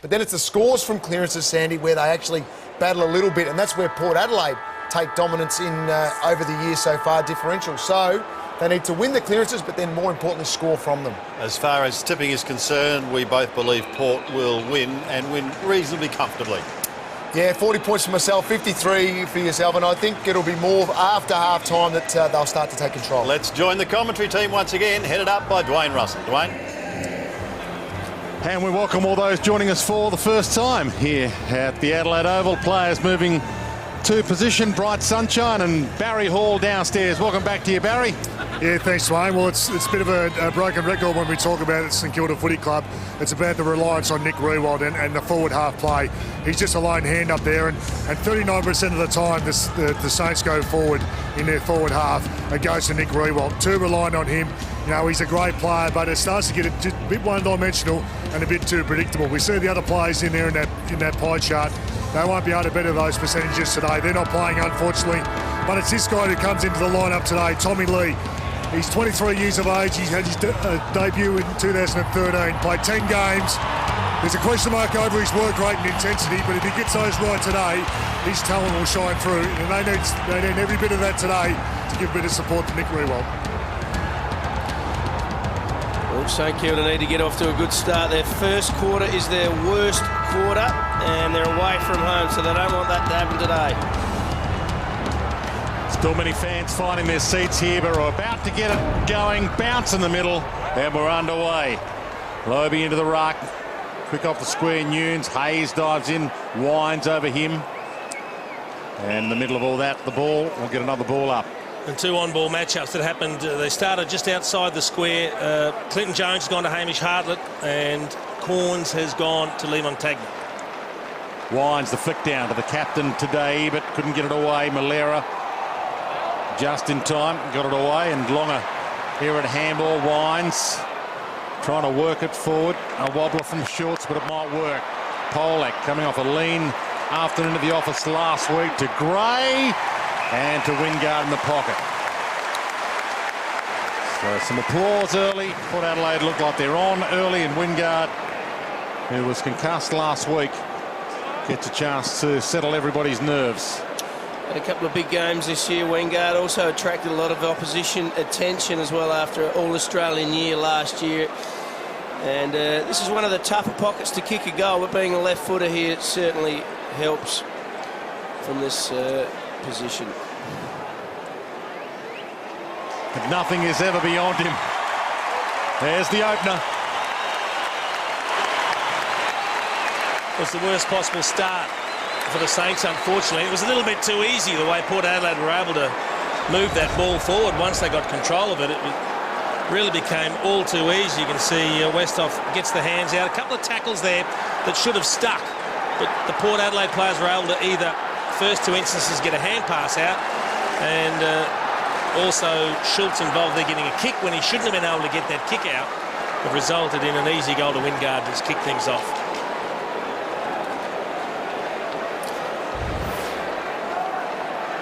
But then it's the scores from clearances, Sandy, where they actually battle a little bit, and that's where Port Adelaide take dominance in over the year so far, differential. So they need to win the clearances, but then more importantly, score from them. As far as tipping is concerned, we both believe Port will win and win reasonably comfortably. Yeah, 40 points for myself, 53 for yourself, and I think it'll be more after half-time that they'll start to take control. Let's join the commentary team once again, headed up by Dwayne Russell. Dwayne. And we welcome all those joining us for the first time here at the Adelaide Oval. Players moving to position, bright sunshine, and Barry Hall downstairs. Welcome back to you, Barry. Yeah, thanks, Dwayne. Well, it's a bit of a broken record when we talk about it, St Kilda Footy Club. It's about the reliance on Nick Riewoldt and the forward half play. He's just a lone hand up there, and 39% of the time the Saints go forward in their forward half. It goes to Nick Riewoldt. Too reliant on him. You know, he's a great player, but it starts to get a bit one-dimensional and a bit too predictable. We see the other players in there in that pie chart. They won't be able to better those percentages today. They're not playing, unfortunately. But it's this guy who comes into the lineup today, Tommy Lee. He's 23 years of age. He had his debut in 2013. Played 10 games. There's a question mark over his work rate and intensity, but if he gets those right today, his talent will shine through. And they need every bit of that today to give a bit of support to Nick Riewoldt. Well, St Kilda need to get off to a good start. Their first quarter is their worst quarter, and they're away from home, so they don't want that to happen today. Still many fans finding their seats here, but we're about to get it going. Bounce in the middle, and we're underway. Lobe into the ruck. Quick off the square, Nunes. Hayes dives in, winds over him. And in the middle of all that, the ball. We'll get another ball up. And two on-ball matchups that happened. They started just outside the square. Clinton Jones has gone to Hamish Hartlett, and Corns has gone to Lee Montagna. Winds the flick down to the captain today, but couldn't get it away. Malera just in time, got it away, and Longer here at handball. Winds trying to work it forward. A wobbler from Schultz, but it might work. Polak coming off a lean afternoon at the office last week to Gray. And to Wingard in the pocket. So some applause early. Port Adelaide looked like they're on early, and Wingard, who was concussed last week, gets a chance to settle everybody's nerves. Had a couple of big games this year. Wingard also attracted a lot of opposition attention as well after an All-Australian year last year. And this is one of the tougher pockets to kick a goal, but being a left footer here, it certainly helps from this position. But nothing is ever beyond him. There's the opener. It was the worst possible start for the Saints, unfortunately. It was a little bit too easy the way Port Adelaide were able to move that ball forward. Once they got control of it, it really became all too easy. You can see Westhoff gets the hands out. A couple of tackles there that should have stuck, but the Port Adelaide players were able to either first two instances get a hand pass out, and also Schultz involved there getting a kick when he shouldn't have been able to get that kick out. It resulted in an easy goal to Wingard to just kick things off.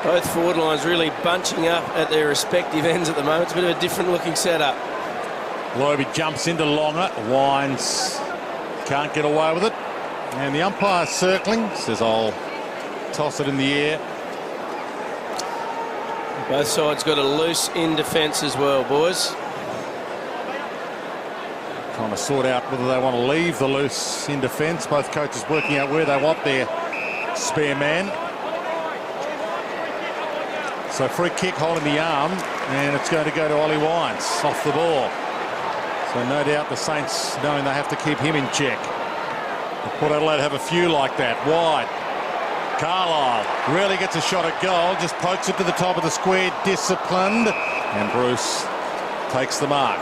Both forward lines really bunching up at their respective ends at the moment. It's a bit of a different looking setup. Lobe jumps into Longer, winds, can't get away with it, and the umpire circling, says I'll toss it in the air. Both sides got a loose in defence as well, boys. Trying to sort out whether they want to leave the loose in defence. Both coaches working out where they want their spare man. So free kick holding the arm, and it's going to go to Ollie Wines off the ball. So no doubt the Saints knowing they have to keep him in check. Port Adelaide have a few like that. Wide. Carlisle really gets a shot at goal, just pokes it to the top of the square, disciplined, and Bruce takes the mark.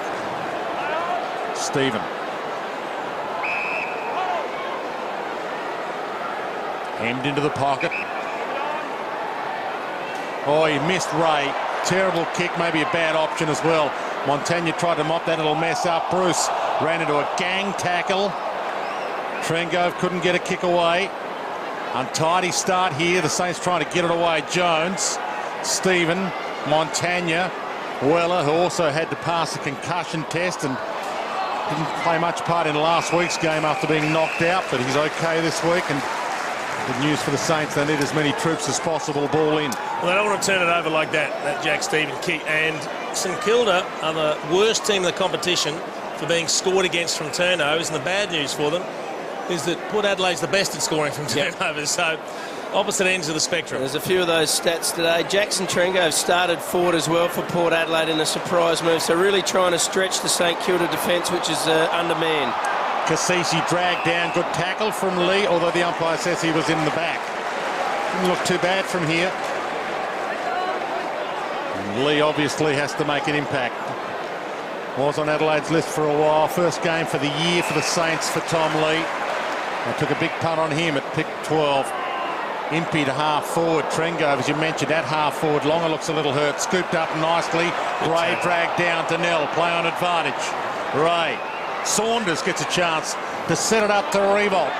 Stephen. Hemmed into the pocket. Oh, he missed Ray. Terrible kick, maybe a bad option as well. Montagna tried to mop that little mess up. Bruce ran into a gang tackle. Trengove couldn't get a kick away. Untidy start here. The Saints trying to get it away. Jones, Stephen, Montagna, Weller, who also had to pass a concussion test, and didn't play much part in last week's game after being knocked out, but he's okay this week. And good news for the Saints. They need as many troops as possible. Ball in. Well, they don't want to turn it over like that Jack Stephen kick. And St Kilda are the worst team in the competition for being scored against from turnovers. And the bad news for them is that Port Adelaide's the best at scoring from turnovers. So opposite ends of the spectrum. There's a few of those stats today. Jackson Trengove started forward as well for Port Adelaide in a surprise move. So really trying to stretch the St Kilda defence, which is undermanned. Cassisi dragged down. Good tackle from Lee, although the umpire says he was in the back. Didn't look too bad from here. And Lee obviously has to make an impact. Was on Adelaide's list for a while. First game for the year for the Saints for Tom Lee. They took a big punt on him at pick 12. Impey to half forward. Trengove, as you mentioned, at half forward. Longer looks a little hurt. Scooped up nicely. Ray dragged down to Nell. Play on advantage. Ray. Saunders gets a chance to set it up to Revolt.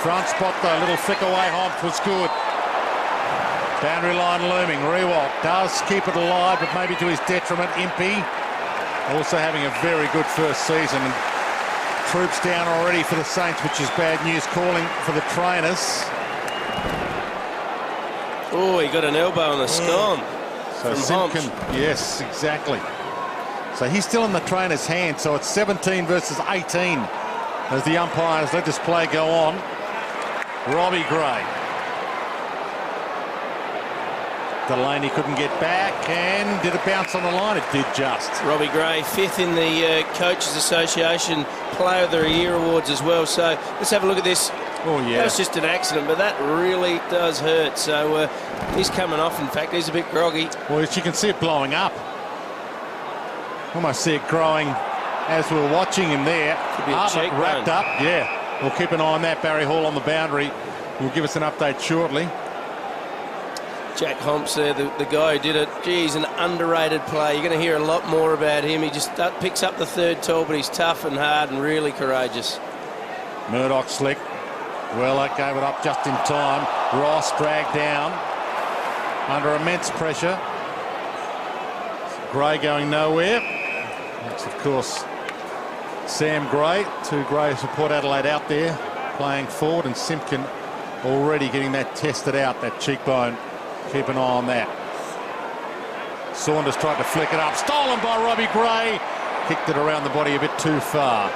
Front spot though, little flick away. Hobbs was good. Boundary line looming. Revolt does keep it alive, but maybe to his detriment. Impey also having a very good first season. And troops down already for the Saints, which is bad news. Calling for the trainers. Oh, he got an elbow on the scone. So Simpkin, yes, exactly. So he's still in the trainer's hand. So it's 17 versus 18 as the umpires let this play go on. Robbie Gray. Delaney couldn't get back, and did it bounce on the line? It did just. Robbie Gray, 5th in the Coaches Association Player of the Year awards as well. So let's have a look at this. Oh, yeah. That was just an accident, but that really does hurt. So he's coming off. In fact, he's a bit groggy. Well, you can see it blowing up. Almost see it growing as we were watching him there. Could be a cheek wrapped bone. up. Yeah, we'll keep an eye on that. Barry Hall on the boundary will give us an update shortly. Jack Homps there, the guy who did it. Gee, he's an underrated player. You're going to hear a lot more about him. He just picks up the third tall, but he's tough and hard and really courageous. Murdoch slick. Well, that gave it up just in time. Ross dragged down under immense pressure. Gray going nowhere. That's, of course, Sam Gray. 2 Grays for Port Adelaide out there playing forward, and Simpkin already getting that tested out, that cheekbone. Keep an eye on that. Saunders tried to flick it up. Stolen by Robbie Gray. Kicked it around the body a bit too far.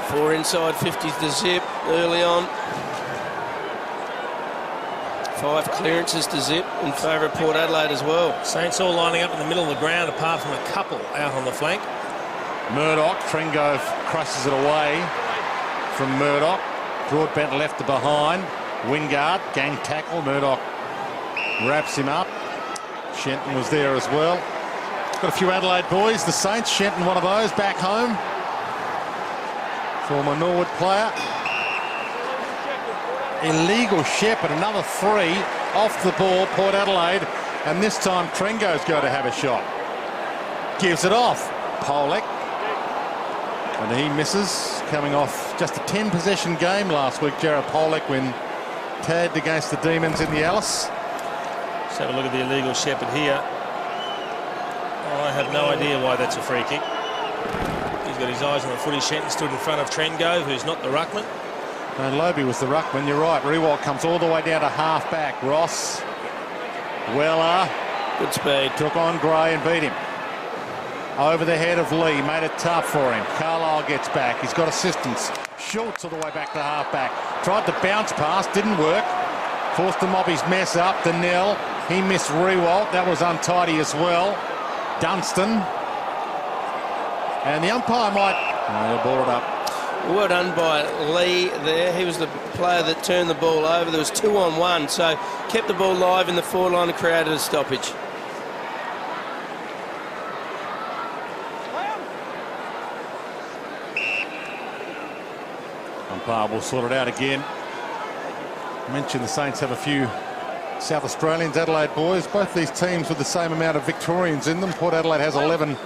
4 inside 50s to zip early on. 5 clearances to zip in favour of Port Adelaide as well. Saints all lining up in the middle of the ground, apart from a couple out on the flank. Murdoch. Trengove crushes it away from Murdoch. Broadbent left to behind. Wingard, gang tackle. Murdoch wraps him up. Shenton was there as well. Got a few Adelaide boys. The Saints, Shenton one of those back home. Former Norwood player. Illegal Shepherd, another 3 off the ball, Port Adelaide. And this time Trengo's going to have a shot. Gives it off. Polek. And he misses, coming off just a 10-possession game last week, Jared Polek, when tagged against the Demons in the Alice. Let's have a look at the illegal Shepherd here. Oh, I have no idea why that's a free kick. He's got his eyes on the footy. Shenton stood in front of Trengove, who's not the ruckman. And Lobie was the ruckman, you're right. Rewalt comes all the way down to half-back. Ross, Weller. Good speed. Took on Gray and beat him. Over the head of Lee, made it tough for him. Carlisle gets back. He's got assistance. Schultz all the way back to half-back. Tried to bounce pass, didn't work. Forced to mop his mess up. Nell. He missed Rewalt. That was untidy as well. Dunstan. And the umpire might... He'll ball it up. Well done by Lee there. He was the player that turned the ball over. There was 2 on 1, so kept the ball live in the forward line and created a stoppage. Umpire will sort it out again. I mentioned the Saints have a few South Australians, Adelaide boys. Both these teams with the same amount of Victorians in them. Port Adelaide has 11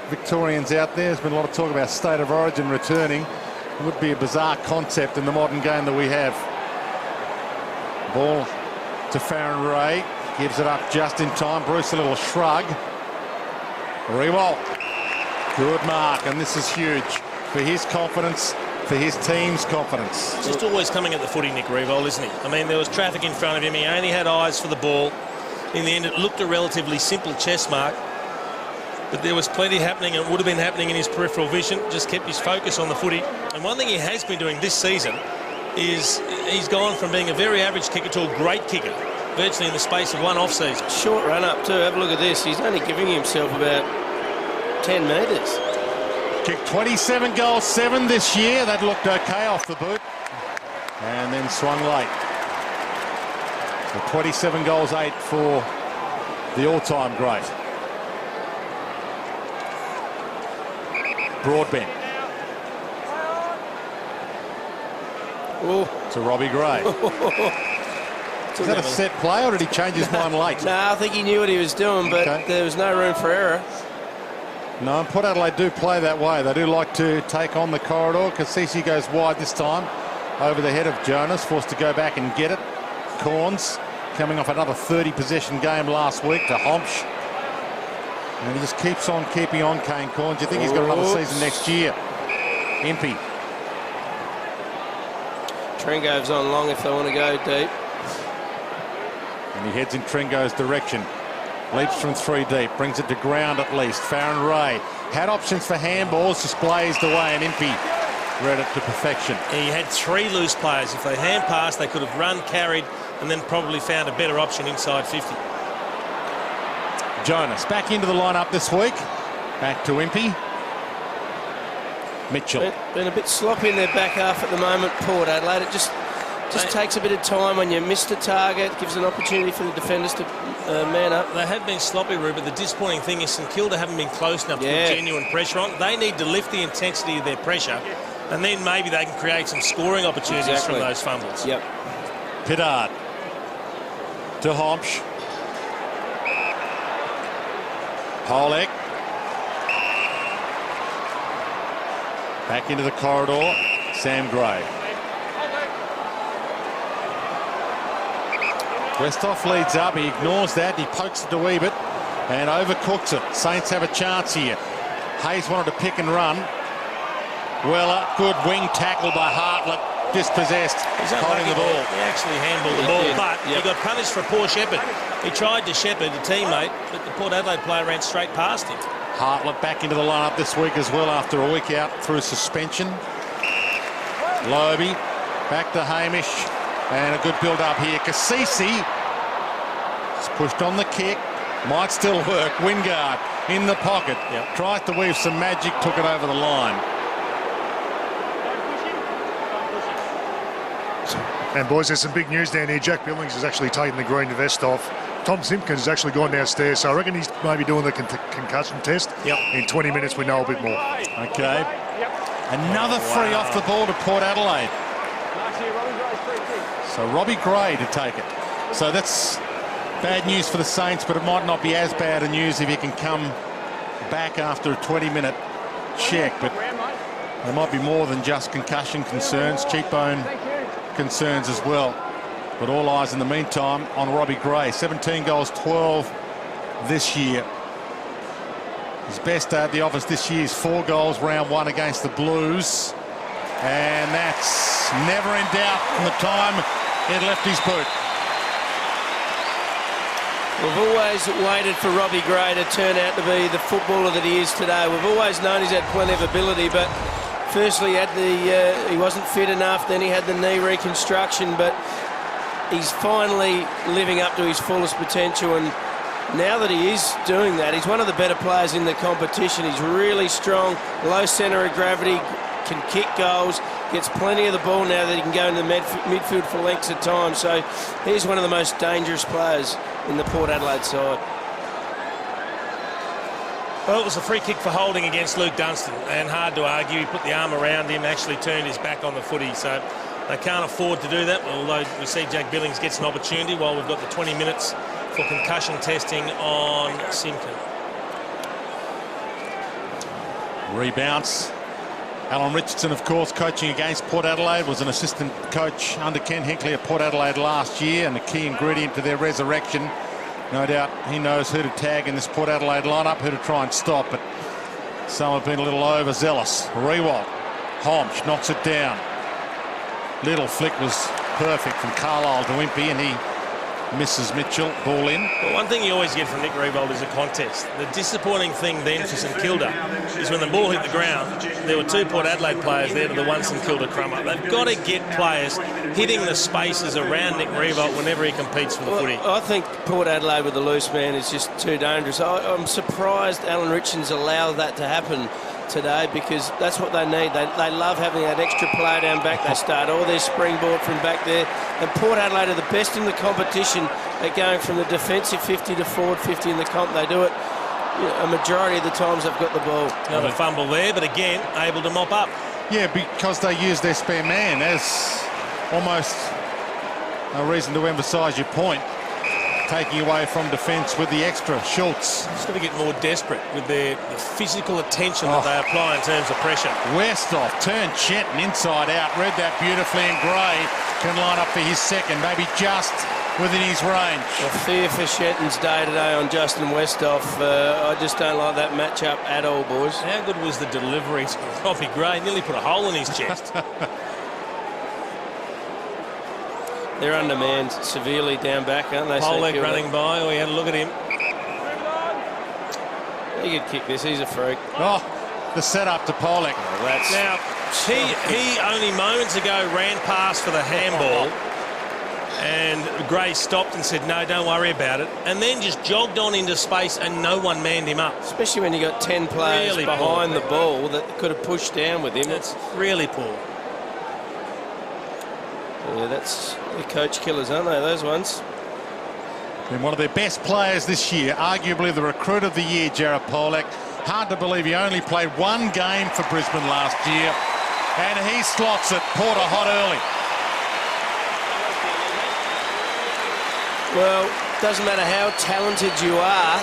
Victorians out there. There's been a lot of talk about state of origin returning. It would be a bizarre concept in the modern game that we have. Ball to Farron Ray. Gives it up just in time. Bruce a little shrug. Rewalt. Good mark, and this is huge for his confidence, for his team's confidence. Just always coming at the footy, Nick Rewalt, isn't he? I mean, there was traffic in front of him. He only had eyes for the ball. In the end, it looked a relatively simple chess mark, but there was plenty happening, and would have been happening in his peripheral vision. Just kept his focus on the footy. And one thing he has been doing this season is he's gone from being a very average kicker to a great kicker, virtually in the space of one off-season. Short run up too. Have a look at this. He's only giving himself about 10 metres. Kicked 27 goals, 7 this year. That looked okay off the boot. And then swung late. So 27 goals, 8 for the all-time great. Broadbent. Oh. To Robbie Gray. Is that a set play, or did he change his mind late? No, I think he knew what he was doing, but there was no room for error. No, and Port Adelaide do play that way. They do like to take on the corridor. Cassisi goes wide this time over the head of Jonas, forced to go back and get it. Corns coming off another 30 possession game last week to Homsch. And he just keeps on keeping on, Kane Corns. You think he's got another season next year? Impey. Trengo's on long if they want to go deep. And he heads in Trengo's direction. Leaps from 3 deep, brings it to ground at least. Farron Ray had options for handballs, just blazed away, and Impey read it to perfection. He had 3 loose players. If they hand passed, they could have run, carried, and then probably found a better option inside 50. Jonas back into the lineup this week. Back to Impey. Mitchell. Been a bit sloppy in their back half at the moment, Port Adelaide. It just takes a bit of time when you miss the target, gives an opportunity for the defenders to man up. They have been sloppy, Rube, but the disappointing thing is St.Kilda haven't been close enough to put genuine pressure on. They need to lift the intensity of their pressure, and then maybe they can create some scoring opportunities from those fumbles. Yep. Pittard to Homsch. Polek. Back into the corridor. Sam Gray. Westhoff leads up. He ignores that. He pokes it a wee bit and overcooks it. Saints have a chance here. Hayes wanted to pick and run. Weller, good wing tackle by Hartlett. Dispossessed. He's holding the ball. He actually handballed the ball, but he got punished for poor shepherd. He tried to shepherd a teammate, but the Port Adelaide player ran straight past him. Hartlett back into the lineup this week as well after a week out through suspension. Lobe back to Hamish, and a good build up here. Cassisi is pushed on the kick, might still work. Wingard in the pocket, tries to weave some magic, took it over the line. And boys, there's some big news down here. Jack Billings has actually taken the green vest off. Tom Simpkins has actually gone downstairs, so I reckon he's maybe doing the concussion test. In 20 minutes, we know a bit more. Okay. Another free off the ball to Port Adelaide. So Robbie Gray to take it. So that's bad news for the Saints, but it might not be as bad a news if he can come back after a 20-minute check. But there might be more than just concussion concerns, cheekbone concerns as well. But all eyes in the meantime on Robbie Gray. 17 goals, 12 this year. His best at the office this year is 4 goals, round 1 against the Blues. And that's never in doubt from the time it left his boot. We've always waited for Robbie Gray to turn out to be the footballer that he is today. We've always known he's had plenty of ability, but firstly he wasn't fit enough, then he had the knee reconstruction, but he's finally living up to his fullest potential, and now that he is doing that, he's one of the better players in the competition. He's really strong, low centre of gravity, can kick goals, gets plenty of the ball now that he can go into the midfield for lengths of time. So he's one of the most dangerous players in the Port Adelaide side. Well, it was a free kick for holding against Luke Dunstan, and hard to argue. He put the arm around him, actually turned his back on the footy, so they can't afford to do that, although we see Jack Billings gets an opportunity while we've got the 20 minutes for concussion testing on Simpkin. Rebounds. Alan Richardson, of course, coaching against Port Adelaide, was an assistant coach under Ken Hinkley at Port Adelaide last year, and a key ingredient to their resurrection No doubt he knows who to tag in this Port Adelaide lineup, who to try and stop, but some have been a little overzealous. Rewalt. Homsch knocks it down. Little flick was perfect from Carlisle to Impey, and he misses Mitchell. Ball in. Well, one thing you always get from Nick Rewalt is a contest. The disappointing thing then for St Kilda is when the ball hit the ground, there were 2 Port Adelaide players there to the 1 St Kilda crummer. They've got to get players hitting the spaces around Nick Rewalt whenever he competes for the footy. I think Port Adelaide with the loose man is just too dangerous. I'm surprised Alan Richards allowed that to happen today, because that's what they need. They love having that extra player down back. They start all their springboard from back there, and Port Adelaide are the best in the competition at going from the defensive 50 to forward 50 in the comp. They do it a majority of the times they've got the ball. Another fumble there, but again able to mop up. Yeah, because they use their spare man as almost a reason to emphasise your point, taking away from defence with the extra. Schultz. Just got to get more desperate with the physical attention that they apply in terms of pressure. Westhoff turned Shenton inside out, read that beautifully, and Gray can line up for his second, maybe just within his range. I fear for Shenton's day today on Justin Westhoff. I just don't like that matchup at all, boys. How good was the delivery to Robbie Gray? Nearly put a hole in his chest. They're undermanned severely down back, aren't they? Pollock running by. We had a look at him. He could kick this. He's a freak. Oh, the setup to Pollock. Now, he only moments ago ran past for the handball, and Gray stopped and said, no, don't worry about it, and then just jogged on into space and no one manned him up. Especially when you got 10 players Really behind poor. the ball that could have pushed down with him. It's really poor. Yeah, that's the coach killers, aren't they, those ones? Been one of their best players this year, arguably the recruit of the year, Jared Pollock. Hard to believe he only played 1 game for Brisbane last year, and he slots it. Porter hot early. Well, doesn't matter how talented you are,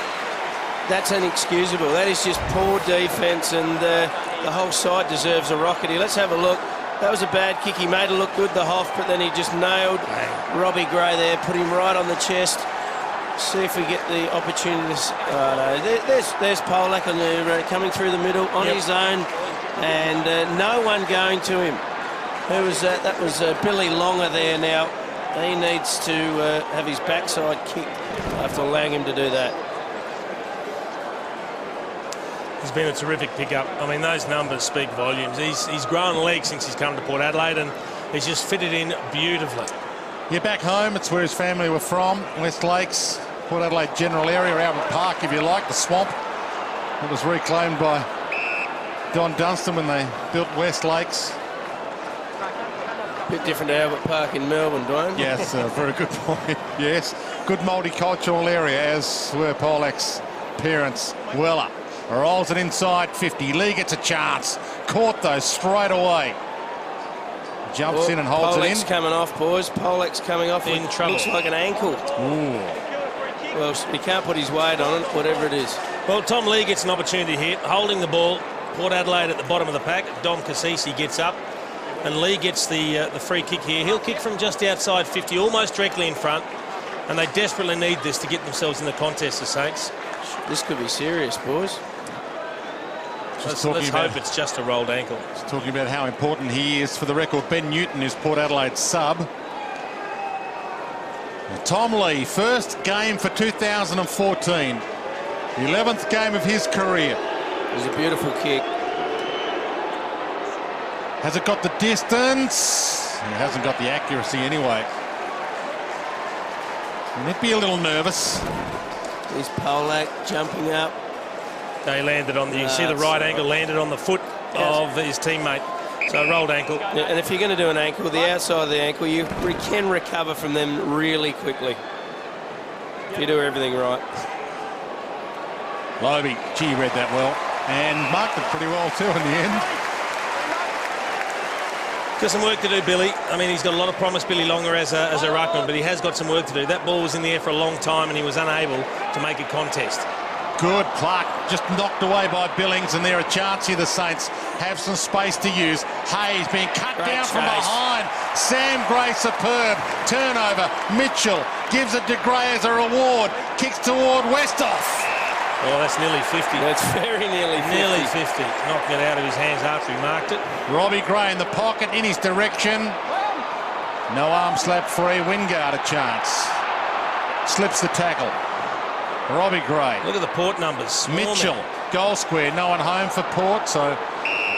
that's inexcusable. That is just poor defence, and the whole side deserves a rocket here. Let's have a look. That was a bad kick. He made it look good, the Hoff, but then he just nailed Robbie Gray there, put him right on the chest. See if we get the opportunity to... no, there's Polak on the, coming through the middle on his own, and no one going to him. Who was that? That was Billy Longer there now. He needs to have his backside kicked after allowing him to do that. He's been a terrific pickup. I mean, those numbers speak volumes. He's grown legs since he's come to Port Adelaide, and he's just fitted in beautifully. Yeah, back home, it's where his family were from, West Lakes, Port Adelaide general area, Albert Park, if you like, the swamp. It was reclaimed by Don Dunstan when they built West Lakes. Bit different to Albert Park in Melbourne, Dwayne. Yes, very good point. Yes, good multicultural area, as were Polak's parents. Weller rolls it inside 50. Lee gets a chance. Caught though straight away. Jumps in and holds it in. Coming off, boys. Polak's coming off. In trouble. Looks like an ankle. Ooh. Well, he can't put his weight on it, whatever it is. Well, Tom Lee gets an opportunity here, holding the ball. Port Adelaide at the bottom of the pack. Dom Cassisi gets up, and Lee gets the free kick here. He'll kick from just outside 50, almost directly in front, and they desperately need this to get themselves in the contest, the Saints. This could be serious, boys. Let's hope it's just a rolled ankle. Just talking about how important he is for the record. Ben Newton is Port Adelaide's sub. Tom Lee, first game for 2014. 11th game of his career. It was a beautiful kick. Has it got the distance? He hasn't got the accuracy anyway. And he'd be a little nervous. There's Polak jumping up. They landed on the, you see the right ankle landed on the foot of his teammate. So rolled ankle. Yeah, and if you're going to do an ankle, the outside of the ankle, you can recover from them really quickly. If you do everything right. Lobe, gee, read that well. And marked it pretty well too in the end. Got some work to do, Billy. I mean, he's got a lot of promise, Billy Longer, as a ruckman, but he has got some work to do. That ball was in the air for a long time and he was unable to make a contest. Good. Clark just knocked away by Billings, and there a chance here. The Saints have some space to use. Hayes being cut down from behind. Sam Gray superb. Turnover. Mitchell gives it to Gray as a reward. Kicks toward Westhoff. Oh, that's nearly 50. That's very nearly 50. Nearly 50. Knocking it out of his hands after he marked it. Robbie Gray in the pocket in his direction. No arm slap free. Wingard a chance. Slips the tackle. Robbie Gray. Look at the Port numbers. Mitchell. Goal square. No one home for Port. So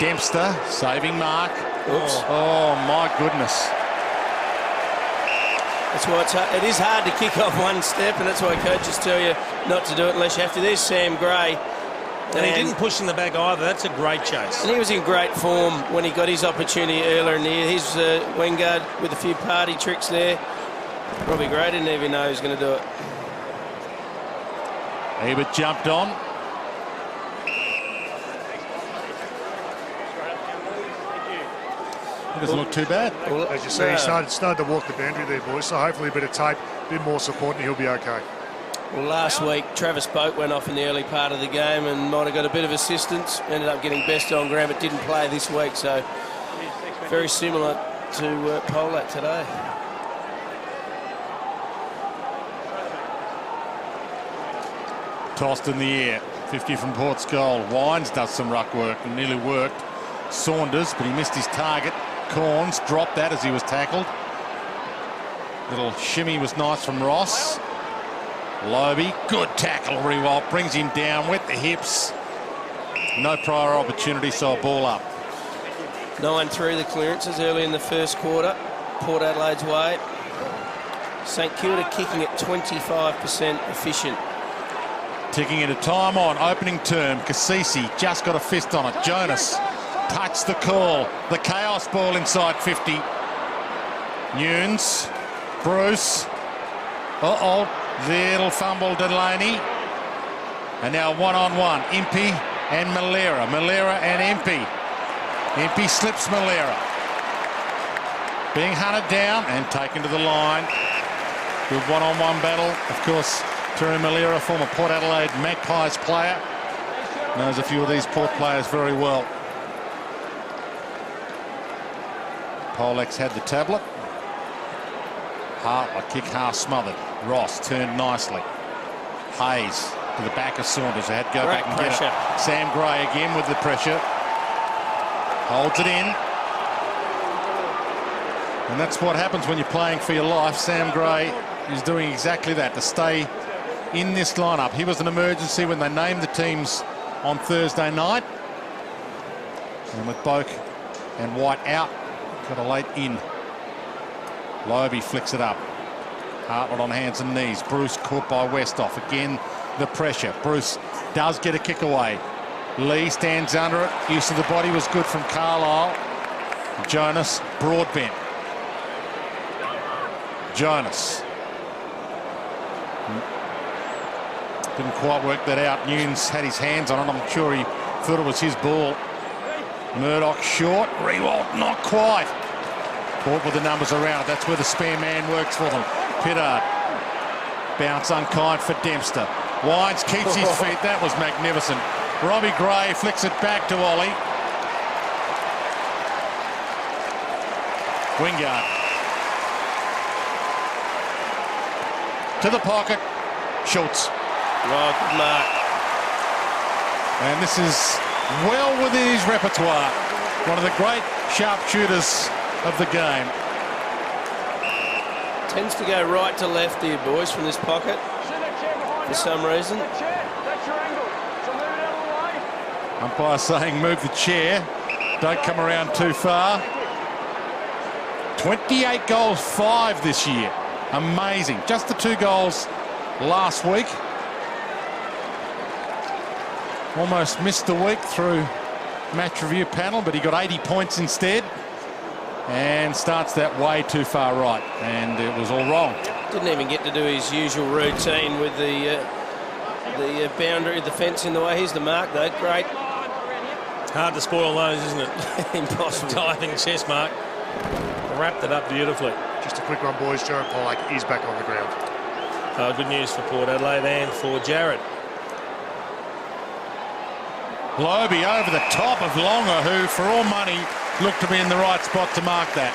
Dempster saving mark. Oops. Oh my goodness. That's why it is hard to kick off one step, and that's why coaches tell you not to do it unless you have to. There's Sam Gray. And he didn't push in the back either. That's a great chase. And he was in great form when he got his opportunity earlier in the year. His Wingard with a few party tricks there. Robbie Gray didn't even know he was going to do it. Ebert jumped on. It doesn't look too bad. Well, As you see, he started to walk the boundary there, boys. So hopefully a bit of tape, a bit more support, and he'll be okay. Well, last week, Travis Boak went off in the early part of the game and might have got a bit of assistance. Ended up getting best on ground, but didn't play this week. So very similar to Polat today. Tossed in the air. 50 from Port's goal. Wines does some ruck work and nearly worked. Saunders, but he missed his target. Corns dropped that as he was tackled. Little shimmy was nice from Ross. Lobe, good tackle. Rewalt brings him down with the hips. No prior opportunity, so a ball up. 9-3 the clearances early in the first quarter. Port Adelaide's way. St Kilda kicking at 25% efficient. Ticking into time on opening term. Cassisi just got a fist on it. Jonas touched the call. The chaos ball inside 50. Nunes. Bruce. Little fumble Delaney. And now one-on-one. Impey and Malera. Malera and Impey. Impey slips Malera. Being hunted down and taken to the line. Good one-on-one battle. Of course, Terry Malera, former Port Adelaide Magpies player. Knows a few of these Port players very well. Polex had the tablet. Hartler kick half smothered. Ross turned nicely. Hayes to the back of Saunders. They had to go back and get it. Sam Gray again with the pressure. Holds it in. And that's what happens when you're playing for your life. Sam Gray is doing exactly that, to stay in this lineup. He was an emergency when they named the teams on Thursday night. And with Boak and White out, got a late in. Lobe flicks it up. Hartland on hands and knees. Bruce caught by Westhoff. Again, the pressure. Bruce does get a kick away. Lee stands under it. Use of the body was good from Carlisle. Jonas, Broadbent. Jonas. Didn't quite work that out. Nunes had his hands on it. I'm sure he thought it was his ball. Murdoch short. Rewalt not quite. Port with the numbers around it. That's where the spare man works for them. Pittard. Bounce unkind for Dempster. Wines keeps his feet. That was magnificent. Robbie Gray flicks it back to Ollie. Wingard. To the pocket. Schultz. Right, good mark. And this is well within his repertoire. One of the great sharpshooters of the game. Tends to go right to left here, boys, from this pocket for some reason. Umpire saying move the chair. Don't come around too far. 28 goals, 5 this year. Amazing. Just the 2 goals last week. Almost missed the week through match review panel, but he got 80 points instead. And starts that way too far right, and it was all wrong. Didn't even get to do his usual routine with the boundary, the fence in the way. Here's the mark, though. Great. Hard to spoil those, isn't it? Impossible. Diving chest mark. Wrapped it up beautifully. Just a quick one, boys. Jared Pollock is back on the ground. Good news for Port Adelaide and for Jared. Lobe over the top of Longer, who for all money looked to be in the right spot to mark that.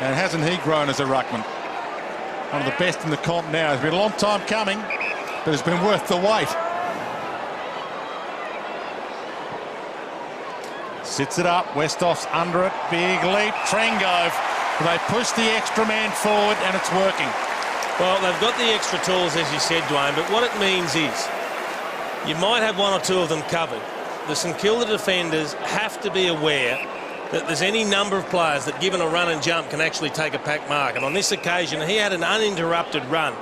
And hasn't he grown as a ruckman? One of the best in the comp now. It's been a long time coming, but it's been worth the wait. Sits it up, Westhoff's under it, big leap, Trengove. They push the extra man forward and it's working. Well, they've got the extra tools, as you said, Dwayne, but what it means is you might have one or two of them covered. The St Kilda defenders have to be aware that there's any number of players that, given a run and jump, can actually take a pack mark. And on this occasion, he had an uninterrupted run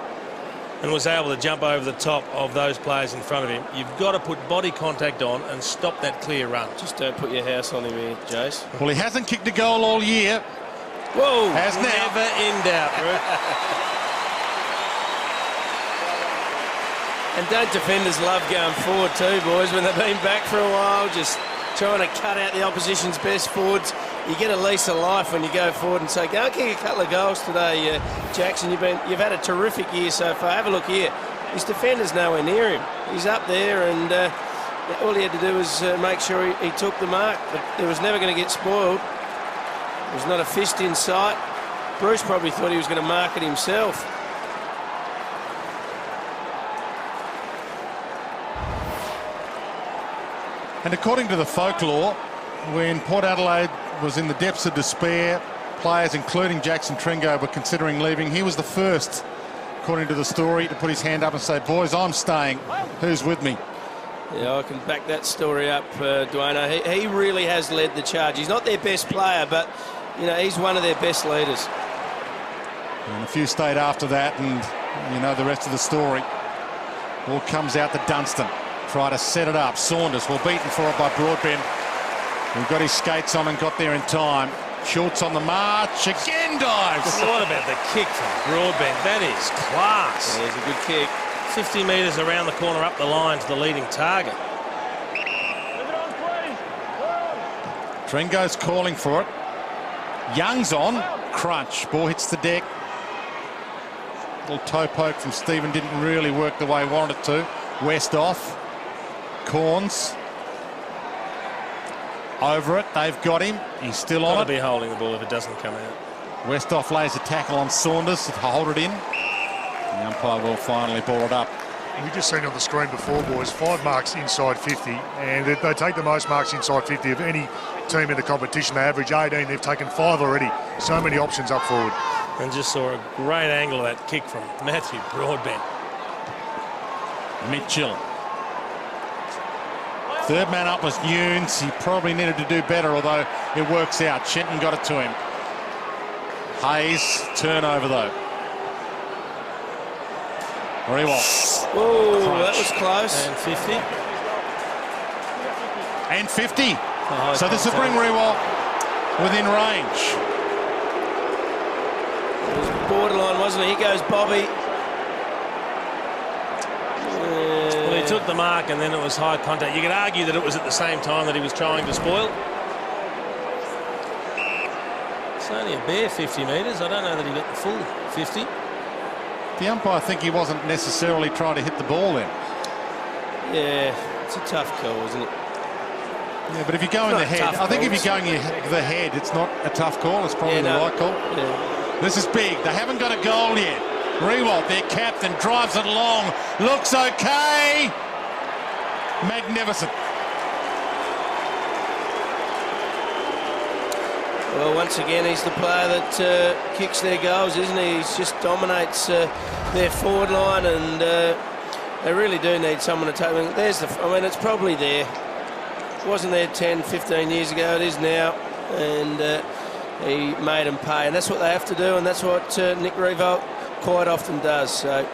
and was able to jump over the top of those players in front of him. You've got to put body contact on and stop that clear run. Just don't put your house on him here, Jace. Well, he hasn't kicked a goal all year. Whoa! Has now. Never in doubt, Ruth. And don't defenders love going forward too, boys, when they've been back for a while, just trying to cut out the opposition's best forwards. You get a lease of life when you go forward and say, go and kick a couple of goals today, Jackson. You've had a terrific year so far. Have a look here. His defender's nowhere near him. He's up there, and all he had to do was make sure he took the mark. But it was never going to get spoiled. There was not a fist in sight. Bruce probably thought he was going to mark it himself. And according to the folklore, when Port Adelaide was in the depths of despair, players including Jackson Trengove were considering leaving. He was the first, according to the story, to put his hand up and say, boys, I'm staying. Who's with me? Yeah, I can back that story up, Dwayne. He really has led the charge. He's not their best player, but, you know, he's one of their best leaders. And a few stayed after that, and you know the rest of the story. Ball comes out to Dunstan. Try to set it up. Saunders, well beaten for it by Broadbent. He got his skates on and got there in time. Schultz on the march, again dives. What about the kick from Broadbent? That is class. Yeah, it's a good kick. 50 metres around the corner, up the line to the leading target. Trengo's calling for it. Young's on. Crunch. Ball hits the deck. Little toe poke from Stephen didn't really work the way he wanted it to. Westhoff. Corns. Over it. They've got him. He's still on it. Got to be holding the ball if it doesn't come out. Westhoff lays a tackle on Saunders to hold it in. The umpire will finally ball it up. We just seen on the screen before, boys, 5 marks inside 50, and they take the most marks inside 50 of any team in the competition. They average 18. They've taken 5 already. So many options up forward. And just saw a great angle of that kick from Matthew Broadbent. Mitchell. Third man up was Nunes. He probably needed to do better, although it works out. Shenton got it to him. Hayes, turnover though. Rewalt. Oh, that was close. And 50. And 50. So this will bring Rewalt within range. It was borderline, wasn't it? Here goes Bobby. Well, he took the mark and then it was high contact. You could argue that it was at the same time that he was trying to spoil. It's only a bare 50 metres. I don't know that he got the full 50. The umpire, I think he wasn't necessarily trying to hit the ball then. Yeah, it's a tough call, isn't it? Yeah, but if you go in the head, I think if you're going the head, it's not a tough call. It's probably the right call. Yeah. This is big. They haven't got a goal yet. Rewalt, their captain, drives it long. Looks okay. Magnificent. Well, once again, he's the player that kicks their goals, isn't he? He just dominates their forward line, and they really do need someone to take them. There's the. I mean, it's probably there. It wasn't there 10, 15 years ago. It is now, and he made them pay, and that's what they have to do, and that's what Nick Rewalt quite often does. So,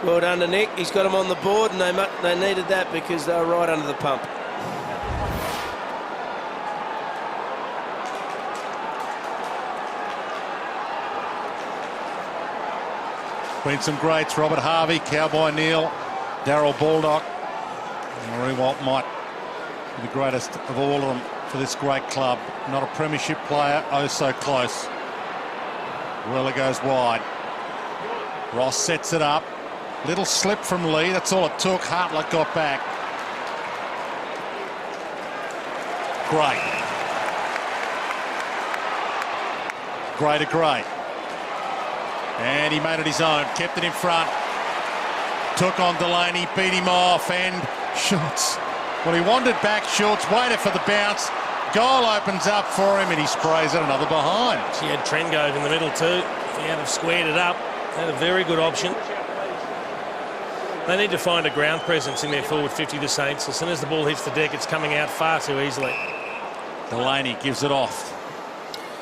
well done to Nick. He's got them on the board, and they needed that because they were right under the pump. Been some greats. Robert Harvey, Cowboy Neal, Darryl Baldock. Rewalt might be the greatest of all of them for this great club. Not a premiership player, oh so close. Well, it goes wide. Ross sets it up. Little slip from Lee, that's all it took. Hartlett got back. Great. Gray to Gray. And he made it his own. Kept it in front. Took on Delaney. Beat him off. And Schultz. Well, he wandered back. Schultz waited for the bounce. Goal opens up for him and he sprays it another behind. He had Trengove in the middle too. If he had have squared it up, had a very good option. They need to find a ground presence in their forward 50, the Saints. As soon as the ball hits the deck, it's coming out far too easily. Delaney gives it off.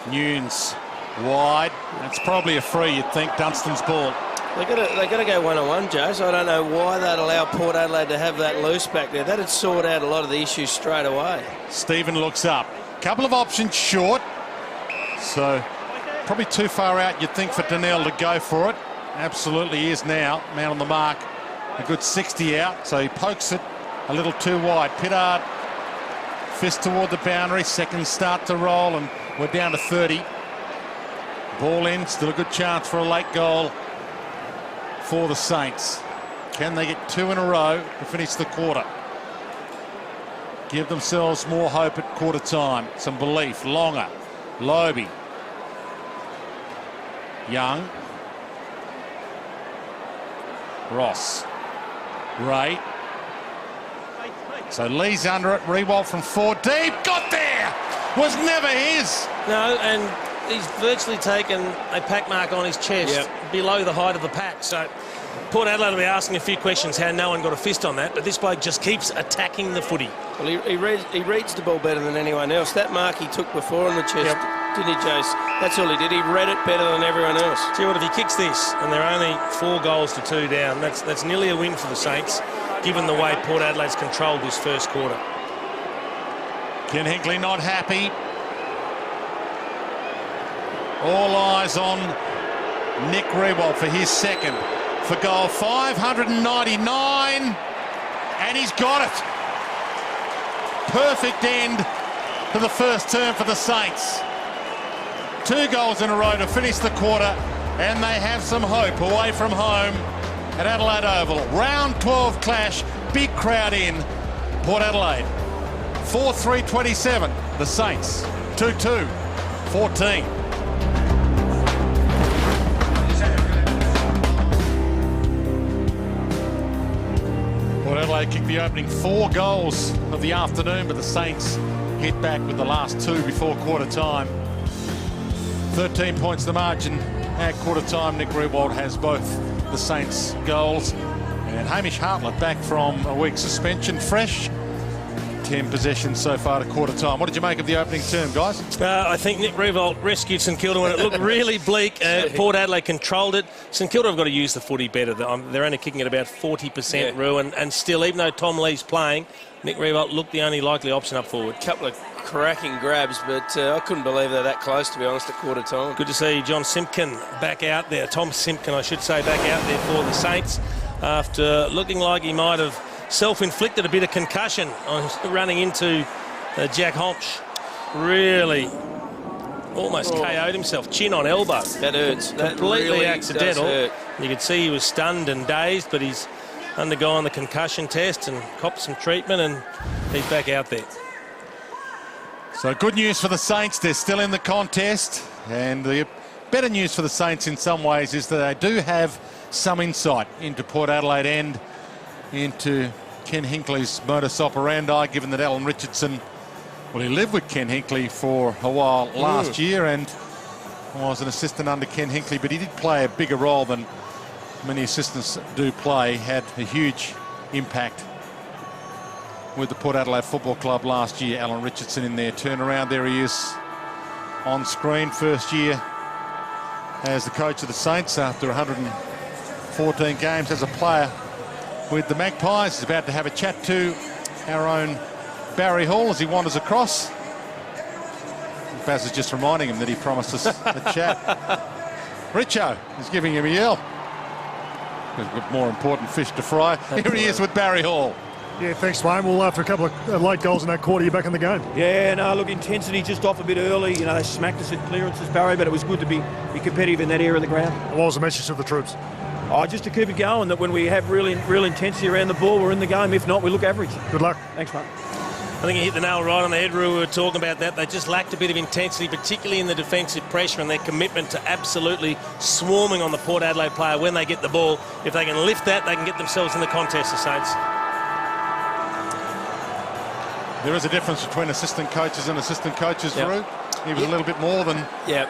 Nunes wide. That's probably a free, you'd think. Dunstan's ball. They got to go one-on-one, Joe. So I don't know why they'd allow Port Adelaide to have that loose back there. That'd sort out a lot of the issues straight away. Stephen looks up. Couple of options short. So probably too far out, you'd think, for Donnell to go for it. Absolutely is now. Man on the mark. A good 60 out. So he pokes it a little too wide. Pittard, fist toward the boundary. Seconds start to roll and we're down to 30. Ball in. Still a good chance for a late goal for the Saints. Can they get 2 in a row to finish the quarter? Give themselves more hope at quarter time. Some belief. Longer. Lobe. Young. Ross. Ray. So Lee's under it. Rewalt from 4 deep. Got there! Was never his. No, and he's virtually taken a pack mark on his chest below the height of the pack. So Port Adelaide will be asking a few questions how no one got a fist on that, but this bloke just keeps attacking the footy. Well, he reads the ball better than anyone else. That mark he took before on the chest, didn't he, Jace? That's all he did. He read it better than everyone else. See what, if he kicks this and they're only 4 goals to 2 down, that's nearly a win for the Saints, given the way Port Adelaide's controlled this first quarter. Ken Hinkley not happy. All eyes on Nick Rewalt for his second. For goal 599, and he's got it. Perfect end to the first term for the Saints. 2 goals in a row to finish the quarter, and they have some hope away from home at Adelaide Oval. Round 12 clash, big crowd in. Port Adelaide 4-3-27. The Saints 2-2-14. Port Adelaide kicked the opening 4 goals of the afternoon, but the Saints hit back with the last 2 before quarter time. 13 points the margin at quarter time. Nick Rewalt has both the Saints goals. And Hamish Hartlett back from a week's suspension, fresh. 10 possessions so far to quarter time. What did you make of the opening term, guys? I think Nick Rewalt rescued St Kilda when it looked really bleak. Port Adelaide controlled it. St Kilda have got to use the footy better. They're only kicking at about 40% Rue, and still, even though Tom Lee's playing, Nick Rewalt looked the only likely option up forward. Couple of cracking grabs, but I couldn't believe they're that close, to be honest, at quarter time. Good to see John Simpkin back out there. Tom Simpkin, I should say, back out there for the Saints after looking like he might have self-inflicted a bit of concussion on running into Jack Homsch. Really almost KO'd himself, chin on elbow. That hurts. Completely really accidental. You could see he was stunned and dazed, but he's undergone the concussion test and copped some treatment, and he's back out there. So good news for the Saints. They're still in the contest, and the better news for the Saints in some ways is that they do have some insight into Port Adelaide and into Ken Hinkley's modus operandi, given that Alan Richardson, well, he lived with Ken Hinkley for a while last year and was an assistant under Ken Hinkley, but he did play a bigger role than many assistants do play. Had a huge impact with the Port Adelaide Football Club last year. Alan Richardson in their turnaround. There he is on screen. First year as the coach of the Saints after 114 games as a player with the Magpies. He's about to have a chat to our own Barry Hall as he wanders across. Baz is just reminding him that he promised us a chat. Richo is giving him a yell. We've got more important fish to fry. Here he is with Barry Hall. Yeah, thanks, Wayne. Well, after a couple of late goals in that quarter, you're back in the game. Yeah, no, look, intensity just off a bit early. You know, they smacked us at clearances, Barry, but it was good to be competitive in that area of the ground. What was the message to the troops? Oh, just to keep it going, that when we have real intensity around the ball, we're in the game. If not, we look average. Good luck. Thanks, mate. I think you hit the nail right on the head, Roo. We were talking about that. They just lacked a bit of intensity, particularly in the defensive pressure, and their commitment to absolutely swarming on the Port Adelaide player when they get the ball. If they can lift that, they can get themselves in the contest, the Saints. There is a difference between assistant coaches and assistant coaches, Yep. Roo. He was a little bit more than... Yeah,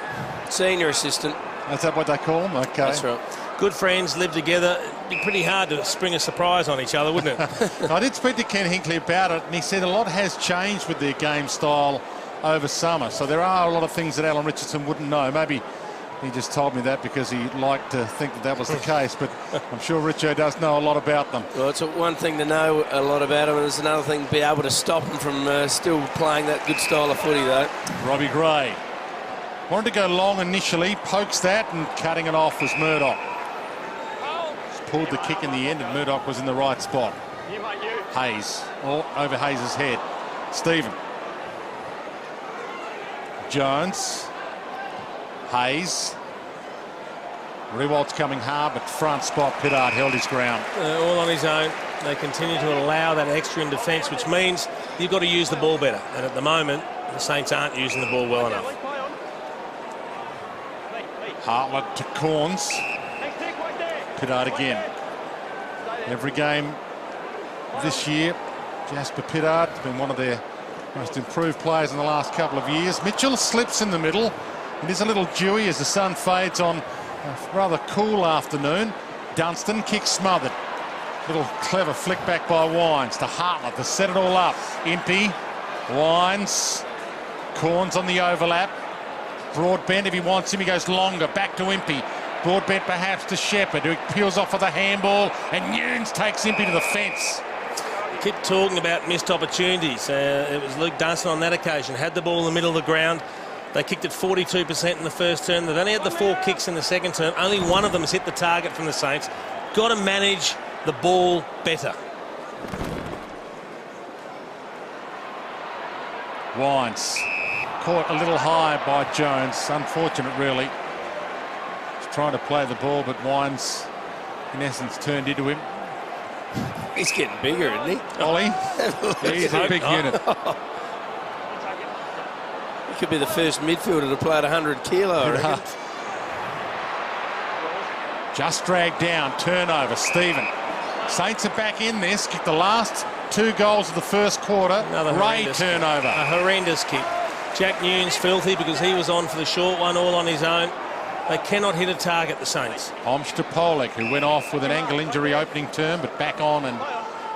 senior assistant. Is that what they call him? Okay. That's right. Good friends, live together. It'd be pretty hard to spring a surprise on each other, wouldn't it? I did speak to Ken Hinckley about it, and he said a lot has changed with their game style over summer. So there are a lot of things that Alan Richardson wouldn't know. Maybe he just told me that because he liked to think that that was the case, but I'm sure Richo does know a lot about them. Well, it's one thing to know a lot about him, and it's another thing to be able to stop him from still playing that good style of footy, though. Robbie Gray wanted to go long initially, pokes that, and cutting it off was Murdoch. Just pulled the kick in the end, and Murdoch was in the right spot. Hayes, all over Hayes' head. Stephen. Jones. Hayes. Rewald's coming hard, but front spot, Pittard held his ground. All on his own. They continue to allow that extra in defence, which means you've got to use the ball better. And at the moment, the Saints aren't using the ball well enough. Hartlett to Corns. Pittard again. Every game this year, Jasper Pittard has been one of their most improved players in the last couple of years. Mitchell slips in the middle. It is a little dewy as the sun fades on a rather cool afternoon. Dunstan kicks smothered. Little clever flick back by Wines to Hartlett to set it all up. Impey, Wines, Corns on the overlap. Broadbent, if he wants him, he goes longer. Back to Impey. Broadbent perhaps to Shepherd, who peels off with a handball, and Nunes takes Impey to the fence. Keep talking about missed opportunities. It was Luke Dunstan on that occasion. Had the ball in the middle of the ground. They kicked it 42% in the first term. They've only had the 4 kicks in the second term. Only one of them has hit the target from the Saints. Got to manage the ball better. Wines. Caught a little high by Jones. Unfortunate, really. He's trying to play the ball, but Wines, in essence, turned into him. He's getting bigger, isn't he? Ollie, he's a big unit. He could be the first midfielder to play at 100 kilo, I reckon. Just dragged down. Turnover. Stephen. Saints are back in this. Kicked the last 2 goals of the first quarter. Another Ray turnover. A horrendous kick. Jack Nunes filthy because he was on for the short one all on his own. They cannot hit a target, the Saints. Homsch to Polek, who went off with an ankle injury opening term, but back on and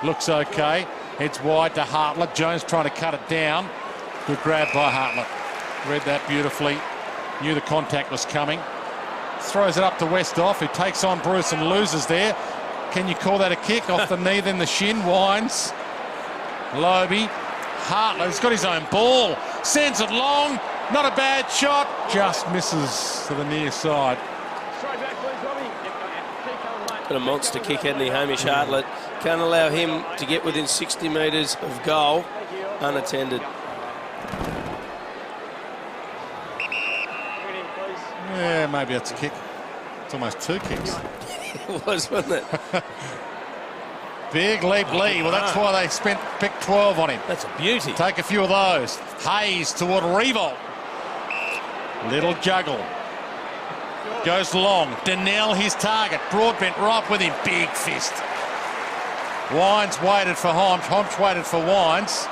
looks okay. Heads wide to Hartlett. Jones trying to cut it down. Good grab by Hartlett. Read that beautifully. Knew the contact was coming. Throws it up to Westhoff, who takes on Bruce and loses there. Can you call that a kick? Off the knee, then the shin. Wines. Lobe. Hartlett has got his own ball. Sends it long. Not a bad shot. Just misses to the near side. But a monster kick, hadn't he, Hamish Hartlett? Can't allow him to get within 60 metres of goal unattended. Yeah, maybe that's a kick. It's almost 2 kicks. It was, wasn't it? Big leap Lee. Well, that's why they picked 12 on him. That's a beauty. Take a few of those. Hayes toward Revolt. Little juggle. Goes long. Donnell his target. Broadbent right with him. Big fist. Wines waited for Homsch. Homsch waited for Wines.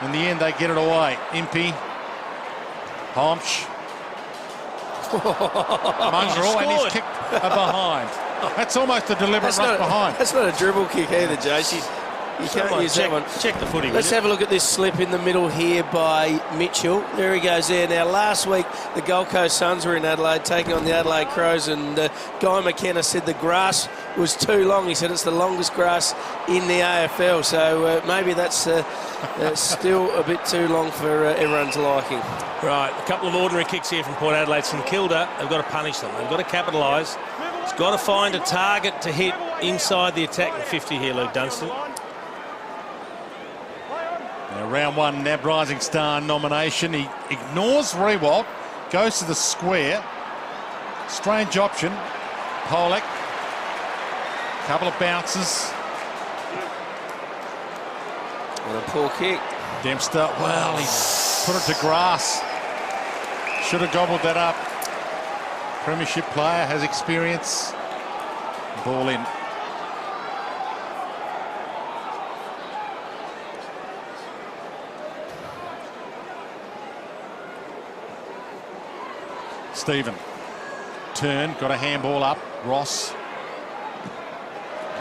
In the end, they get it away. Impey. Homsch. Mungerall, and he's kicked behind. That's almost a deliberate rush behind. That's not a dribble kick either, Josie. You can't use that one. Check the footy. Let's have a look at this slip in the middle here by Mitchell. There he goes there. Now, last week, the Gold Coast Suns were in Adelaide taking on the Adelaide Crows, and Guy McKenna said the grass was too long. He said it's the longest grass in the AFL, so maybe that's still a bit too long for everyone's liking. Right, a couple of ordinary kicks here from Port Adelaide. St Kilda, they've got to punish them. They've got to capitalise. He's got to find a target to hit inside the attacking 50 here, Luke Dunstan. Now, round 1 NAB Rising Star nomination. He ignores Rewalt, goes to the square. Strange option. Polek. Couple of bounces. And a poor kick. Dempster, well, he's put it to grass. Should have gobbled that up. Premiership player, has experience. Ball in. Stephen. Turn, got a handball up. Ross.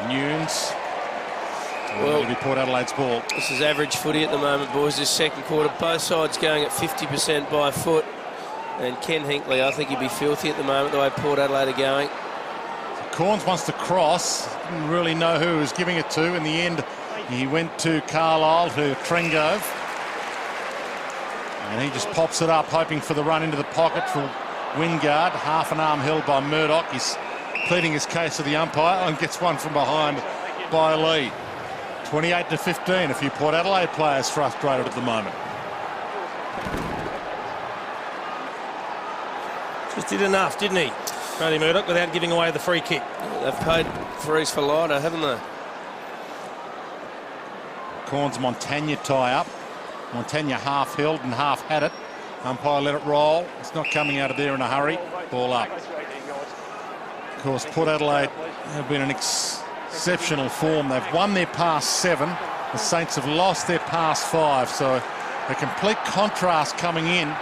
Nunes. Well, it'll be Port Adelaide's ball. This is average footy at the moment, boys. This second quarter, both sides going at 50% by foot. And Ken Hinkley, I think he'd be filthy at the moment, the way Port Adelaide are going. Corns wants to cross. Didn't really know who he was giving it to. In the end, he went to Carlisle, to Tringove. And he just pops it up, hoping for the run into the pocket for Wingard. Half an arm held by Murdoch. He's pleading his case to the umpire and gets one from behind by Lee. 28-15. A few Port Adelaide players frustrated at the moment. Just did enough, didn't he, Brady Murdoch, without giving away the free kick. They've paid freeze for lighter, haven't they? Corns Montagna tie up. Montagna half held and half had it. Umpire let it roll. It's not coming out of there in a hurry. Ball up. Of course, Port Adelaide have been in exceptional form. They've won their past 7. The Saints have lost their past 5. So a complete contrast coming in.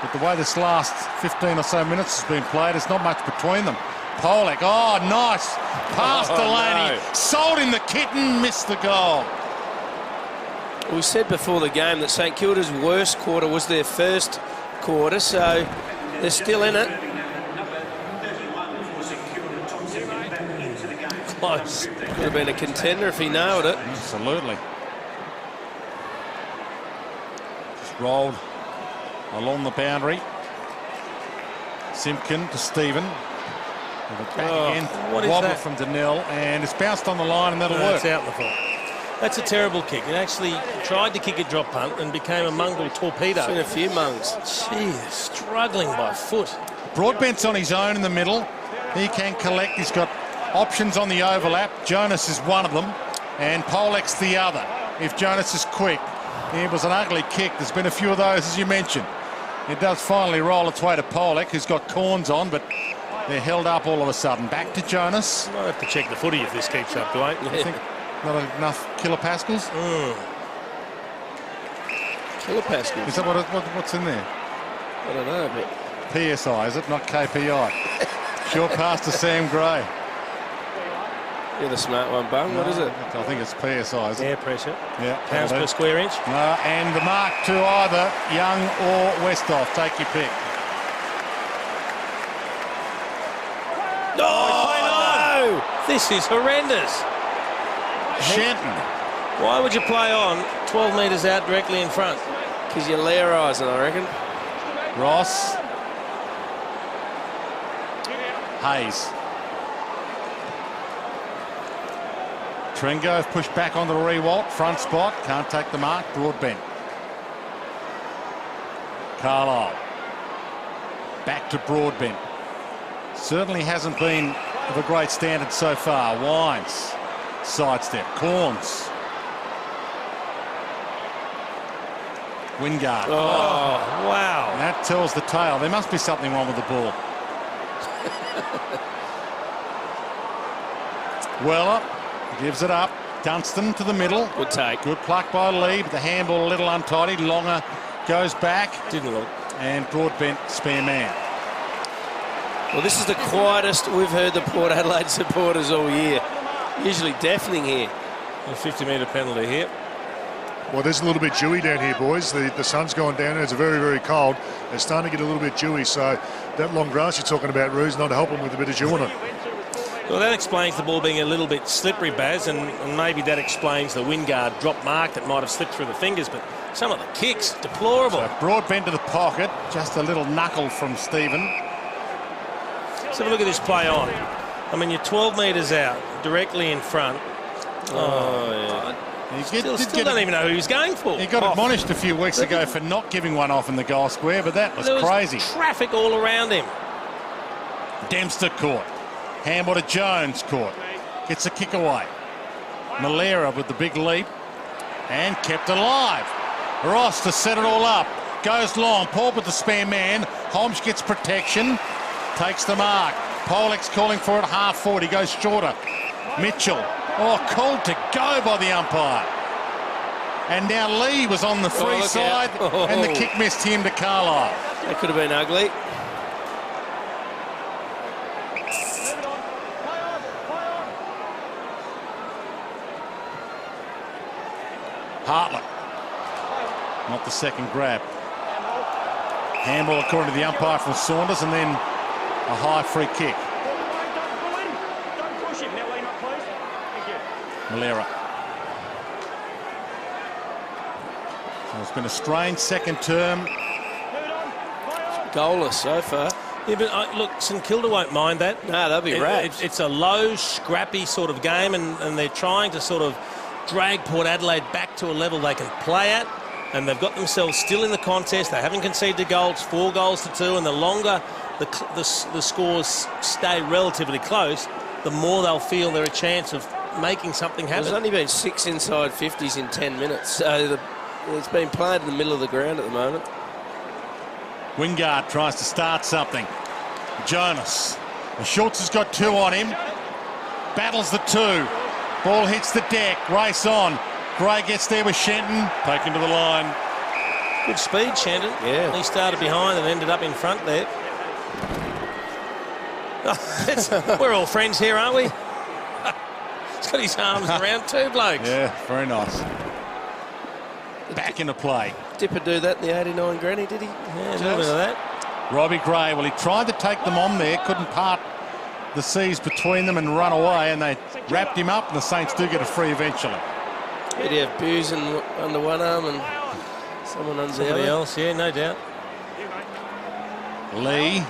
But the way this last 15 or so minutes has been played, there's not much between them. Polak, oh, nice. Past Delaney. No. Sold in the kitten, missed the goal. We said before the game that St Kilda's worst quarter was their first quarter, so they're still in it. Close. Could have been a contender if he nailed it. Absolutely. Just rolled along the boundary. Simpkin to Stephen. Back again. What is Wobble that? from Donnell, and it's bounced on the line, and that'll work. It's out in the foot. That's a terrible kick. It actually tried to kick a drop punt and became a mongrel torpedo. Been a few mungs. Jeez, struggling by foot. Broadbent's on his own in the middle. He can collect. He's got options on the overlap. Jonas is one of them, and Polak's the other. If Jonas is quick, it was an ugly kick. There's been a few of those, as you mentioned. It does finally roll its way to Polak, who's got Corns on, but they're held up all of a sudden. Back to Jonas. Might have to check the footy if this keeps up, Dwayne. I think not enough kilopascals. Kilopascals. Is that what's in there? I don't know, but PSI, is it? Not KPI. Short pass to Sam Gray. you're the smart one, Bung. What is it? I think it's PSI, is it? Air pressure. Yeah. Pounds per square inch. And the mark to either Young or Westhoff. Take your pick. Oh, No! This is horrendous. Shenton. Why would you play on 12 metres out directly in front? because you're Learising, I reckon. Ross. Hayes. Tringove pushed back on the Rewalt. Front spot. Can't take the mark. Broadbent. Carlisle. Back to Broadbent. Certainly hasn't been of a great standard so far. Wines. Sidestep. Corns. Wingard. Oh, wow. That tells the tale. There must be something wrong with the ball. Weller gives it up. Dunstan to the middle. Good take. Good pluck by Lee, but the handball a little untidy. Longer goes back. Didn't look. And Broadbent, spare man. Well, this is the quietest we've heard the Port Adelaide supporters all year. Usually deafening here. A 50-metre penalty here. Well, there's a little bit dewy down here, boys. The sun's gone down and it's very, very cold. It's starting to get a little bit dewy, so that long grass you're talking about, Rue's not helping with a bit of dew on it. Well, that explains the ball being a little bit slippery, Baz, and maybe that explains the Wingard drop mark that might have slipped through the fingers, but some of the kicks, deplorable. So Broadbent to the pocket. Just a little knuckle from Stephen. Let's have a look at this play on. I mean, you're 12 metres out, directly in front. Oh, yeah. He Still don't even know who he was going for. He got admonished a few weeks ago for not giving one off in the goal square, but that was crazy. Traffic all around him. Dempster caught. Handball to Jones caught. Gets a kick away. Malera with the big leap and kept alive. Ross to set it all up. Goes long. Paul with the spare man. Holmes gets protection. Takes the mark. Pollock's calling for it half forward. He goes shorter. Mitchell. Oh, called to go by the umpire. And now Lee was on the free side, and the kick missed him to Carlisle. That could have been ugly. Hartlett. Not the second grab. Handball according to the umpire from Saunders, and then a high free kick. Don't push him. Now lean up, please. Thank you. Malera. So it's been a strange second term. Goalless so far. Yeah, but look, St Kilda won't mind that. No, they'll be raps. It's a low, scrappy sort of game, and they're trying to sort of drag Port Adelaide back to a level they can play at, and they've got themselves still in the contest. They haven't conceded a goal. It's 4 goals to 2, and the longer the scores stay relatively close, the more they'll feel they're a chance of making something happen. There's only been 6 inside 50s in 10 minutes, so it's been played in the middle of the ground at the moment. Wingard tries to start something. Jonas. Schultz has got 2 on him. Battles the 2. Ball hits the deck. Race on. Gray gets there with Shenton. Taken to the line. Good speed, Shenton. Yeah. He started behind and ended up in front there. We're all friends here, aren't we? He's got his arms around 2 blokes. Yeah, very nice. Back into play. Dipper do that in the 89 granny, did he? Yeah, a little bit of that. Robbie Gray, well, he tried to take them on there, couldn't part the seas between them and run away, and they wrapped him up, and the Saints do get a free eventually. He'd have booze under one arm and someone under the other. Else, yeah, no doubt. Lee,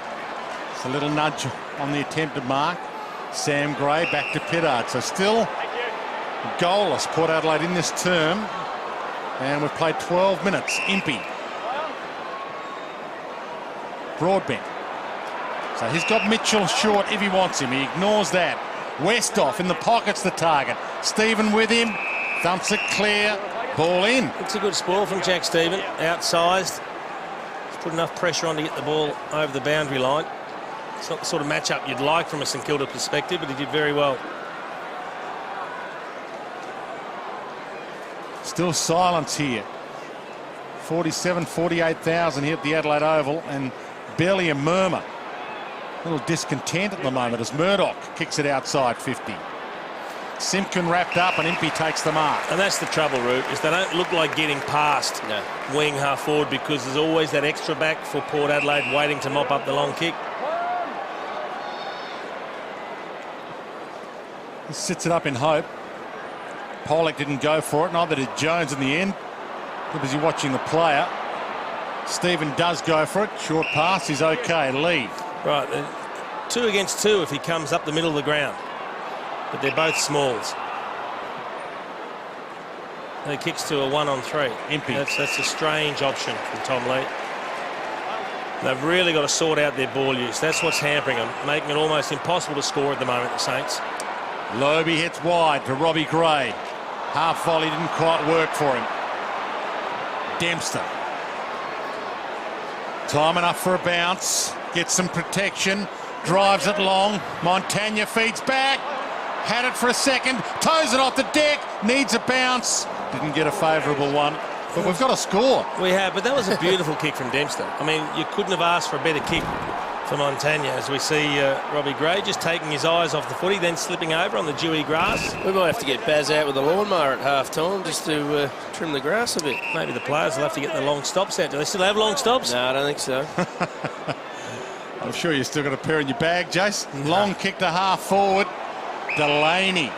it's a little nudge on the attempted mark. Sam Gray back to Pittard. So still goalless Port Adelaide in this term. And we've played 12 minutes. Impey. Broadbent. So he's got Mitchell short if he wants him. He ignores that. Westhoff in the pocket's the target. Stephen with him. Thumps it clear. Ball in. It's a good spoil from Jack Stephen. Outsized. He's put enough pressure on to get the ball over the boundary line. It's not the sort of matchup you'd like from a St Kilda perspective, but he did very well. Still silence here. 47,000-48,000 here at the Adelaide Oval, and barely a murmur. A little discontent at the moment as Murdoch kicks it outside 50. Simpkin wrapped up, and Impey takes the mark. And that's the trouble, Root, is they don't look like getting past wing half forward, because there's always that extra back for Port Adelaide waiting to mop up the long kick. He sits it up in hope. Pollock didn't go for it, neither did Jones in the end. Too busy watching the player. Stephen does go for it. Short pass is okay. Lee. Right, 2 against 2 if he comes up the middle of the ground. But they're both smalls. And he kicks to a 1-on-3. Impey. That's a strange option from Tom Lee. They've really got to sort out their ball use. That's what's hampering them, making it almost impossible to score at the moment, the Saints. Lobe hits wide to Robbie Gray. Half volley didn't quite work for him. Dempster. Time enough for a bounce. Gets some protection. Drives it long. Montagna feeds back. Had it for a second. Toes it off the deck. Needs a bounce. Didn't get a favourable one. But we've got a score. We have, but that was a beautiful kick from Dempster. I mean, you couldn't have asked for a better kick for Montagna, as we see Robbie Gray just taking his eyes off the footy, then slipping over on the dewy grass. We might have to get Baz out with a lawnmower at half-time just to trim the grass a bit. Maybe the players will have to get the long stops out. Do they still have long stops? No, I don't think so. I'm sure you've still got a pair in your bag, Jace. Long kick to half forward. Delaney.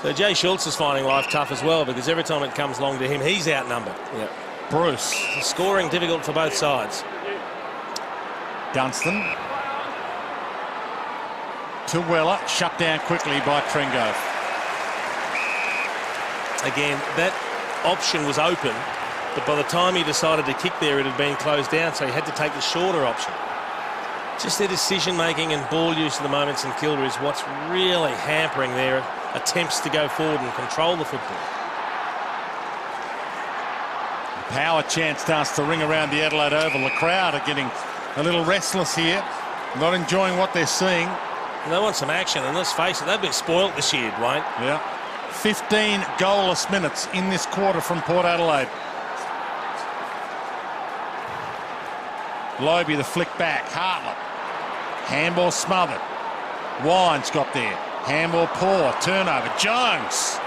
So Jay Schultz is finding life tough as well, because every time it comes long to him, he's outnumbered. Yeah. Bruce. Scoring difficult for both sides. Dunstan. To Weller. Shut down quickly by Tringo. Again, that option was open, but by the time he decided to kick there, it had been closed down, so he had to take the shorter option. Just their decision-making and ball use at the moment in Kilda is what's really hampering their attempts to go forward and control the football. power chant starts to ring around the Adelaide Oval. The crowd are getting a little restless here, not enjoying what they're seeing. They want some action, and let's face it, they've been spoilt this year, Dwayne. Yeah. 15 goalless minutes in this quarter from Port Adelaide. Lobe the flick back. Hartlett. Handball smothered. Wines got there. Handball poor. Turnover. Jones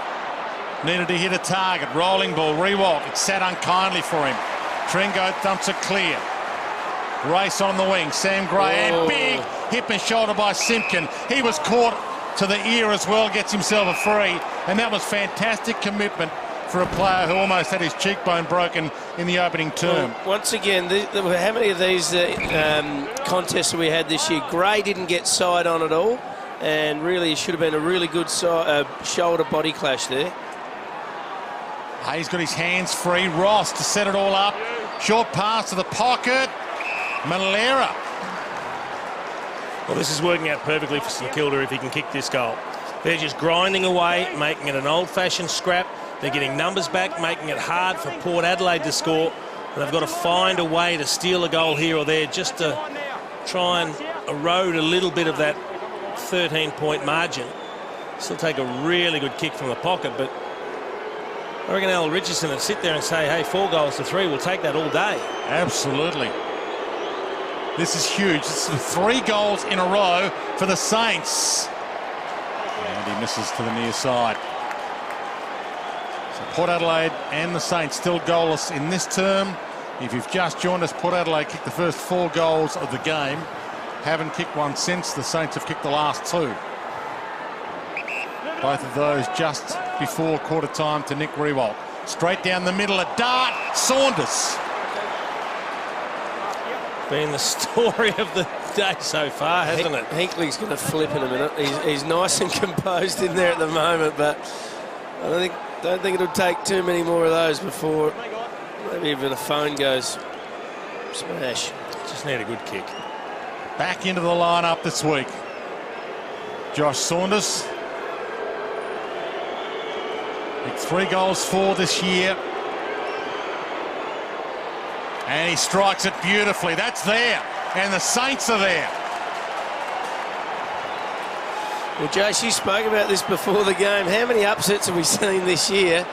needed to hit a target. Rolling ball. Rewalk. It sat unkindly for him. Tringo thumps it clear. Race on the wing. Sam Gray. And big hip and shoulder by Simpkin. He was caught to the ear as well. Gets himself a free. And that was fantastic commitment for a player who almost had his cheekbone broken in the opening term. Well, once again, how many of these contests that we had this year? Gray didn't get side on at all, and really it should have been a really good shoulder body clash there. Hayes got his hands free. Ross to set it all up. Short pass to the pocket. Malera. Well, this is working out perfectly for St Kilda if he can kick this goal. They're just grinding away, making it an old-fashioned scrap. They're getting numbers back, making it hard for Port Adelaide to score. And they've got to find a way to steal a goal here or there just to try and erode a little bit of that 13-point margin. Still take a really good kick from the pocket, but I reckon Al Richardson would sit there and say, hey, 4 goals to 3, we'll take that all day. Absolutely. This is huge. This is 3 goals in a row for the Saints. And he misses to the near side. So Port Adelaide and the Saints still goalless in this term. If you've just joined us, Port Adelaide kicked the first 4 goals of the game. Haven't kicked one since. The Saints have kicked the last 2. Both of those just before quarter time to Nick Rewalt. Straight down the middle, a dart. Saunders. Been the story of the day so far, hasn't it? Hinkley's going to flip in a minute. He's nice and composed in there at the moment, but I don't think it'll take too many more of those before maybe even a phone goes smash. Just need a good kick. Back into the lineup this week. Josh Saunders. 3 goals for this year. And he strikes it beautifully. That's there. And the Saints are there. Well, Jace, you spoke about this before the game. How many upsets have we seen this year?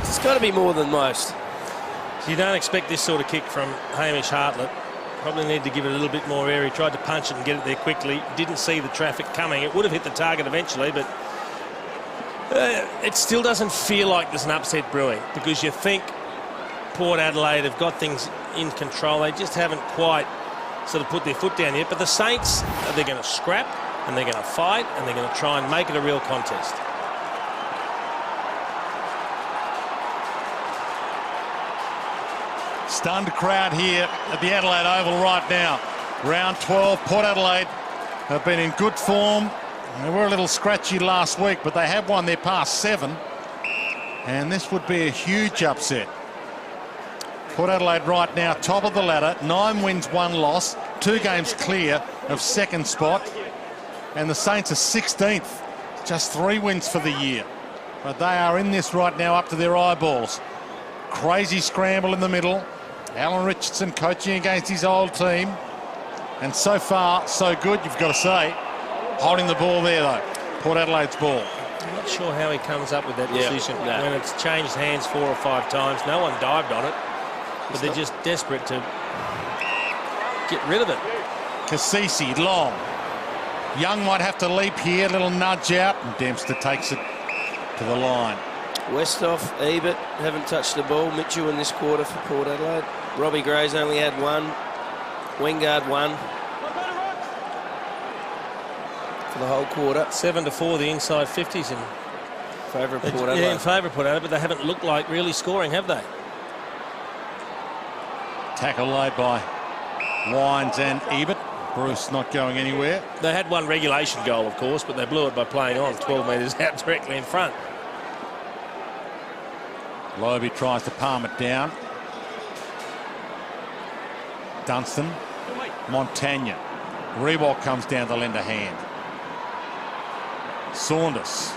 It's got to be more than most. So you don't expect this sort of kick from Hamish Hartlett. Probably need to give it a little bit more air. He tried to punch it and get it there quickly. Didn't see the traffic coming. It would have hit the target eventually, but it still doesn't feel like there's an upset brewing, because you think Port Adelaide have got things in control. They just haven't quite sort of put their foot down yet. But the Saints, they're going to scrap, and they're going to fight, and they're going to try and make it a real contest. Stunned crowd here at the Adelaide Oval right now. Round 12, Port Adelaide have been in good form. They were a little scratchy last week, but they have won their past 7. And this would be a huge upset. Port Adelaide right now top of the ladder, 9 wins, 1 loss, 2 games clear of second spot. And the Saints are 16th, just 3 wins for the year. But they are in this right now up to their eyeballs. Crazy scramble in the middle. Alan Richardson coaching against his old team. And so far, so good, you've got to say. Holding the ball there, though. Port Adelaide's ball. I'm not sure how he comes up with that decision when it's changed hands 4 or 5 times. No one dived on it, but they're just desperate to get rid of it. Cassisi, long. Young might have to leap here, little nudge out, and Dempster takes it to the line. Westhoff, Ebert haven't touched the ball. Mitchell in this quarter for Port Adelaide. Robbie Gray's only had 1. Wingard 1. For the whole quarter. 7-4, the inside 50s in favour of Port Adelaide. Yeah, in favour of Port Adelaide, but they haven't looked like really scoring, have they? Tackle laid by Wines and Ebert. Bruce not going anywhere. They had 1 regulation goal, of course, but they blew it by playing on 12 metres out directly in front. Lobe tries to palm it down. Dunstan. Montagna. Rewalk comes down to lend a hand. Saunders.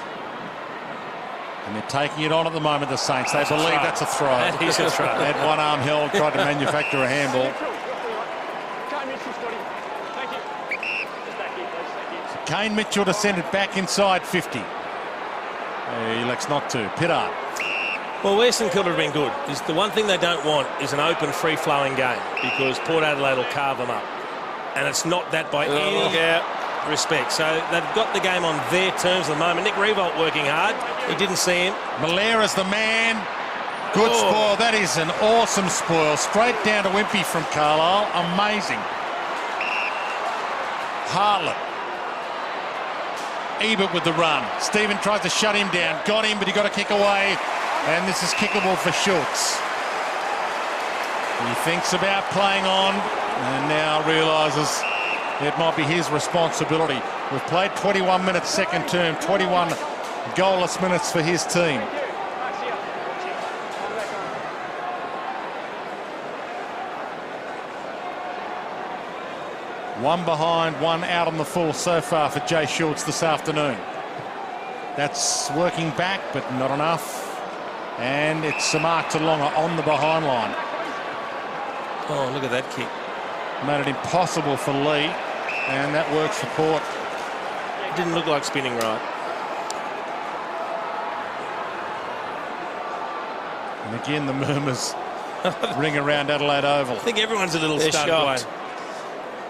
And they're taking it on at the moment, the Saints. They believe that's a throw. That is a throw. They had one arm held, tried to manufacture a handball. So Kane Mitchell to send it back inside 50. He elects not to. Pittard. Well, where St Kilda have been good is the one thing they don't want is an open, free-flowing game, because Port Adelaide will carve them up. And it's not that by any respect. So they've got the game on their terms at the moment. Nick Revolt working hard. He didn't see him. Malera's the man. Good spoil. That is an awesome spoil. Straight down to Wimpy from Carlisle. Amazing. Hartlett. Ebert with the run. Stephen tries to shut him down. Got him, but he got a kick away. And this is kickable for Schultz. He thinks about playing on and now realises it might be his responsibility. We've played 21 minutes second term, 21 goalless minutes for his team. One behind, one out on the full so far for Jay Schultz this afternoon. That's working back, but not enough. And it's Samark Talonga on the behind line. Oh, look at that kick. Made it impossible for Lee, and that works for Port. It didn't look like spinning right. And again, the murmurs ring around Adelaide Oval. I think everyone's a little They're stunned. shocked.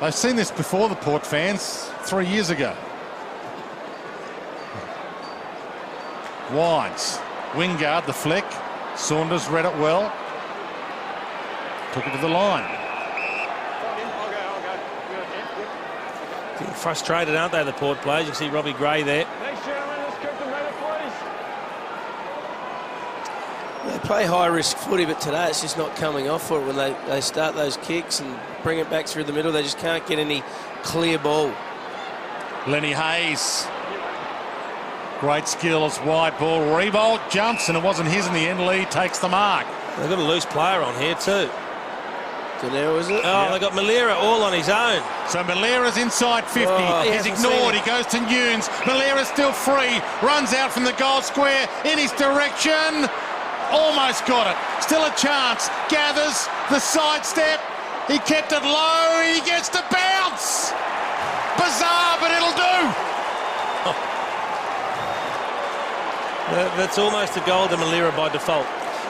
They've seen this before, the Port fans, 3 years ago. Wines. Wingard, the flick. Saunders read it well. Took it to the line. Getting frustrated, aren't they, the Port players? You can see Robbie Gray there. They play high-risk footy, but today it's just not coming off for it. When they start those kicks and bring it back through the middle, they just can't get any clear ball. Lenny Hayes. Great skills, wide ball. Revolt jumps, and it wasn't his in the end. Lee takes the mark. They've got a loose player on here too. Danero, is it? Oh, they've got Malera all on his own. So Malera's inside 50. Oh, He's ignored. He goes to Nunes. Malera's still free. Runs out from the goal square in his direction. Almost got it. Still a chance. Gathers the sidestep. He kept it low. He gets to bounce. Bizarre, but it'll do. That's almost a goal to Malera by default.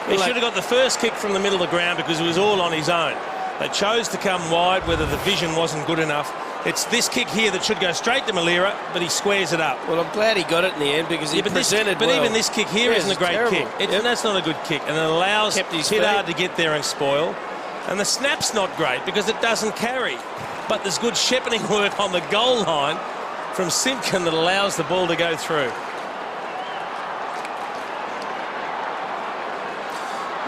He should have got the first kick from the middle of the ground because it was all on his own. They chose to come wide, whether the vision wasn't good enough. It's this kick here that should go straight to Malera, but he squares it up. Well, I'm glad he got it in the end because he presented well. But even this kick here isn't a great terrible. kick. That's not a good kick, and it allows Pittard to get there and spoil. And the snap's not great because it doesn't carry. But there's good shepherding work on the goal line from Simpkin that allows the ball to go through.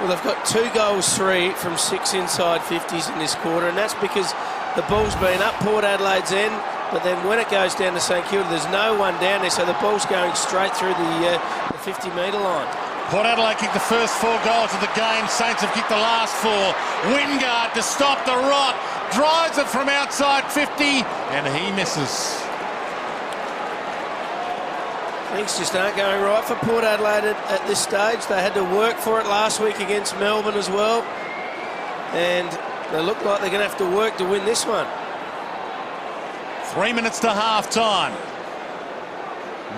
Well, they've got 2 goals, 3 from 6 inside 50s in this quarter, and that's because the ball's been up Port Adelaide's end, but then when it goes down to St Kilda, there's no one down there, so the ball's going straight through the 50-metre line. Port Adelaide kicked the first 4 goals of the game. Saints have kicked the last 4. Wingard to stop the rot. Drives it from outside 50, and he misses. Things just aren't going right for Port Adelaide at this stage. They had to work for it last week against Melbourne as well. And they look like they're going to have to work to win this one. 3 minutes to half-time.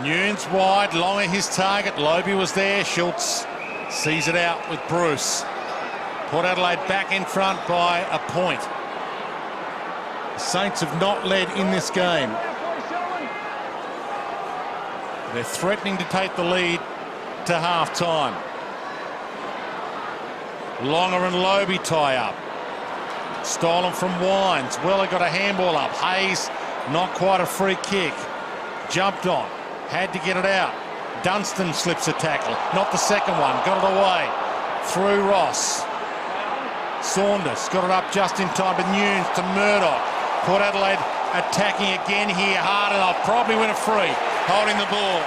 Nunes wide, Longer his target. Lobie was there. Schultz sees it out with Bruce. Port Adelaide back in front by a point. The Saints have not led in this game. They're threatening to take the lead to half-time. Longer and Lobie tie up. Stolen from Wines. Weller got a handball up. Hayes, not quite a free kick. Jumped on. Had to get it out. Dunstan slips a tackle. Not the second one. Got it away. Through Ross. Saunders got it up just in time to Nunes, to Murdoch. Port Adelaide attacking again here. Hard enough. Probably win a free. Holding the ball.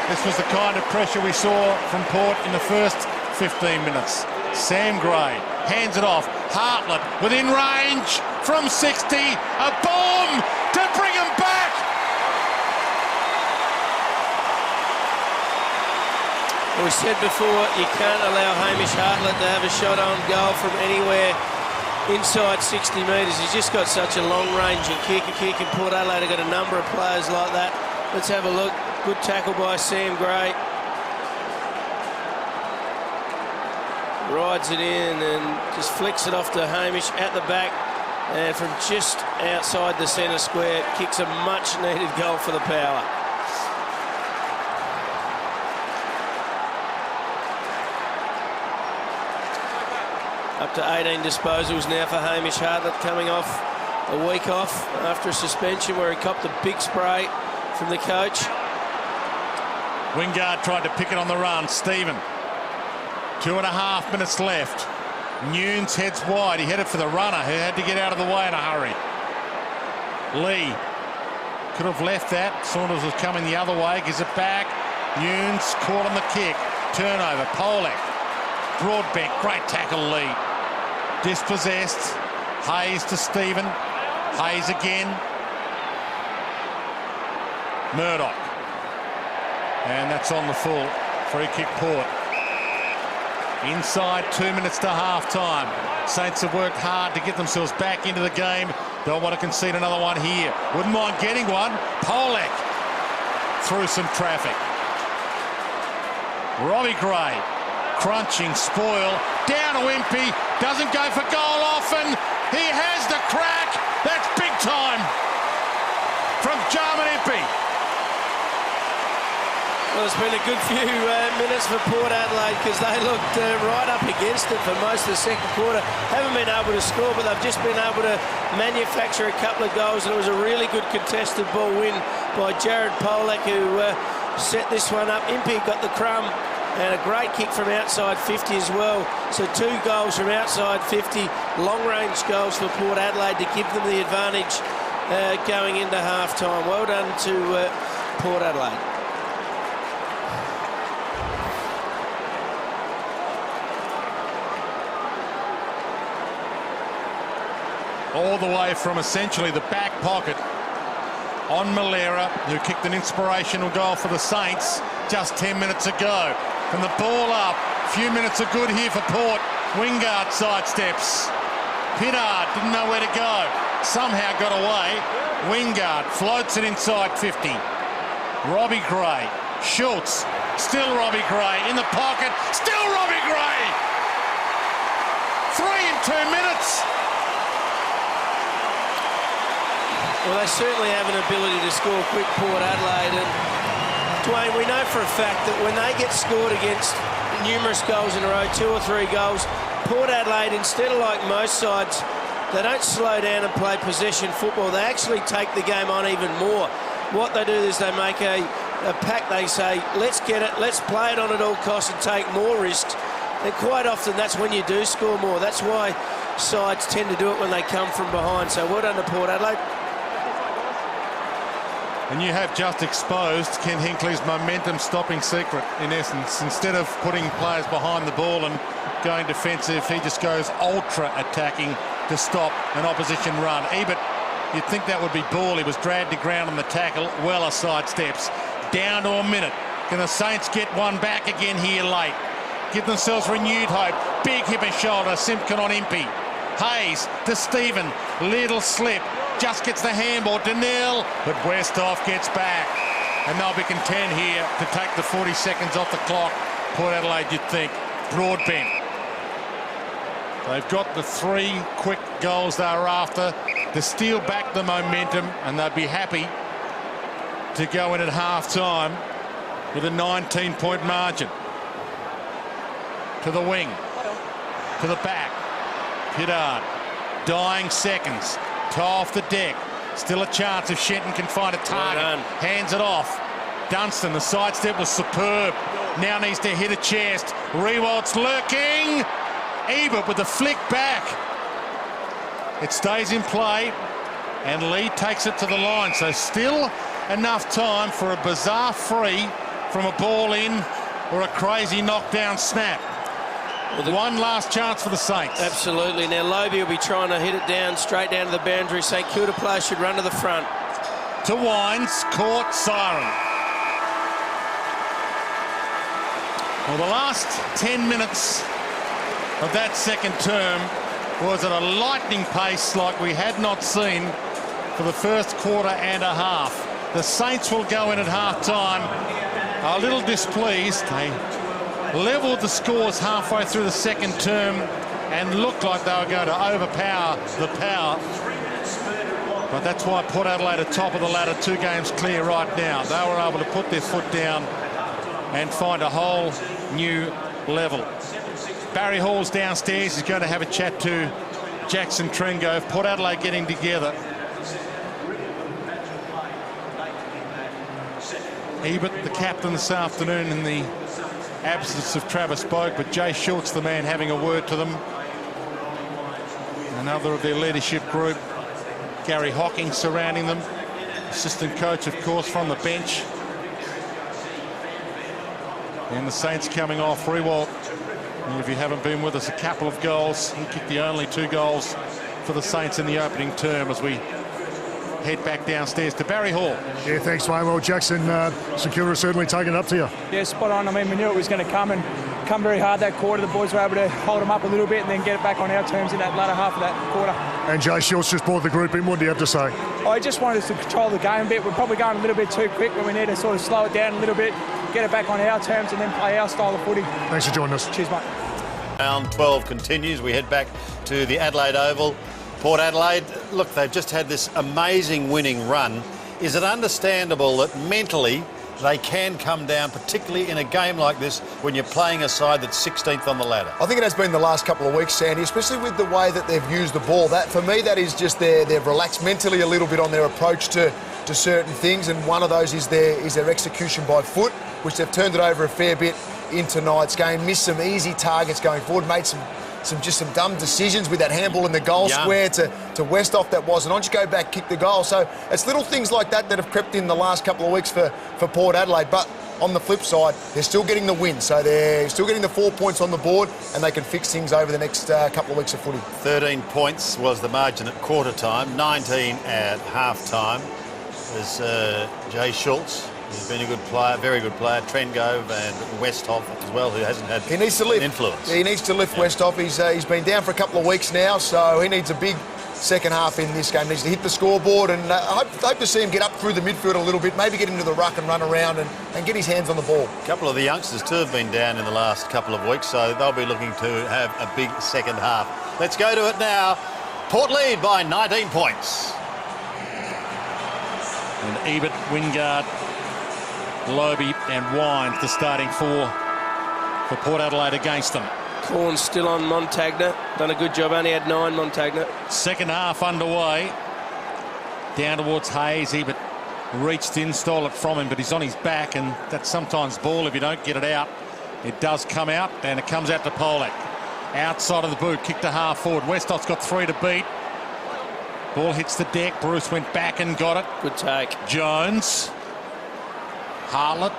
This was the kind of pressure we saw from Port in the first 15 minutes. Sam Gray hands it off. Hartlett within range from 60. A bomb to bring him back. We said before, you can't allow Hamish Hartlett to have a shot on goal from anywhere inside 60 metres. He's just got such a long-ranging kick. And Port Adelaide have got a number of players like that. Let's have a look. Good tackle by Sam Gray. Rides it in and just flicks it off to Hamish at the back. And from just outside the centre square, kicks a much-needed goal for the Power. Up to 18 disposals now for Hamish Hartlett, coming off a week off after a suspension where he copped a big spray from the coach. Wingard tried to pick it on the run. Stephen. 2.5 minutes left. Nunes heads wide. He headed for the runner who had to get out of the way in a hurry. Lee could have left that. Saunders was coming the other way. Gives it back. Nunes caught on the kick. Turnover. Polak. Broadbeck. Great tackle, Lee. Dispossessed. Hayes to Stephen. Hayes again. Murdoch. And that's on the full. Free kick, Port. Inside 2 minutes to half-time. Saints have worked hard to get themselves back into the game. Don't want to concede another one here. Wouldn't mind getting one. Polak through some traffic. Robbie Gray. Crunching, spoil. Down to Impey. Doesn't go for goal often. He has the crack. That's big time from Jarman Impey. Well, it's been a good few minutes for Port Adelaide because they looked right up against it for most of the second quarter. Haven't been able to score, but they've just been able to manufacture a couple of goals, and it was a really good contested ball win by Jared Polak, who set this one up. Impey got the crumb, and a great kick from outside 50 as well. So 2 goals from outside 50, long-range goals for Port Adelaide to give them the advantage going into half-time. Well done to Port Adelaide. All the way from essentially the back pocket on Malera, who kicked an inspirational goal for the Saints just 10 minutes ago. From the ball up, a few minutes are good here for Port. Wingard sidesteps. Pittard didn't know where to go. Somehow got away. Wingard floats it inside 50. Robbie Gray. Schultz. Still Robbie Gray in the pocket. Still Robbie Gray. 3 in 2 minutes. Well, they certainly have an ability to score quick, Port Adelaide. And Dwayne, we know for a fact that when they get scored against numerous goals in a row, 2 or 3 goals, Port Adelaide, instead of like most sides, they don't slow down and play possession football. They actually take the game on even more. What they do is they make a pack. They say, let's get it, let's play it on at all costs and take more risks. And quite often that's when you do score more. That's why sides tend to do it when they come from behind. So well done to Port Adelaide. And you have just exposed Ken Hinckley's momentum-stopping secret, in essence. Instead of putting players behind the ball and going defensive, he just goes ultra-attacking to stop an opposition run. Ebert, you'd think that would be ball. He was dragged to ground on the tackle. Weller sidesteps. Down to a minute. Can the Saints get one back again here late? Give themselves renewed hope. Big hip and shoulder. Simpkin on Impey. Hayes to Stephen. Little slip. Just gets the handball. Daniel, but Westhoff gets back. And they'll be content here to take the 40 seconds off the clock. Port Adelaide, you'd think. Broadbent. They've got the 3 quick goals they're after to steal back the momentum, and they'd be happy to go in at half-time with a 19-point margin. To the wing. To the back. Pittard. Dying seconds. Toe off the deck. Still a chance if Shenton can find a target. Hands it off. Dunstan, the sidestep was superb. Now needs to hit a chest. Rewald's lurking. Ebert with the flick back. It stays in play. And Lee takes it to the line. So still enough time for a bizarre free from a ball in or a crazy knockdown snap. Well, one last chance for the Saints. Absolutely. Now Lobie will be trying to hit it down, straight down to the boundary. St Kilda players should run to the front. To Wines, caught, siren. Well, the last 10 minutes of that second term was at a lightning pace like we had not seen for the first quarter and a half. The Saints will go in at half-time a little displeased. They levelled the scores halfway through the second term and looked like they were going to overpower the Power. But that's why Port Adelaide are top of the ladder, 2 games clear right now. They were able to put their foot down and find a whole new level. Barry Hall's downstairs. He's going to have a chat to Jackson Trengove. Port Adelaide getting together. Ebert, the captain this afternoon, in the absence of Travis Boak, but Jay Schultz, the man, having a word to them. Another of their leadership group. Gary Hocking surrounding them. Assistant coach, of course, from the bench. And the Saints coming off. Rewalt, if you haven't been with us, a couple of goals. He kicked the only 2 goals for the Saints in the opening term as we head back downstairs to Barry Hall. Yeah, thanks, Wayne. Well, Jackson, St Kilda certainly taking it up to you. Yeah, spot on. I mean, we knew it was going to come and come very hard that quarter. The boys were able to hold them up a little bit and then get it back on our terms in that latter half of that quarter. And Jay Schultz just brought the group in. What do you have to say? I just wanted us to control the game a bit. We're probably going a little bit too quick when we need to sort of slow it down a little bit, get it back on our terms and then play our style of footy. Thanks for joining us. Cheers, mate. Round 12 continues. We head back to the Adelaide Oval. Port Adelaide, look, they've just had this amazing winning run. Is it understandable that mentally they can come down, particularly in a game like this when you're playing a side that's 16th on the ladder? I think it has been the last couple of weeks, Sandy, especially with the way that they've used the ball. That, for me, that is just they've relaxed mentally a little bit on their approach to certain things, and one of those is their execution by foot, which they've turned it over a fair bit in tonight's game. Missed some easy targets going forward, made some dumb decisions with that handball in the goal square to Westhoff that wasn't on. Just go back, kick the goal. So it's little things like that that have crept in the last couple of weeks for Port Adelaide. But on the flip side, they're still getting the win. So they're still getting the 4 points on the board, and they can fix things over the next couple of weeks of footy. 13 points was the margin at quarter time, 19 at half time. There's Jay Schultz. He's been a good player, very good player. Trengove and Westhoff as well, who hasn't had influence. He needs to lift Westhoff. He's been down for a couple of weeks now, so he needs a big second half in this game. He needs to hit the scoreboard, and I hope to see him get up through the midfield a little bit, maybe get into the ruck and run around and get his hands on the ball. A couple of the youngsters too have been down in the last couple of weeks, so they'll be looking to have a big second half. Let's go to it now. Port lead by 19 points. And Ebert, Wingard, Lobe and Wines, the starting 4 for Port Adelaide against them. Corn's still on Montagna. Done a good job. Only had 9, Montagna. Second half underway. Down towards Hayes. Ebert reached in, stole it from him, but he's on his back, and that's sometimes ball if you don't get it out. It does come out, and it comes out to Polak. Outside of the boot, kick to half forward. Westhoff's got 3 to beat. Ball hits the deck. Bruce went back and got it. Good take. Jones. Hartlett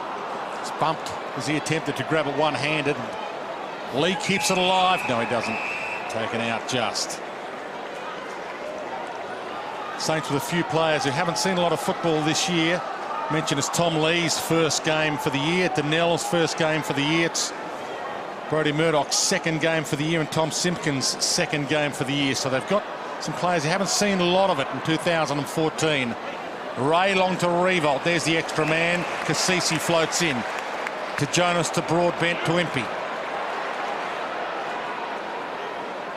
is bumped as he attempted to grab it one-handed. Lee keeps it alive. No, he doesn't. Taken out just. Saints with a few players who haven't seen a lot of football this year. Mentioned as Tom Lee's first game for the year, Donnell's first game for the year. It's Brodie Murdoch's second game for the year, and Tom Simpkins' second game for the year. So they've got some players who haven't seen a lot of it in 2014. Ray long to Revolt. There's the extra man. Cassisi floats in to Jonas, to Broadbent, to Impey.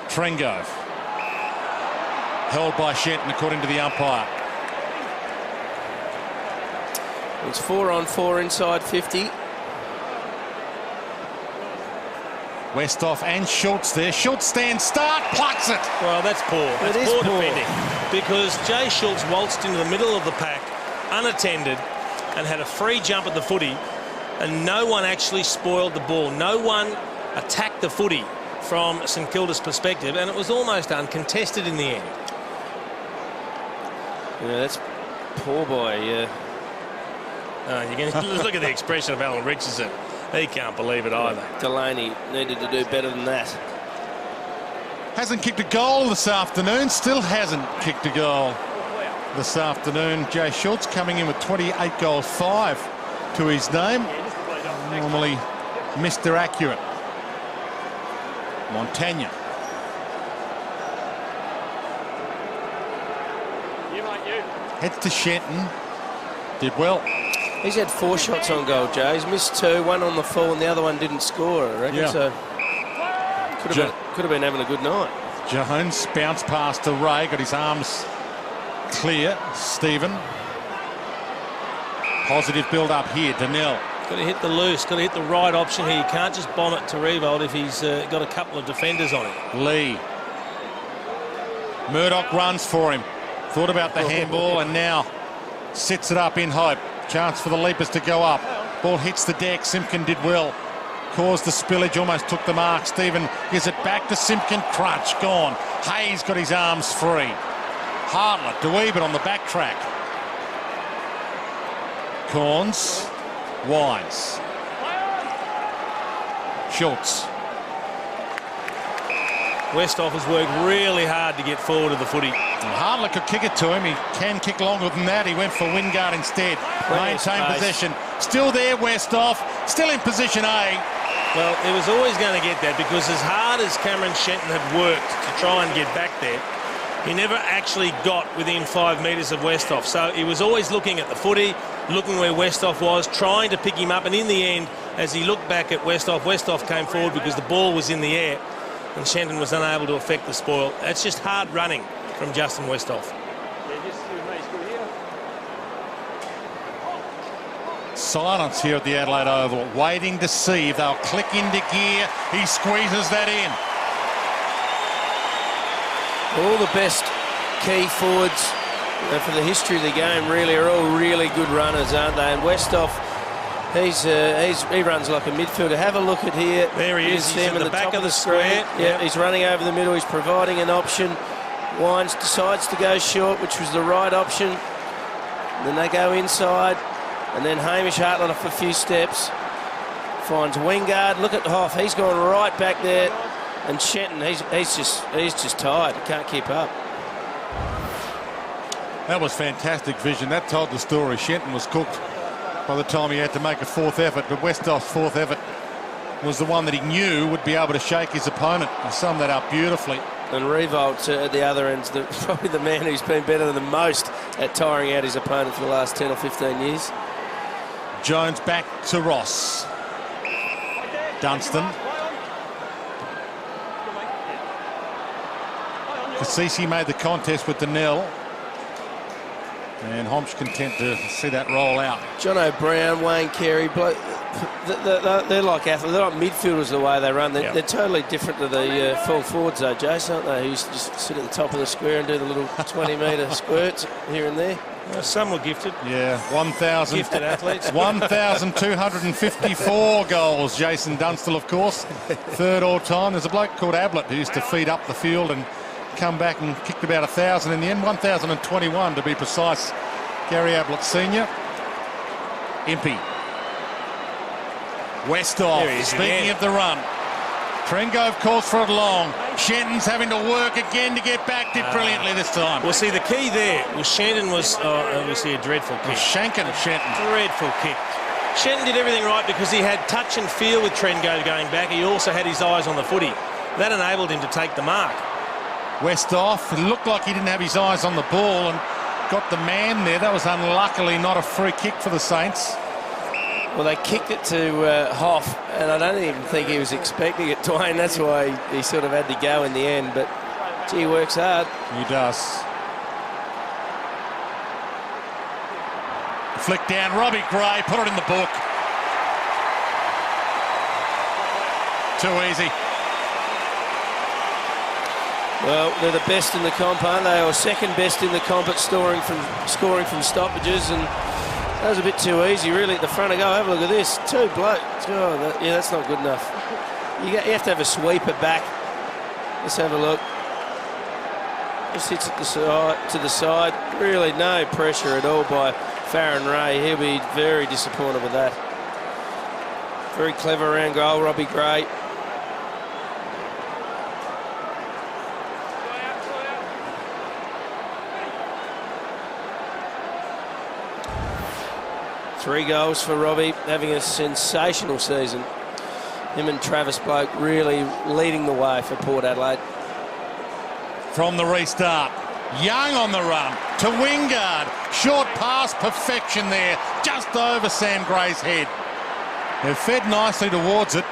Trengove. Held by Shenton according to the umpire. It's 4 on 4 inside 50. Westhoff and Schultz there. Schultz stands start, plucks it. Well, that's poor. That's poor defending, because Jay Schultz waltzed into the middle of the pack unattended and had a free jump at the footy, and no one actually spoiled the ball. No one attacked the footy from St Kilda's perspective, and it was almost uncontested in the end. Yeah, that's poor boy, yeah. You can look at the expression of Alan Richardson. He can't believe it either. Delaney needed to do better than that. Hasn't kicked a goal this afternoon. Still hasn't kicked a goal this afternoon. Jay Schultz coming in with 28 goals, 5 to his name. Normally Mr. Accurate. Montagna. Heads to Shenton. Did well. He's had 4 shots on goal, Joe. He's missed 2, one on the full and the other one didn't score, I reckon. Yeah. So could have been having a good night. Jones bounced past to Ray, got his arms clear. Stephen. Positive build up here. Donnell. Got to hit the loose, got to hit the right option here. You can't just bomb it to Revolt if he's got a couple of defenders on him. Lee. Murdoch runs for him. Thought about the handball and now sits it up in hope. Chance for the leapers to go up. Ball hits the deck. Simpkin did well. Caused the spillage, almost took the mark. Stephen gives it back to Simpkin. Crunch, gone. Hayes got his arms free. Hartlett, Dweebert on the back track. Corns. Wines. Schultz. Westhoff has worked really hard to get forward of the footy. Hartlett could kick it to him. He can kick longer than that. He went for Wingard instead. Maintain possession. Still there, Westhoff. Still in position A. Well, it was always going to get that because as hard as Cameron Shenton had worked to try and get back there, he never actually got within 5 metres of Westhoff. So he was always looking at the footy, looking where Westhoff was, trying to pick him up. And in the end, as he looked back at Westhoff, Westhoff came forward because the ball was in the air and Shenton was unable to affect the spoil. That's just hard running from Justin Westhoff. Silence here at the Adelaide Oval, waiting to see if they'll click into gear. He squeezes that in. All the best key forwards for the history of the game really are all really good runners, aren't they? And Westhoff, he runs like a midfielder. Have a look at here. There he is. He's him at the back of the square. Yeah, he's running over the middle. He's providing an option. Wines decides to go short, which was the right option. And then they go inside. And then Hamish Hartlett off a few steps. Finds Wingard. Look at Hoff. He's gone right back there. And Shenton, he's just tired. He can't keep up. That was fantastic vision. That told the story. Shenton was cooked by the time he had to make a 4th effort. But Westhoff's 4th effort was the one that he knew would be able to shake his opponent. He summed that up beautifully. And Revolt at the other end's probably the man who's been better than most at tiring out his opponent for the last 10 or 15 years. Jones back to Ross. Dunstan. Cassisi made the contest with Donnell. And Homsch content to see that roll out. John O'Brien, Wayne Carey, they're like athletes. They're like midfielders the way they run. They're totally different to the full forwards though, Jason, aren't they? Who used to just sit at the top of the square and do the little 20-metre squirts here and there. Well, some were gifted. Yeah, 1,000 gifted athletes. 1,254 goals. Jason Dunstall, of course, 3rd all time. There's a bloke called Ablett who used to feed up the field and come back and kicked about 1,000 in the end. 1,021 to be precise. Gary Ablett Senior. Impey. Westhoff. Speaking of the run, Trengove calls for it long. Shenton's having to work again to get back. Did brilliantly this time. Well, see, the key there was Shenton was obviously a dreadful kick. Shanking Shenton. Dreadful kick. Shenton did everything right because he had touch and feel with Trengove going back. He also had his eyes on the footy. That enabled him to take the mark. Westhoff, it looked like he didn't have his eyes on the ball and got the man there. That was unluckily not a free kick for the Saints. Well, they kicked it to Hoff, and I don't even think he was expecting it, Dwayne. That's why he sort of had to go in the end. But, gee, he works hard. He does. Flick down, Robbie Gray, put it in the book. Too easy. Well, they're the best in the comp, aren't they? Or second best in the comp at scoring from stoppages, and that was a bit too easy, really, at the front of goal. Have a look at this. 2 blokes. Oh, that's not good enough. You have to have a sweeper back. Let's have a look. Just hits it to the side. Really no pressure at all by Farron Ray. He'll be very disappointed with that. Very clever around goal, Robbie Gray. Three goals for Robbie, having a sensational season. Him and Travis Bloke really leading the way for Port Adelaide. From the restart, Young on the run to Wingard. Short pass, perfection there, just over Sam Gray's head. They've fed nicely towards it.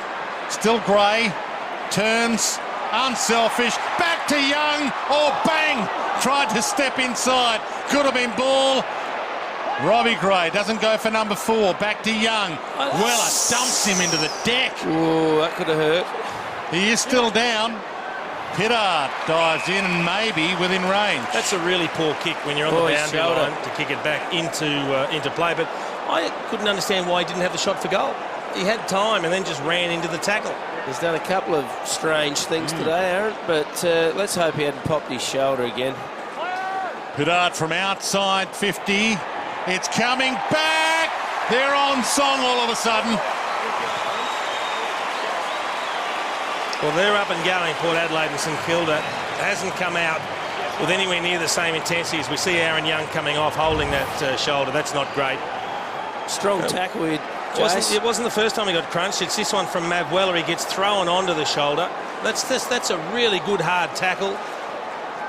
Still Gray, turns, unselfish, back to Young. Oh, bang! Tried to step inside, could have been ball. Robbie Gray doesn't go for number 4. Back to Young. Weller dumps him into the deck. Oh, that could have hurt. He is still down. Pittard dives in and maybe within range. That's a really poor kick when you're on the boundary line to kick it back into play. But I couldn't understand why he didn't have the shot for goal. He had time and then just ran into the tackle. He's done a couple of strange things today, Aaron, but let's hope he hadn't popped his shoulder again. Pittard from outside 50. It's coming back. They're on song all of a sudden. Well, they're up and going, Port Adelaide and St Kilda. Hasn't come out with anywhere near the same intensity as we see Aaron Young coming off, holding that shoulder. That's not great. Strong tackle with It wasn't the first time he got crunched. It's this one from Mav Weller. He gets thrown onto the shoulder. That's a really good hard tackle.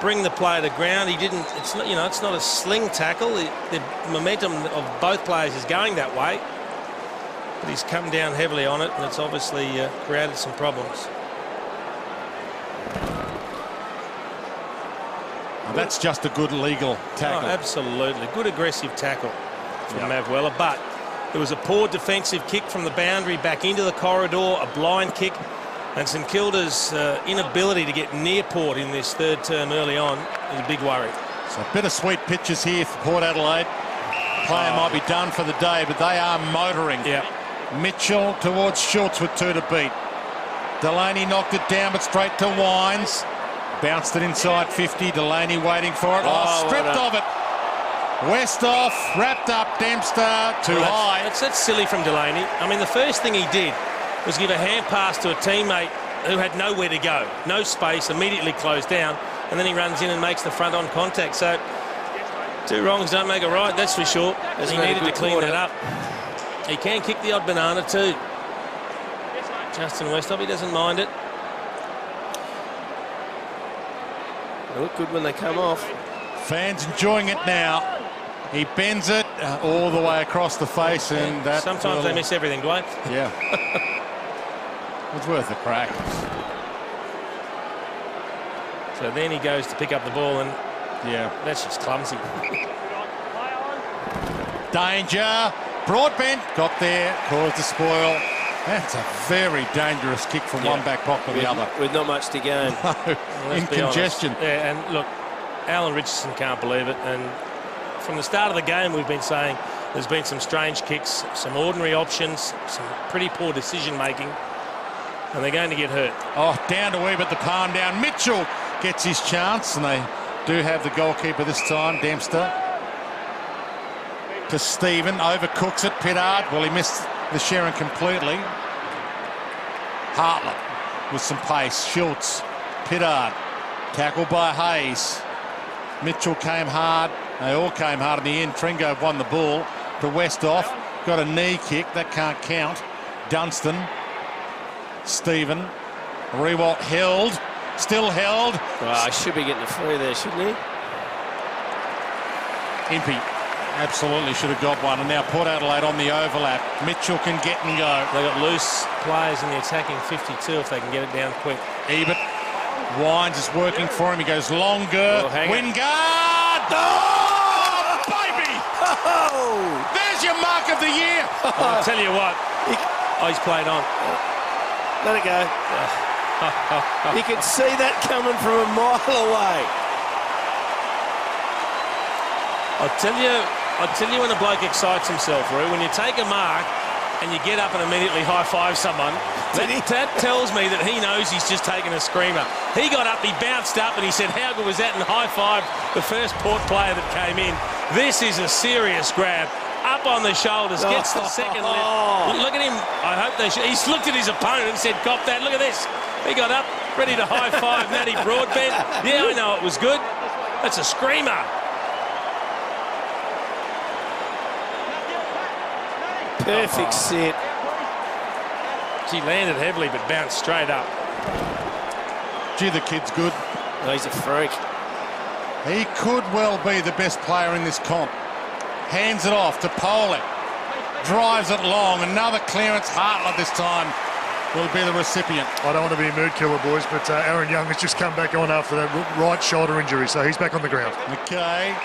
Bring the player to ground. He didn't. It's not. It's not a sling tackle. The momentum of both players is going that way, but he's come down heavily on it, and it's obviously created some problems. Well, that's just a good legal tackle. Oh, absolutely. Good aggressive tackle from Mav Weller, but there was a poor defensive kick from the boundary back into the corridor, a blind kick, and St Kilda's inability to get near Port in this third term early on is a big worry. So bittersweet pitches here for Port Adelaide. Player might be done for the day, but they are motoring. Yeah. Mitchell towards Schultz with 2 to beat. Delaney knocked it down, but straight to Wines. Bounced it inside 50. Delaney waiting for it. Stripped of it. Westhoff wrapped up Dempster too high. That's silly from Delaney. I mean, the first thing he did was give a hand pass to a teammate who had nowhere to go, no space, immediately closed down, and then he runs in and makes the front-on contact. So 2 wrongs don't make a right, that's for sure. And he needed to clean that up. He can kick the odd banana too. Justin Westhoff, he doesn't mind it. They look good when they come off. Fans enjoying it now. He bends it all the way across the face, and that. Sometimes they miss everything, Dwayne. Yeah. It's worth a crack. So then he goes to pick up the ball, and that's just clumsy. Danger. Broadbent got there, caused a spoil. That's a very dangerous kick from one back pocket to the other. With not much to gain. In congestion. Yeah, and look, Alan Richardson can't believe it. And from the start of the game, we've been saying there's been some strange kicks, some ordinary options, some pretty poor decision-making, and they're going to get hurt. Oh, down to Weeb at the palm down. Mitchell gets his chance, and they do have the goalkeeper this time, Dempster. To Stephen, overcooks it, Pittard. Well, he missed the Sharon completely. Hartlett with some pace. Schultz, Pittard, tackled by Hayes. Mitchell came hard. They all came hard in the end. Tringo won the ball to Westhoff. Got a knee kick. That can't count. Dunstan. Stephen. Rewalt held. Still held. Well, I should be getting a free there, shouldn't he? Impey absolutely should have got one. And now Port Adelaide on the overlap. Mitchell can get and go. They've got loose players in the attacking 52 if they can get it down quick. Ebert. Wines is working for him. He goes longer. Wingard. Oh, baby! Oh! There's your mark of the year. I'll tell you what. He's played on. Let it go. You could see that coming from a mile away. I'll tell you when a bloke excites himself, Roo, when you take a mark and you get up and immediately high-five someone, that tells me that he knows he's just taken a screamer. He got up, he bounced up, and he said, how good was that? And high-fived the first Port player that came in. This is a serious grab. Up on the shoulders, gets the second lift. Look at him. I hope they should. He's looked at his opponent and said, cop that. Look at this. He got up, ready to high-five Matty Broadbent. Yeah, I know it was good. That's a screamer. Perfect set. He landed heavily but bounced straight up. Gee, the kid's good. Oh, he's a freak. He could well be the best player in this comp. Hands it off to Polek. Drives it long. Another clearance. Hartlett this time will be the recipient. I don't want to be a mood killer, boys, but Aaron Young has just come back on after that right shoulder injury, so he's back on the ground. Okay.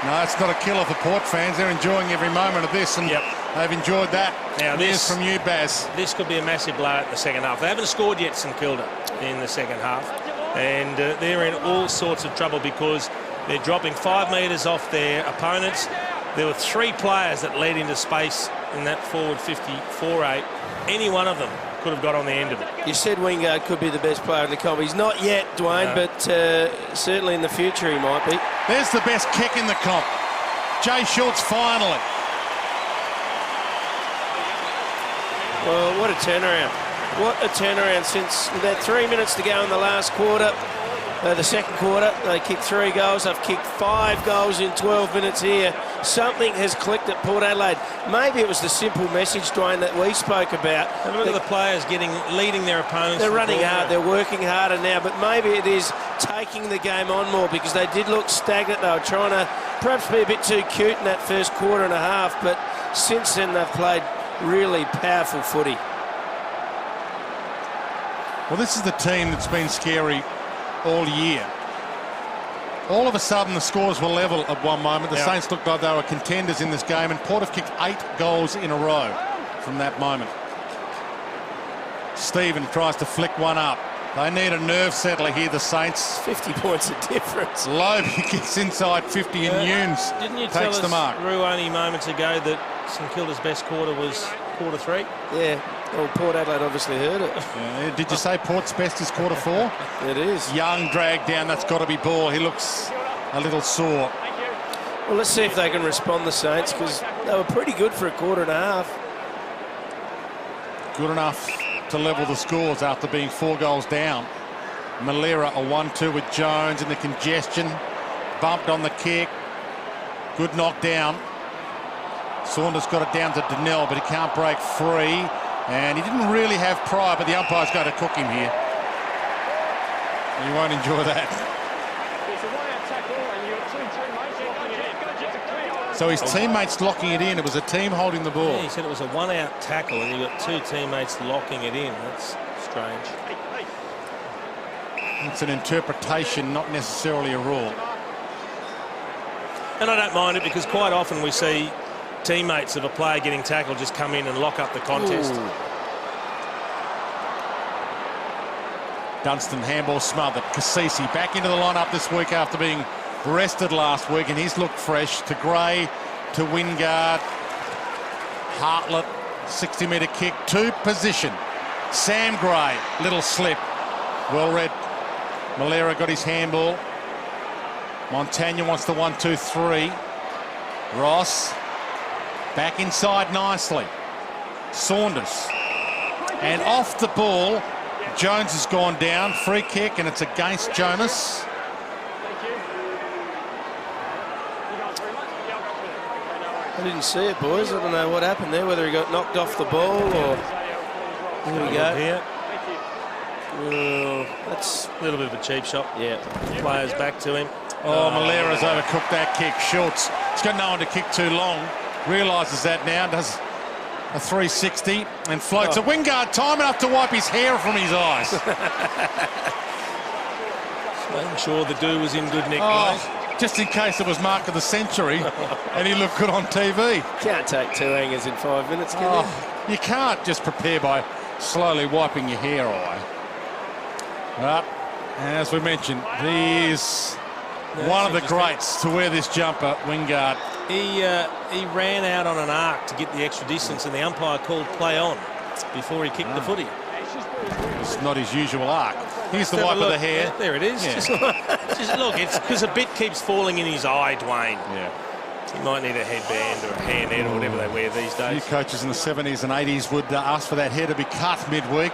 No, it's not a killer for Port fans. They're enjoying every moment of this, and they've enjoyed that. Now this from you, Baz. This could be a massive blow in the second half. They haven't scored yet, St Kilda, in the second half, and they're in all sorts of trouble because they're dropping 5 metres off their opponents. There were 3 players that led into space in that forward 54-8. Any one of them could have got on the end of it. You said Wingard could be the best player in the comp. He's not yet, Dwayne, but certainly in the future he might be. There's the best kick in the comp. Jay Schultz finally. Well, what a turnaround. What a turnaround since about 3 minutes to go in the last quarter. The second quarter, they kicked 3 goals. They've kicked 5 goals in 12 minutes here. Something has clicked at Port Adelaide. Maybe it was the simple message, Dwayne, that we spoke about. And look at the players leading their opponents. They're running hard. They're working harder now. But maybe it is taking the game on more because they did look stagnant. They were trying to perhaps be a bit too cute in that first quarter and a half. But since then, they've played really powerful footy. Well, this is the team that's been scary all year. All of a sudden the scores were level at one moment. The Saints looked like they were contenders in this game, and Port have kicked 8 goals in a row from that moment. Stephen tries to flick one up. They need a nerve settler here, the Saints. 50 points of difference. Lobe gets inside 50 and Nunes Didn't you takes the mark. Rue, only moments ago that St Kilda's best quarter was quarter 3? Yeah. Well, Port Adelaide obviously heard it. Yeah, did you say Port's best is quarter 4? It is. Young dragged down. That's got to be ball. He looks a little sore. Well, let's see if they can respond, the Saints, because they were pretty good for a quarter and a half. Good enough to level the scores after being 4 goals down. Malera a 1-2 with Jones in the congestion. Bumped on the kick. Good knockdown. Saunders got it down to Donnell, but he can't break free. And he didn't really have pride, but the umpire's going to cook him here. You won't enjoy that. So his teammates locking it in. It was a team holding the ball. Yeah, he said it was a 1-out tackle, and you got 2 teammates locking it in. That's strange. It's an interpretation, not necessarily a rule. And I don't mind it because quite often we see teammates of a player getting tackled just come in and lock up the contest. Ooh. Dunstan handball smothered. Cassisi back into the lineup this week after being rested last week, and he's looked fresh. To Gray, to Wingard. Hartlett, 60-metre kick to position. Sam Gray, little slip. Well read. Malera got his handball. Montagna wants the 1-2-3. Ross back inside nicely. Saunders. And off the ball, Jones has gone down. Free kick, and it's against Jonas. I didn't see it, boys. I don't know what happened there, whether he got knocked off the ball or... Here we go. Here. That's A little bit of a cheap shot. Yeah. Players back to him. Oh, Malera's overcooked that kick. Schultz. He's got no one to kick too long. Realises that now. Does a 360 and floats. A Wingard time enough to wipe his hair from his eyes. I'm sure the do was in good nick. Just in case it was mark of the century and he looked good on TV. Can't take 2 hangers in 5 minutes, can you? You can't just prepare by slowly wiping your hair away. But as we mentioned, he is one of the greats to wear this jumper, Wingard. He ran out on an arc to get the extra distance, and the umpire called play on before he kicked the footy. It's not his usual arc. Here's the wipe of the hair. Yeah, there it is. Yeah. Just look, it's because a bit keeps falling in his eye, Dwayne. Yeah. He might need a headband or a hairnet or whatever they wear these Few days. coaches in the 70s and 80s would ask for that hair to be cut midweek.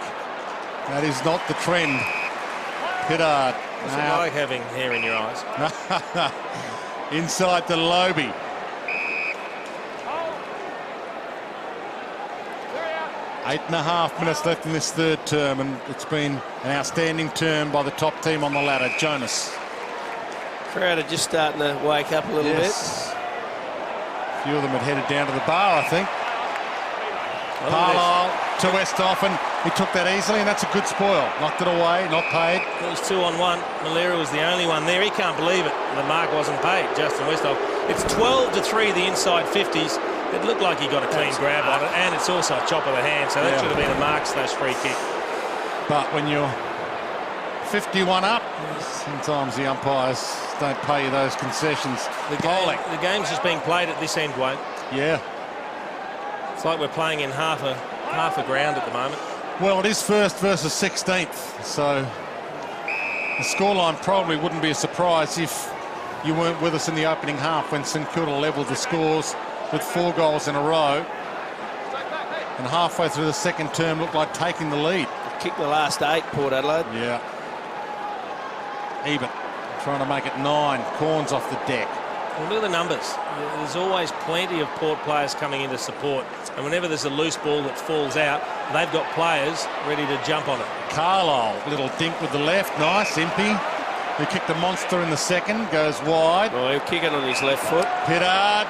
That is not the trend. Pittard. It's like having hair in your eyes. Inside to Lobie. 8 8.5 minutes left in this third term, and it's been an outstanding term by the top team on the ladder, Jonas. Crowd are just starting to wake up a little bit. A few of them had headed down to the bar, I think. Carlisle to Westhoff, and he took that easily, and that's a good spoil. Knocked it away, not paid. It was 2-on-1. Malera was the only one there. He can't believe it. The mark wasn't paid. Justin Westhoff. It's 12-3, the inside 50s. It looked like he got a clean grab on it, and it's also a chop of the hand, so that should have been a mark/free kick. But when you're 51 up, sometimes the umpires don't pay you those concessions. The game's just being played at this end, Wayne. Yeah. It's like we're playing in half a ground at the moment. Well, it is first versus 16th, so the scoreline probably wouldn't be a surprise if you weren't with us in the opening half when St Kilda levelled the scores with 4 goals in a row. And halfway through the second term looked like taking the lead. Kicked the last 8, Port Adelaide. Yeah. Even. Trying to make it 9. Corns off the deck. Well, look at the numbers. There's always plenty of Port players coming in to support. And whenever there's a loose ball that falls out, they've got players ready to jump on it. Carlisle, little dink with the left. Nice, Impey. Who kicked a monster in the second. Goes wide. Oh, he'll kick it on his left foot. Pittard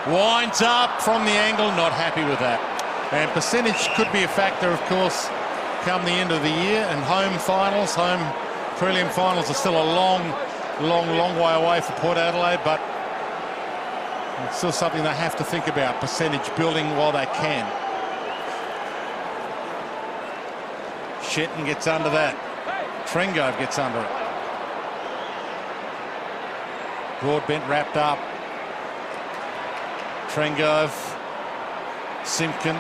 winds up from the angle. Not happy with that. And percentage could be a factor, of course, come the end of the year. And home finals, home prelim finals are still a long way away for Port Adelaide. But it's still something they have to think about, percentage building while they can. Shetton gets under that. Trengove gets under it. Broadbent wrapped up. Trengove. Simpkin.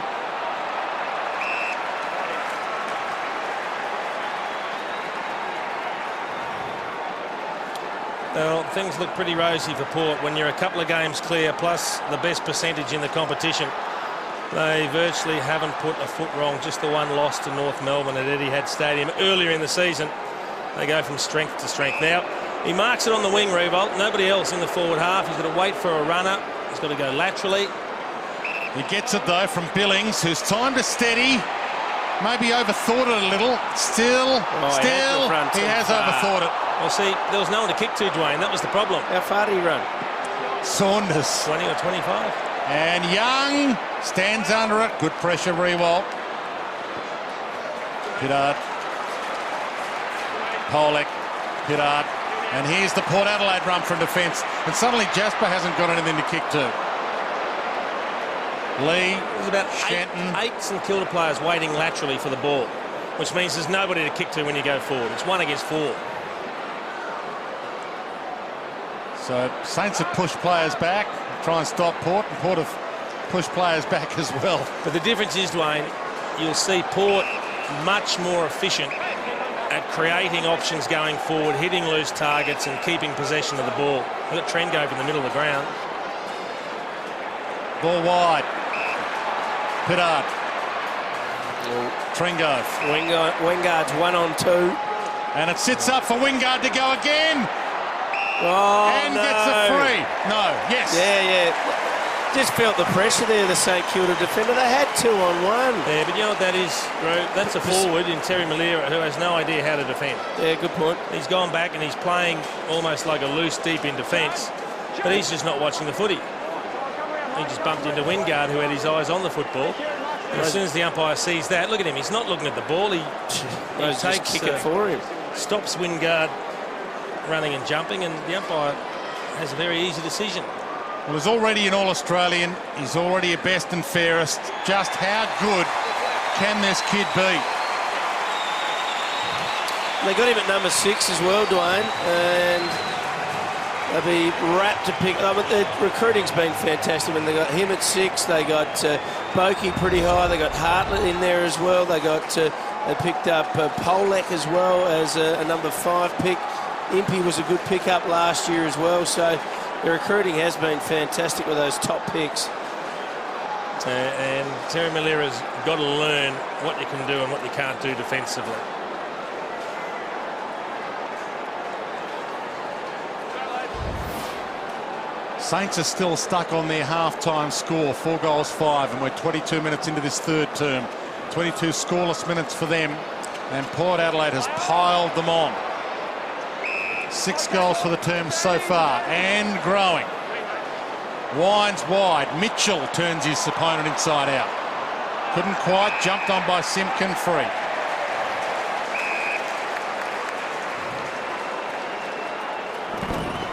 Well, things look pretty rosy for Port when you're a couple of games clear, plus the best percentage in the competition. They virtually haven't put a foot wrong, just the one loss to North Melbourne at Etihad Stadium earlier in the season. They go from strength to strength. Now, he marks it on the wing, Revolt. Nobody else in the forward half. He's got to wait for a runner. He's got to go laterally. He gets it, though, from Billings, who's time to steady. Maybe overthought it a little. Still, he has overthought it. Well, see, there was no one to kick to, Dwayne. That was the problem. How far did he run? Saunders. 20 or 25. And Young stands under it. Good pressure, Rewalt. Pittard. Pollock. Pittard. And here's the Port Adelaide run from defence. And suddenly Jasper hasn't got anything to kick to. Lee. There's about eight St Kilda players waiting laterally for the ball, which means there's nobody to kick to when you go forward. It's 1 against 4. So Saints have pushed players back, try and stop Port, and Port have pushed players back as well. But the difference is, Dwayne, you'll see Port much more efficient at creating options going forward, hitting loose targets and keeping possession of the ball. Look at Trengove in the middle of the ground. Ball wide. Pittard. Trengove. Wingard's 1-on-2. And it sits up for Wingard to go again. Oh, and gets a free. No, yes. Yeah. Just felt the pressure there, the St Kilda defender. They had 2-on-1. Yeah, but you know what that is, Drew? That's a forward in Terry Malera who has no idea how to defend. Yeah, good point. He's gone back and he's playing almost like a loose deep in defence, but he's just not watching the footy. He just bumped into Wingard, who had his eyes on the football. And as soon as the umpire sees that, look at him. He's not looking at the ball. He takes kick it for him. Stops Wingard running and jumping, and the umpire has a very easy decision. Well, he's already an All-Australian. He's already a best and fairest. Just how good can this kid be? They got him at number 6 as well, Dwayne, and they'll be rapt to pick. The recruiting's been fantastic. When they got him at 6, they got Boakey pretty high. They got Hartlett in there as well. They picked up Polak as well as a number 5 pick. Impey was a good pickup last year as well. So the recruiting has been fantastic with those top picks. And Terry Malera's got to learn what you can do and what you can't do defensively. Saints are still stuck on their half-time score, 4 goals, 5, and we're 22 minutes into this third term. 22 scoreless minutes for them, and Port Adelaide has piled them on. 6 goals for the term so far, and growing. Winds wide. Mitchell turns his opponent inside out. Couldn't quite. Jumped on by Simpkin, free.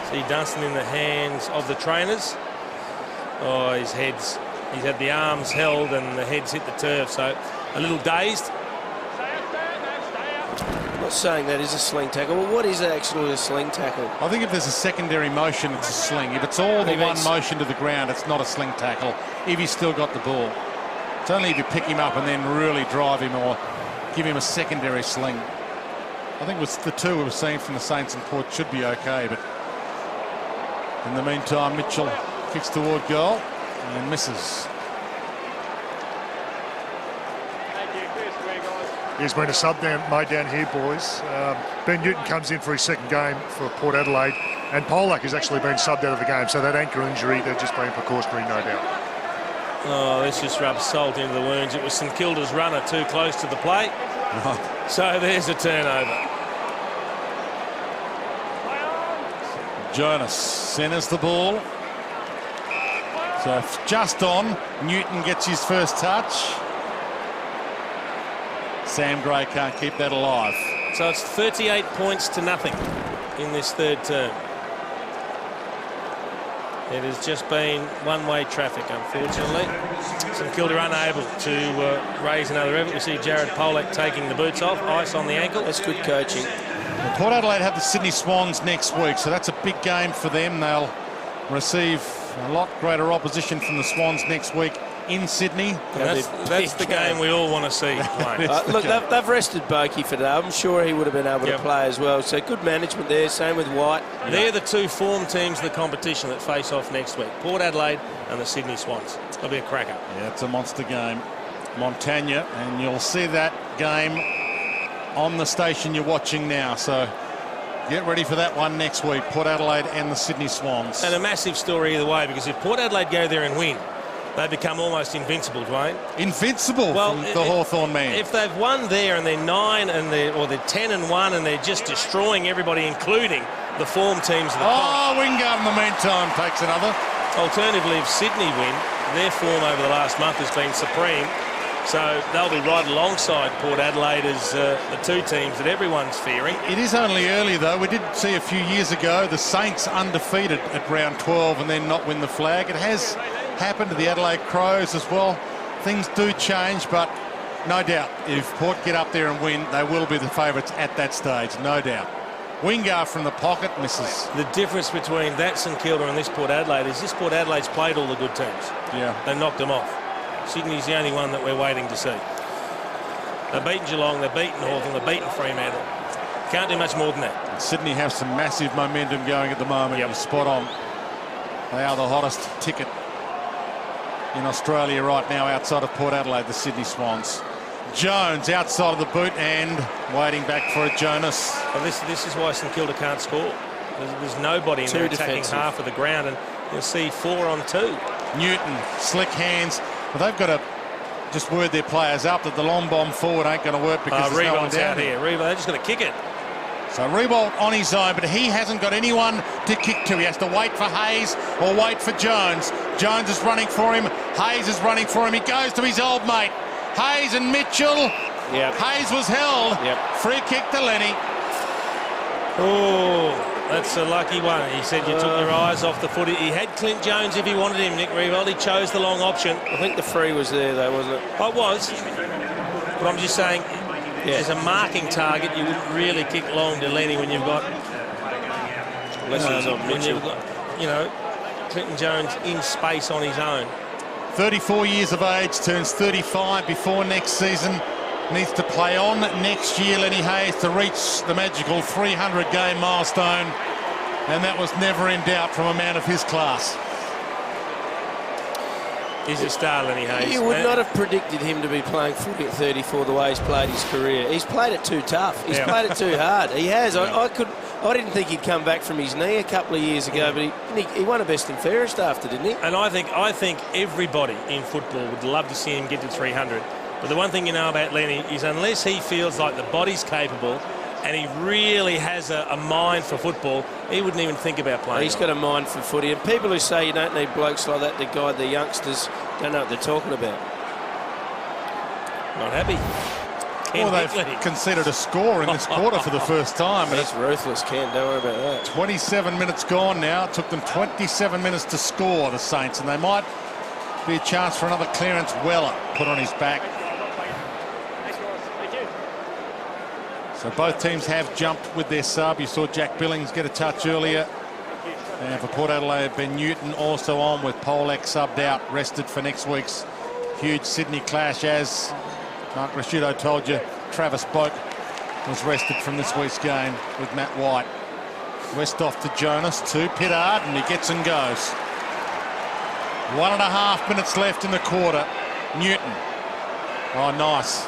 See Dunstan in the hands of the trainers. Oh, he's had the arms held and the head's hit the turf, so a little dazed. I'm not saying that is a sling tackle. Well, what is actually a sling tackle? I think if there's a secondary motion, it's a sling. If it's all the one motion to the ground, it's not a sling tackle. If he's still got the ball. It's only if you pick him up and then really drive him or give him a secondary sling. I think the 2 we've seen from the Saints and Port should be okay, but in the meantime, Mitchell kicks toward goal and misses. There's been a sub made down here, boys. Ben Newton comes in for his second game for Port Adelaide, and Polak has actually been subbed out of the game, so that ankle injury, they're just being precautionary, no doubt. Oh, this just rubs salt into the wounds. It was St Kilda's runner too close to the plate. Right. So there's a turnover. Jonas centres the ball. So just on. Newton gets his first touch. Sam Gray can't keep that alive. So it's 38 points to nothing in this third term. It has just been one-way traffic, unfortunately. St Kilda unable to raise another effort. We see Jared Polak taking the boots off, ice on the ankle. That's good coaching. Well, Port Adelaide have the Sydney Swans next week, so that's a big game for them. They'll receive a lot greater opposition from the Swans next week in Sydney. That's the game we all want to see. Look, they've rested Bokey for today. I'm sure he would have been able to play as well. So good management there. Same with White. They're the 2 form teams of the competition that face off next week. Port Adelaide and the Sydney Swans. It'll be a cracker. Yeah, it's a monster game. Montagna, and you'll see that game on the station you're watching now. So get ready for that one next week. Port Adelaide and the Sydney Swans. And a massive story either way, because if Port Adelaide go there and win, they become almost invincible, Dwayne. Invincible from the Hawthorn man. If they've won there and they're 9 and they're 10-1 and they're just destroying everybody, including the form teams of the comp. Wingard in the meantime takes another. Alternatively, if Sydney win, their form over the last month has been supreme. So they'll be right alongside Port Adelaide as the 2 teams that everyone's fearing. It is only early, though. We did see a few years ago the Saints undefeated at round 12 and then not win the flag. It has happened to the Adelaide Crows as well. Things do change, but no doubt if Port get up there and win, they will be the favourites at that stage, no doubt. Wingard from the pocket misses. The difference between that St Kilda and this Port Adelaide is this Port Adelaide's played all the good teams. Yeah. They knocked them off. Sydney's the only one that we're waiting to see. They've beaten Geelong, they've beaten Hawthorn, they've beaten Fremantle. Can't do much more than that. And Sydney have some massive momentum going at the moment. You're spot on. They are the hottest ticket in Australia right now outside of Port Adelaide, the Sydney Swans. Jones outside of the boot and waiting back for it, Jonas. Well, this is why St Kilda can't score. There's nobody in there attacking half of the ground, and you'll see 4 on 2. Newton, slick hands. But they've got to just word their players up that the long bomb forward ain't going to work because there's no one down here. They're just going to kick it. So Riewoldt on his own, but he hasn't got anyone to kick to. He has to wait for Hayes or wait for Jones. Jones is running for him. Hayes is running for him. He goes to his old mate. Hayes and Mitchell. Yep. Hayes was held. Yep. Free kick to Lenny. Oh, that's a lucky one. He said you took your eyes off the footy. He had Clint Jones if he wanted him, Nick Riewoldt. He chose the long option. I think the free was there, though, wasn't it? Oh, it was. But I'm just saying, as a marking target, you wouldn't really kick long to Lenny when you've got... when you've got, Clinton Jones in space on his own. 34 years of age, turns 35 before next season. Needs to play on next year, Lenny Hayes, to reach the magical 300-game milestone. And that was never in doubt from a man of his class. He's a star, Lenny Hayes. You would not have predicted him to be playing footy at 34 the way he's played his career. He's played it too tough. He's played it too hard. He has. I didn't think he'd come back from his knee a couple of years ago, but he won a best and fairest after, didn't he? And I think everybody in football would love to see him get to 300. But the one thing you know about Lenny is unless he feels like the body's capable and he really has a mind for football, he wouldn't even think about playing. He's got a mind for footy. And people who say you don't need blokes like that to guide the youngsters don't know what they're talking about. Not happy. Well, they've conceded a score in this quarter for the first time. He's ruthless, Ken. Don't worry about that. 27 minutes gone now. It took them 27 minutes to score, the Saints, and they might be a chance for another clearance. Weller put on his back. So both teams have jumped with their sub. You saw Jack Billings get a touch earlier. And for Port Adelaide, Ben Newton also on with Polek subbed out, rested for next week's huge Sydney clash, as Mark Rasciuto told you. Travis Boak was rested from this week's game with Matt White. Westhoff to Jonas, to Pittard, and he gets and goes. 1.5 minutes left in the quarter. Newton. Oh, nice.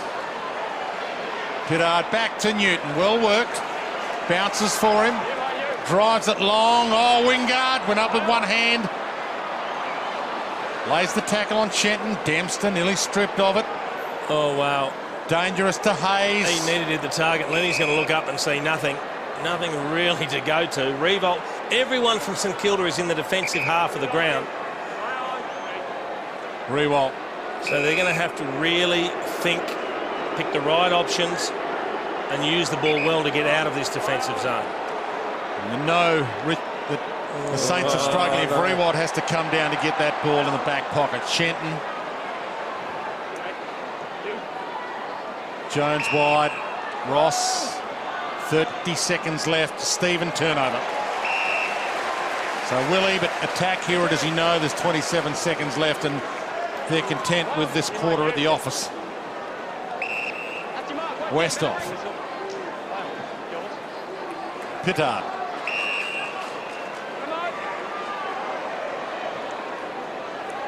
Pittard back to Newton. Well worked. Bounces for him. Drives it long. Oh, Wingard went up with one hand. Lays the tackle on Shenton. Dempster nearly stripped of it. Oh, wow. Dangerous to Hayes. He needed to hit the target. Lenny's going to look up and see nothing. Nothing really to go to. Revolt. Everyone from St Kilda is in the defensive half of the ground. Rewalt. So they're going to have to really think, pick the right options and use the ball well to get out of this defensive zone. And you know the Saints are struggling if Rewalt has to come down to get that ball in the back pocket. Shenton. Jones wide. Ross. 30 seconds left. Stephen turnover. So will Ebert attack here, or does he know there's 27 seconds left and they're content with this quarter at the office? Westhoff. Pittard.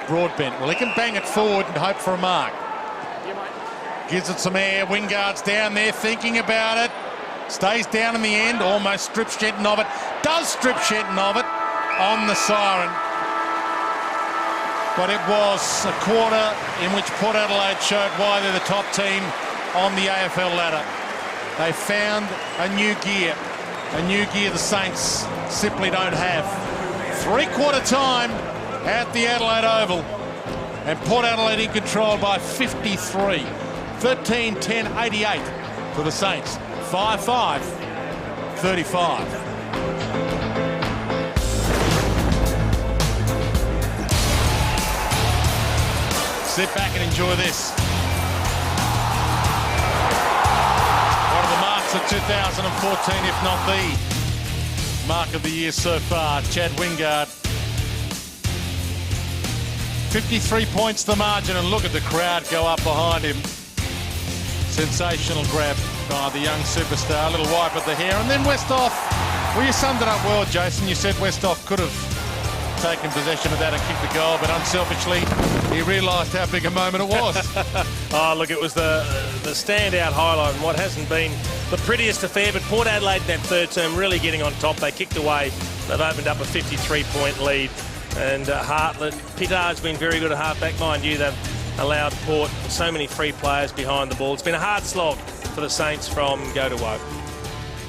Broadbent. Well, he can bang it forward and hope for a mark. Gives it some air. Wingard's down there thinking about it. Stays down in the end. Almost strips Shenton of it. Does strip Shenton of it on the siren. But it was a quarter in which Port Adelaide showed why they're the top team on the AFL ladder. They found a new gear the Saints simply don't have. Three-quarter time at the Adelaide Oval, and Port Adelaide in control by 53. 13-10-88 for the Saints. 5-5, 35. Sit back and enjoy this. One of the marks of 2014, if not the mark of the year so far. Chad Wingard. 53 points the margin, and look at the crowd go up behind him. Sensational grab by the young superstar. A little wipe at the hair, and then Westhoff. Well, you summed it up well, Jason. You said Westhoff could have taken possession of that and kicked the goal, but unselfishly he realised how big a moment it was. Oh, look, it was the standout highlight, and what hasn't been the prettiest affair, but Port Adelaide in that third term really getting on top. They kicked away. They've opened up a 53-point lead, and Pittard's been very good at halfback. Mind you, they've allowed Port so many free players behind the ball. It's been a hard slog for the Saints from go to woe.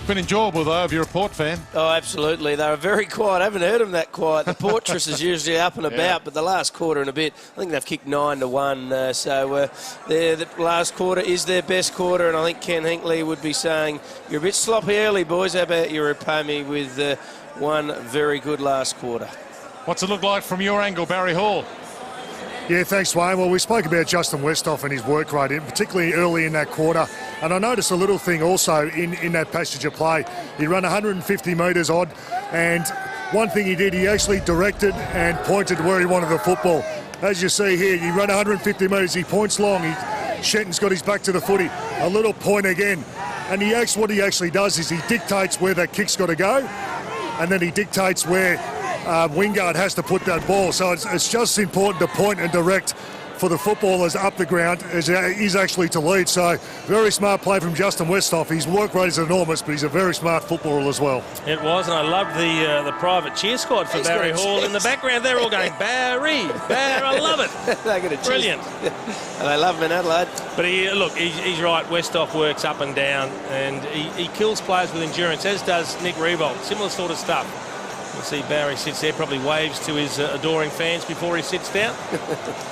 Been enjoyable though, if you're a Port fan. Oh, absolutely. They were very quiet. I haven't heard them that quiet. The Portress is usually up and about, but the last quarter and a bit, I think they've kicked 9-1. So the last quarter is their best quarter, and I think Ken Hinkley would be saying, you're a bit sloppy early, boys. How about you repay me with one very good last quarter? What's it look like from your angle, Barry Hall? Yeah, thanks, Wayne. Well, we spoke about Justin Westhoff and his work rate, particularly early in that quarter. And I noticed a little thing also in that passage of play. He ran 150 metres odd, and one thing he did, he actually directed and pointed to where he wanted the football. As you see here, he ran 150 metres, he points long. Shenton's got his back to the footy. A little point again. And what he actually does is he dictates where that kick's got to go, and then he dictates where Wingard has to put that ball. So it's just important to point and direct for the footballers up the ground is actually to lead. So very smart play from Justin Westhoff. His work rate is enormous, but he's a very smart footballer as well. It was, and I loved the private cheer squad for Barry Hall in the background. They're all going, Barry, I love it. They're going to brilliant. And they love him in Adelaide. But he's right. Westhoff works up and down, and he kills players with endurance, as does Nick Riewoldt. Similar sort of stuff. You see Barry sits there, probably waves to his adoring fans before he sits down.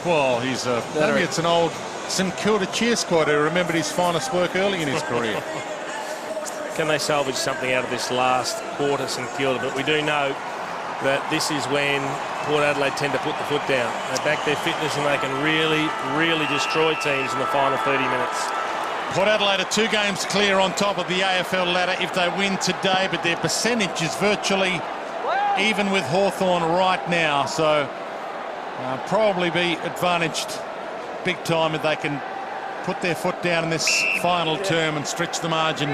Well, he's maybe it's an old St Kilda cheer squad who remembered his finest work early in his career. Can they salvage something out of this last quarter, St Kilda? But we do know that this is when Port Adelaide tend to put the foot down. They back their fitness and they can really, really destroy teams in the final 30 minutes. Port Adelaide are 2 games clear on top of the AFL ladder if they win today, but their percentage is virtually even with Hawthorn right now, so probably be advantaged big time if they can put their foot down in this final term and stretch the margin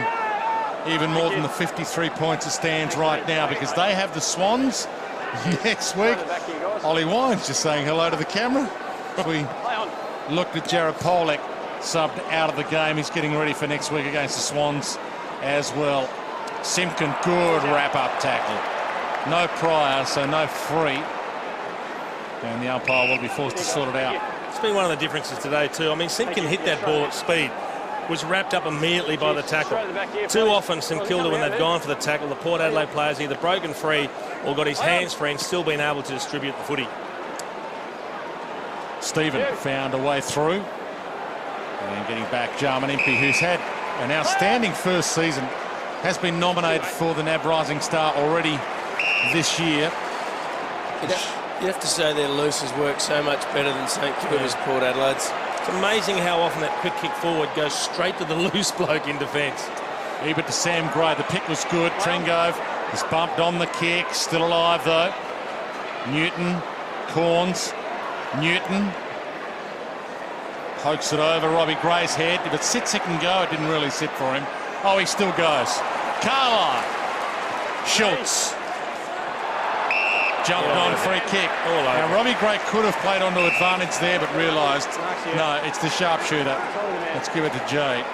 even more than the 53 points it stands right now, because they have the Swans next week. Ollie Wines just saying hello to the camera. We looked at Jared Polek subbed out of the game. He's getting ready for next week against the Swans as well. Simpkin, good wrap-up tackle. No prior, so no free. And the umpire will be forced to sort it out. It's been one of the differences today too. I mean, Simpkin hit that ball at speed, was wrapped up immediately by the tackle. Too often St Kilda, when they've gone for the tackle, the Port Adelaide players either broken free or got his hands free and still been able to distribute the footy. Stephen found a way through. And getting back Jarman Impey, who's had an outstanding first season, has been nominated for the NAB Rising Star already this year. You have to say their looses work so much better than St Kilda's Port Adelaide's. It's amazing how often that quick kick forward goes straight to the loose bloke in defence. Ebert to Sam Gray. The pick was good. Trengove has bumped on the kick. Still alive though. Newton. Corns. Newton. Pokes it over Robbie Gray's head. If it sits, it can go. It didn't really sit for him. Oh, he still goes. Carlisle. Schultz. Jumped on free kick. Now, Robbie Gray could have played onto advantage there, but realised, no, it's the sharpshooter. Let's give it to Jay.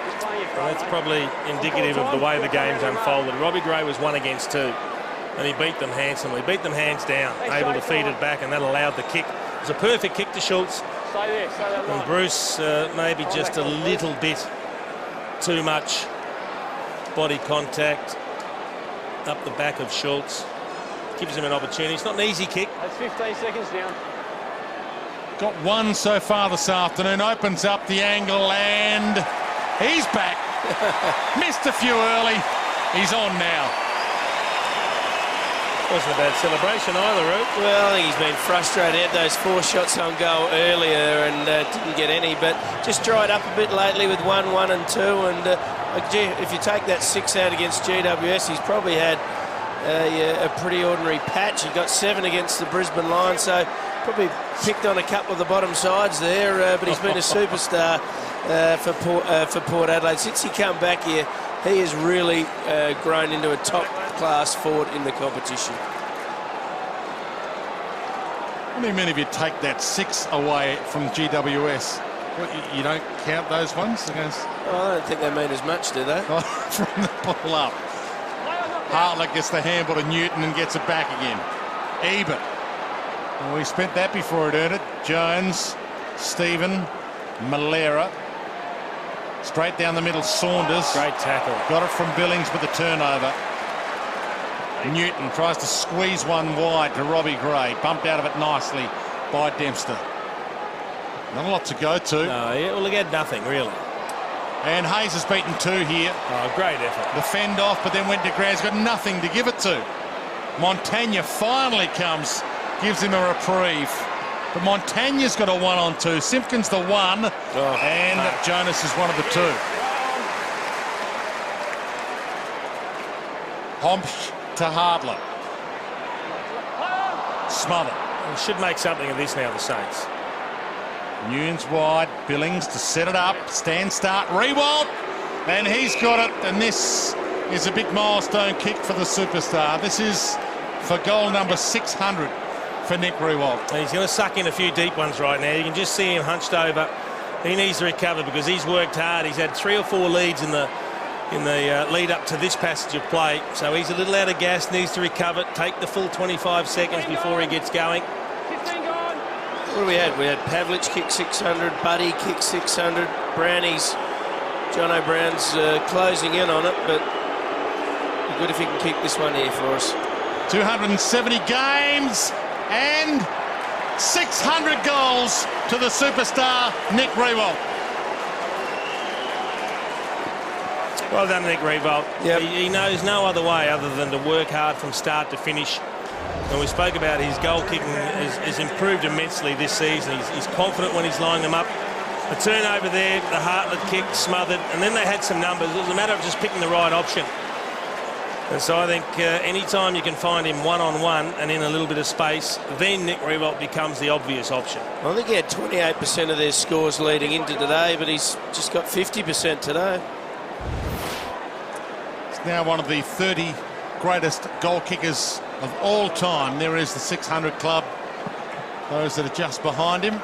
Well, that's probably indicative of the way the game's unfolded. Robbie Gray was 1 against 2, and he beat them handsomely. Beat them hands down, able to feed it back, and that allowed the kick. It was a perfect kick to Schultz. And Bruce maybe just a little bit too much body contact up the back of Schultz. Gives him an opportunity. It's not an easy kick. That's 15 seconds down. Got 1 so far this afternoon. Opens up the angle and he's back. Missed a few early. He's on now. Wasn't a bad celebration either, Root. Well, I think he's been frustrated. He had those 4 shots on goal earlier and didn't get any, but just dried up a bit lately with 1, 1 and 2. And if you take that 6 out against GWS, he's probably had a pretty ordinary patch. He got 7 against the Brisbane Lions, so probably picked on a couple of the bottom sides there, but he's been a superstar for Port Adelaide. Since he come back here, he has really grown into a top-class forward in the competition. What do you mean if you take that 6 away from GWS? What, you don't count those ones against? Oh, I don't think they mean as much, do they? From the ball up. Hartlett gets the handball to Newton and gets it back again. Ebert. Well, we spent that before it earned it. Jones, Stephen, Malera. Straight down the middle, Saunders. Great tackle. Got it from Billings with the turnover. Newton tries to squeeze one wide to Robbie Gray. Bumped out of it nicely by Dempster. Not a lot to go to. No, well, he had nothing, really. And Hayes has beaten 2 here. Oh, great effort. The fend off, but then went to Grant's got nothing to give it to. Montagna finally comes, gives him a reprieve. But Montagna's got a 1-on-2. Simpkins the 1, and Jonas is one of the 2. Hompsch to Hardler. Smothered. Well, should make something of this now, the Saints. Nunes wide, Billings to set it up, stand start, Riewoldt, and he's got it, and this is a big milestone kick for the superstar. This is for goal number 600 for Nick Riewoldt. He's going to suck in a few deep ones right now. You can just see him hunched over. He needs to recover because he's worked hard. He's had 3 or 4 leads in the lead up to this passage of play. So he's a little out of gas, needs to recover, take the full 25 seconds before he gets going. What do we had? We had Pavlich kick 600, Buddy kick 600, Brownie's, John O'Brown's closing in on it, but be good if he can kick this one here for us. 270 games and 600 goals to the superstar Nick Riewoldt. Well done, Nick Riewoldt. Yep. He knows no other way other than to work hard from start to finish. And we spoke about his goal kicking has improved immensely this season. He's confident when he's lining them up. A turnover there, the Hartlett kick smothered, and then they had some numbers. It was a matter of just picking the right option. And so I think any time you can find him one-on-one and in a little bit of space, then Nick Riewoldt becomes the obvious option. I think he had 28% of their scores leading into today, but he's just got 50% today. He's now one of the 30 greatest goal kickers of all time. There is the 600 club. Those that are just behind him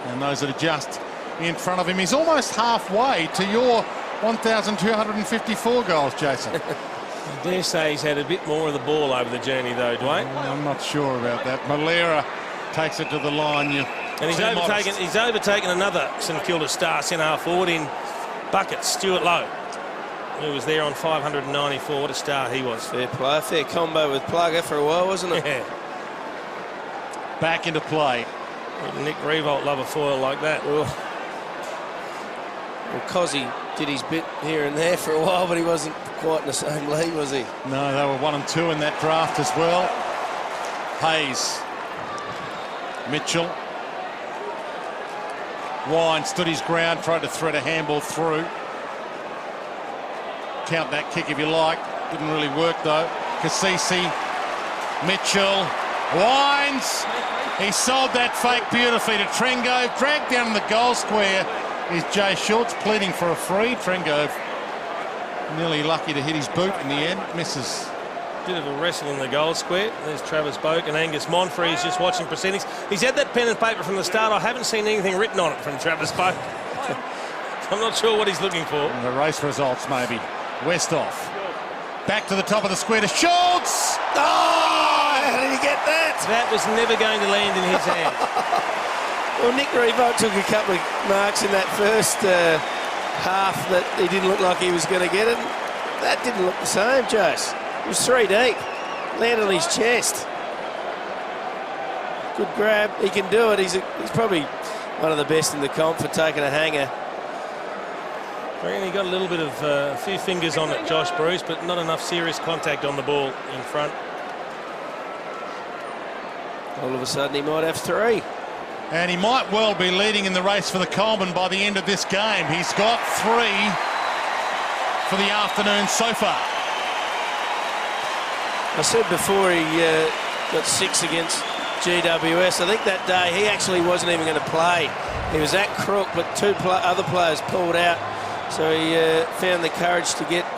and those that are just in front of him. He's almost halfway to your 1,254 goals, Jason. I dare say he's had a bit more of the ball over the journey, though, Dwayne. I'm not sure about that. Malera takes it to the line. And he's overtaken another St Kilda star centre-half forward in buckets, Stuart Lowe, who was there on 594. What a star he was. Fair play, fair combo with Plugger for a while, wasn't it? Yeah. Back into play. Nick Riewoldt love a foil like that. Well, Cozzy did his bit here and there for a while, but he wasn't quite in the same league, was he? No, they were 1 and 2 in that draft as well. Hayes. Mitchell. Wine stood his ground, tried to thread a handball through. Count that kick if you like. Didn't really work though. Cassisi. Mitchell. Wines. He sold that fake beautifully to Trengove. Dragged down in the goal square is Jay Schultz pleading for a free. Trengove nearly lucky to hit his boot in the end. Misses. Bit of a wrestle in the goal square. There's Travis Boak and Angus Monfrey's just watching proceedings. He's had that pen and paper from the start. I haven't seen anything written on it from Travis Boak. I'm not sure what he's looking for. And the race results maybe. Westhoff. Back to the top of the square to Schultz. Oh, how did he get that? That was never going to land in his hand. Well, Nick Riewoldt took a couple of marks in that first half that he didn't look like he was going to get it. That didn't look the same, Jase. He was 3 deep. Landed on his chest. Good grab. He can do it. He's probably one of the best in the comp for taking a hanger. I reckon he got a little bit of a few fingers on it, Josh Bruce, but not enough serious contact on the ball in front. All of a sudden he might have 3. And he might well be leading in the race for the Coleman by the end of this game. He's got 3 for the afternoon so far. I said before he got 6 against GWS. I think that day he actually wasn't even going to play. He was at crook, but 2 other players pulled out. So he found the courage to get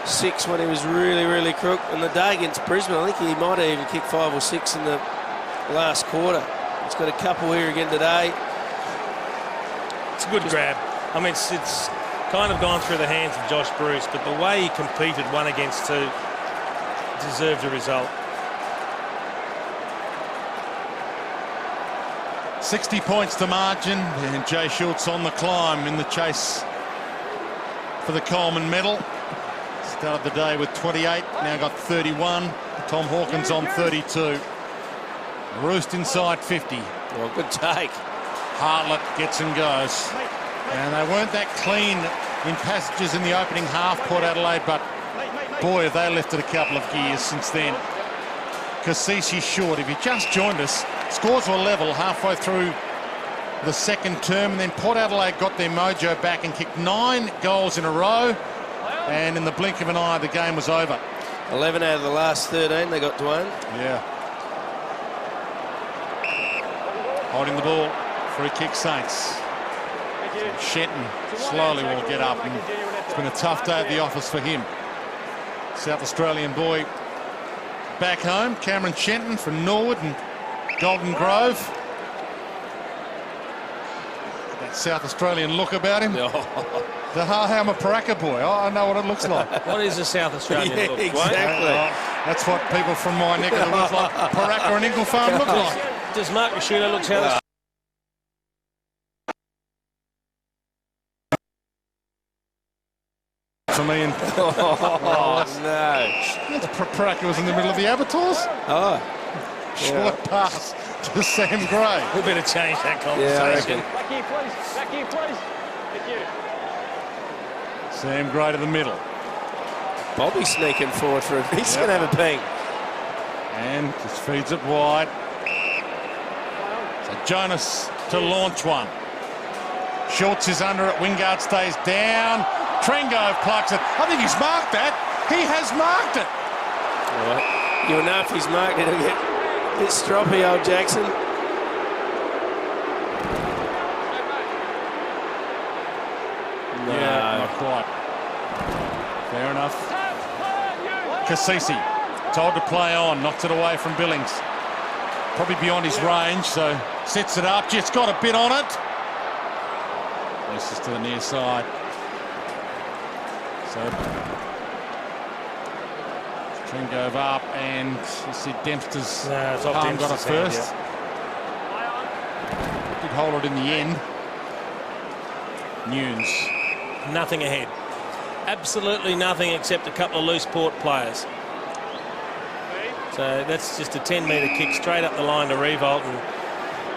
6 when he was really, really crook. And the day against Brisbane, I think he might have even kicked 5 or 6 in the last quarter. He's got a couple here again today. It's a good grab. I mean, it's kind of gone through the hands of Josh Bruce, but the way he competed 1 against 2 deserved a result. 60 points to margin, and Jay Schultz on the climb in the chase for the Coleman medal. Started the day with 28, now got 31. Tom Hawkins on 32. Roost inside 50. Well, good take. Hartlett gets and goes. And they weren't that clean in passages in the opening half, Port Adelaide, but boy, have they lifted a couple of gears since then. Cassisi short. If you just joined us, scores were level halfway through the second term, and then Port Adelaide got their mojo back and kicked 9 goals in a row, and in the blink of an eye the game was over. 11 out of the last 13 they got to own. Yeah. Holding the ball, free kick Saints. Shenton slowly will get up, and it's been a tough day at the office for him. South Australian boy back home, Cameron Shenton from Norwood, and Golden Grove. That South Australian look about him. I'm a Paraka boy. I know what it looks like. What is a South Australian look? Exactly. That's what people from my neck of the woods like Paraka and Inglefone look like. Does Mark Rashuda look South Australian? For me, and No. Paraka was in the middle of the abattoirs. Oh. Short pass to Sam Gray. We better change that Yeah, I conversation. reckon. Back here, please. Back here, please. Thank you. Sam Gray to the middle. Bobby sneaking forward for it. He's going to have a ping. And just feeds it wide. So Jonas to launch one. Schultz is under it. Wingard stays down. Trengove plucks it. I think he's marked that. He has marked it. Right. You'll know if he's marked it, he'll get a bit stroppy, old Jackson. No. Yeah, not quite. Fair enough. Cassisi told to play on, knocks it away from Billings. Probably beyond his range, so sets it up. Just got a bit on it. This is to the near side. So Trengove up, and you see Dempster's arm got it first. Did hold it in the end. Nunes. Nothing ahead. Absolutely nothing except a couple of loose Port players. So that's just a 10-metre kick straight up the line to Revolt, and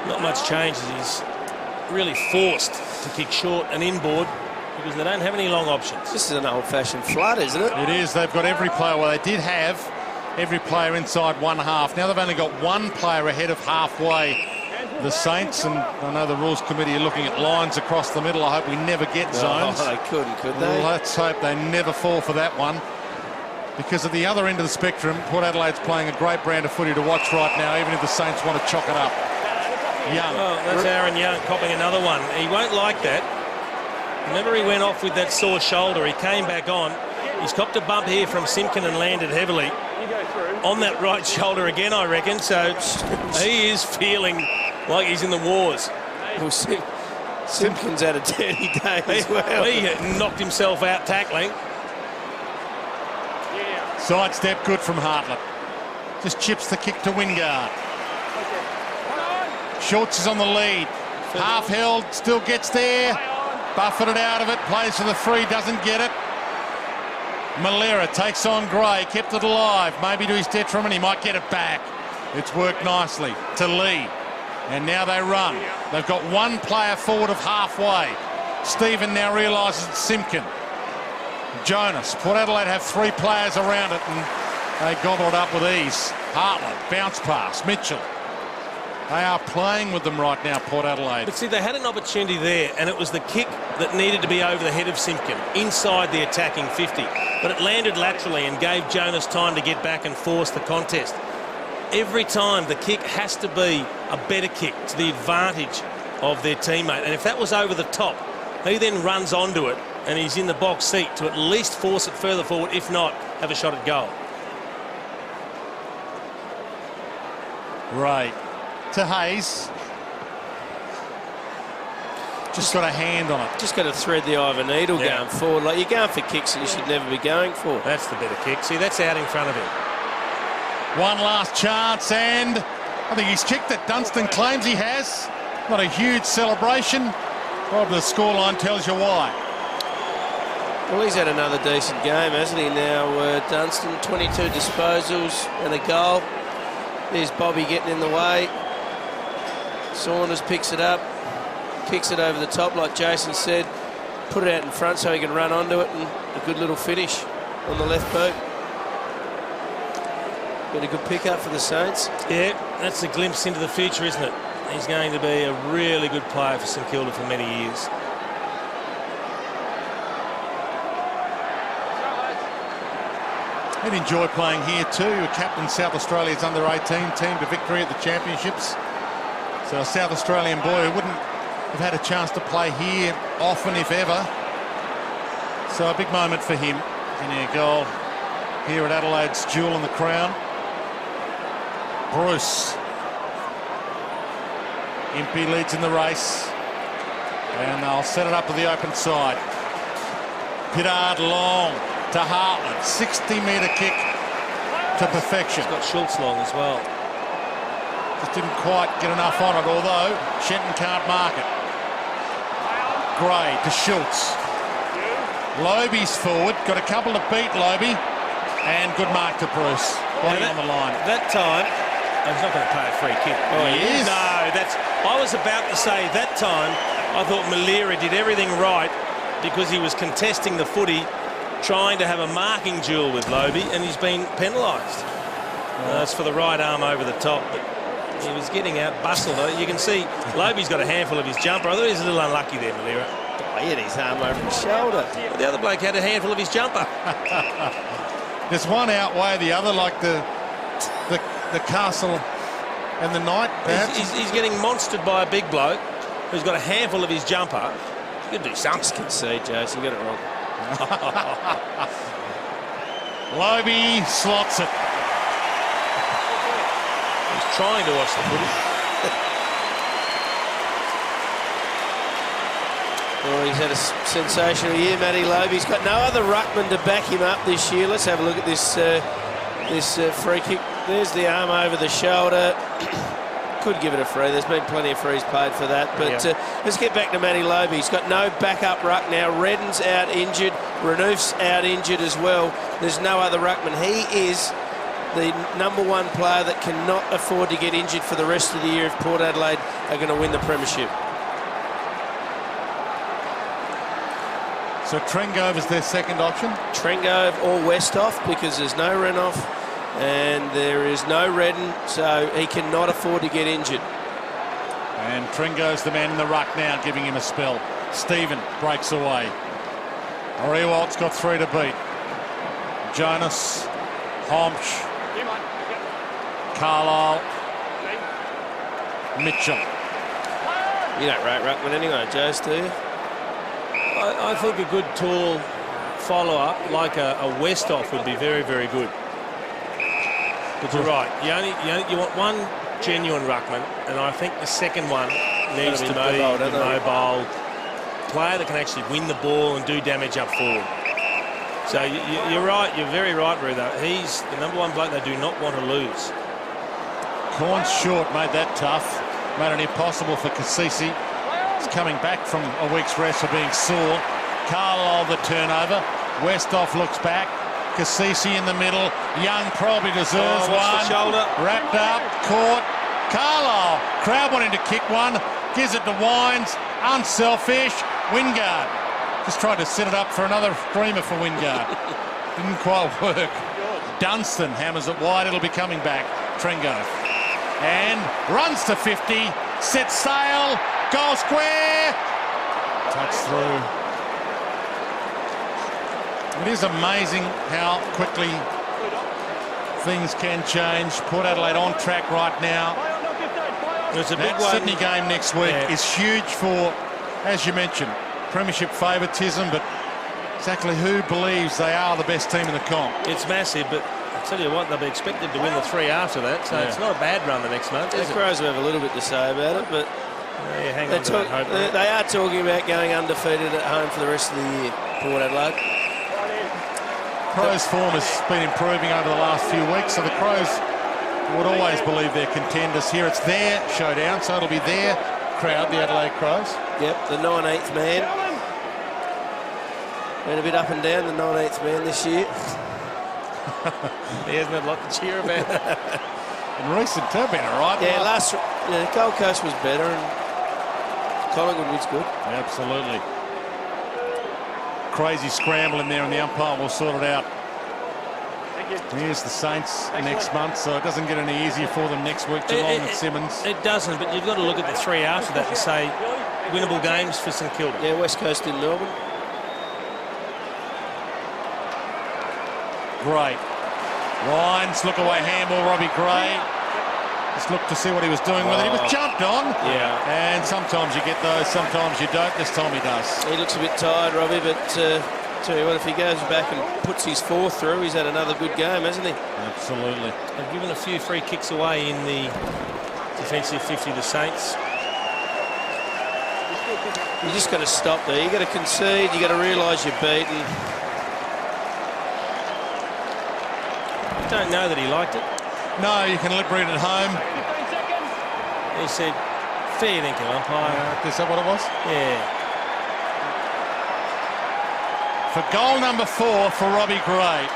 not much change as he's really forced to kick short and inboard because they don't have any long options. This is an old-fashioned flood, isn't it? It is. They've got every player. Well, they did have every player inside one half. Now they've only got one player ahead of halfway. The Saints, and I know the rules committee are looking at lines across the middle. I hope we never get zones. Oh, they couldn't, could they? Well, let's hope they never fall for that one. Because at the other end of the spectrum, Port Adelaide's playing a great brand of footy to watch right now, even if the Saints want to chalk it up. Young. Oh, that's Aaron Young copying another one. He won't like that. Remember, he went off with that sore shoulder. He came back on. He's copped a bump here from Simpkin and landed heavily on that right shoulder again, I reckon. So he is feeling like he's in the wars. Well, Simpkins had a dirty day as well. He knocked himself out tackling. Sidestep good from Hartlett. Just chips the kick to Wingard. Schultz is on the lead. Half held, still gets there. Buffeted out of it, plays for the free, doesn't get it. Malera takes on Gray, kept it alive. Maybe to his detriment, he might get it back. It's worked nicely to Lee. And now they run. They've got one player forward of halfway. Stephen now realises it's Simpkin. Jonas. Port Adelaide have three players around it, and they gobble it up with ease. Hartlett, bounce pass. Mitchell. They are playing with them right now, Port Adelaide. But see, they had an opportunity there, and it was the kick that needed to be over the head of Simpkin, inside the attacking 50. But it landed laterally and gave Jonas time to get back and force the contest. Every time the kick has to be a better kick to the advantage of their teammate. And if that was over the top, he then runs onto it and he's in the box seat to at least force it further forward, if not, have a shot at goal. Right. To Hayes. Just got a hand on it. Just got to thread the eye of a needle going forward. Like, you're going for kicks that you should never be going for. That's the better kick. See, that's out in front of him. One last chance, and I think he's kicked it. Dunstan claims he has. Not a huge celebration. Probably the scoreline tells you why. Well, he's had another decent game, hasn't he, now, Dunstan? 22 disposals and a goal. There's Bobby getting in the way. Saunders picks it up, kicks it over the top, like Jason said. Put it out in front so he can run onto it, and a good little finish on the left boot. Been a good pick-up for the Saints. Yeah, that's a glimpse into the future, isn't it? He's going to be a really good player for St Kilda for many years. He'd enjoy playing here too. Captain South Australia's under-18 team to victory at the championships. So a South Australian boy who wouldn't have had a chance to play here often, if ever. So a big moment for him. In a goal here at Adelaide's Jewel in the Crown. Bruce Impey leads in the race. And they'll set it up to the open side. Pittard long to Hartland. 60-metre kick to perfection. He's got Schultz long as well. Just didn't quite get enough on it, although Shenton can't mark it. Gray to Schultz. Loby's forward. Got a couple to beat Loby. And good mark to Bruce. Body on the line. That time, he's not going to play a free kick. Oh, he is? No, I was about to say that time I thought Malera did everything right because he was contesting the footy, trying to have a marking duel with Loby, and he's been penalised. That's for the right arm over the top, but he was getting out bustled. You can see Loby's got a handful of his jumper. I thought he was a little unlucky there, Malera. Oh, he had his arm over his shoulder. But the other bloke had a handful of his jumper. Does one outweigh the other, like the Castle and the Knight, perhaps? He's getting monstered by a big bloke who's got a handful of his jumper. You could do something. Just concede, Jason. You got it wrong. Loby slots it. He's trying to watch the footy. Well, he's had a sensational year, Matty Loby. He's got no other ruckman to back him up this year. Let's have a look at this free kick. There's the arm over the shoulder. Could give it a free. There's been plenty of frees paid for that. But let's get back to Matty Loby. He's got no backup ruck now. Redden's out injured. Renouf's out injured as well. There's no other ruckman. He is the #1 player that cannot afford to get injured for the rest of the year if Port Adelaide are going to win the premiership. So Trengove is their second option? Trengove or Westhoff, because there's no Renouf and there is no Redden, so he cannot afford to get injured. And Trengove's the man in the ruck now, giving him a spell. Stephen breaks away. Rewalt's got 3 to beat. Jonas, Homsch, Carlisle, Mitchell. You don't rate ruckman anyway, Joes, do you? I think a good tall follow-up like a Westhoff would be very, very good. But you're right. You want one genuine ruckman, and I think the second one needs to be the mobile player that can actually win the ball and do damage up forward. So you're right. You're very right, Ruther. He's the #1 bloke they do not want to lose. Corns short made that tough. Made it impossible for Cassisi. Coming back from a week's rest for being sore. Carlisle the turnover. Westhoff looks back. Cassisi in the middle. Young probably deserves one. The shoulder. Wrapped up, caught. Carlisle. Crowd wanting to kick one. Gives it to Wines. Unselfish. Wingard. Just tried to set it up for another screamer for Wingard. Didn't quite work. Dunstan hammers it wide. It'll be coming back. Trengove. And runs to 50. Sets sail. Goal square. Touch through. It is amazing how quickly things can change. Port Adelaide on track right now. There's a big That Sydney game next week is huge for, as you mentioned, premiership favouritism, but exactly who believes they are the best team in the comp? It's massive, but I'll tell you what, they'll be expected to win the 3 after that, so it's not a bad run the next month. The Crows will have a little bit to say about it, but hang on to that hope, they are talking about going undefeated at home for the rest of the year, Port Adelaide. Crows' form has been improving over the last few weeks, so the Crows would always believe they're contenders here. It's their showdown, so it'll be their crowd, the Adelaide Crows. Yep, the 19th man. Been a bit up and down, the 19th man this year. He hasn't had a lot to cheer about. In recent term, been all right. Yeah, Gold Coast was better and Collingwood was good. Absolutely. Crazy scramble in there, and the umpire will sort it out. Here's the Saints next month, so it doesn't get any easier for them next week. Geelong and Simmons. It doesn't, but you've got to look at the 3 after that and say winnable games for St Kilda. Yeah, West Coast in Melbourne. Great. Wines, look away handball, Robbie Gray. Just looked to see what he was doing with it. He was jumped on. Yeah. And sometimes you get those, sometimes you don't. This time he does. He looks a bit tired, Robbie, but tell you what, if he goes back and puts his 4th through, he's had another good game, hasn't he? Absolutely. They've given a few free kicks away in the defensive 50 to Saints. You just got to stop there. You got to concede. You got to realise you're beaten. I don't know that he liked it. No, you can read it home. He said, fair dinkum, umpire. Is that what it was? Yeah. For goal number 4 for Robbie Gray.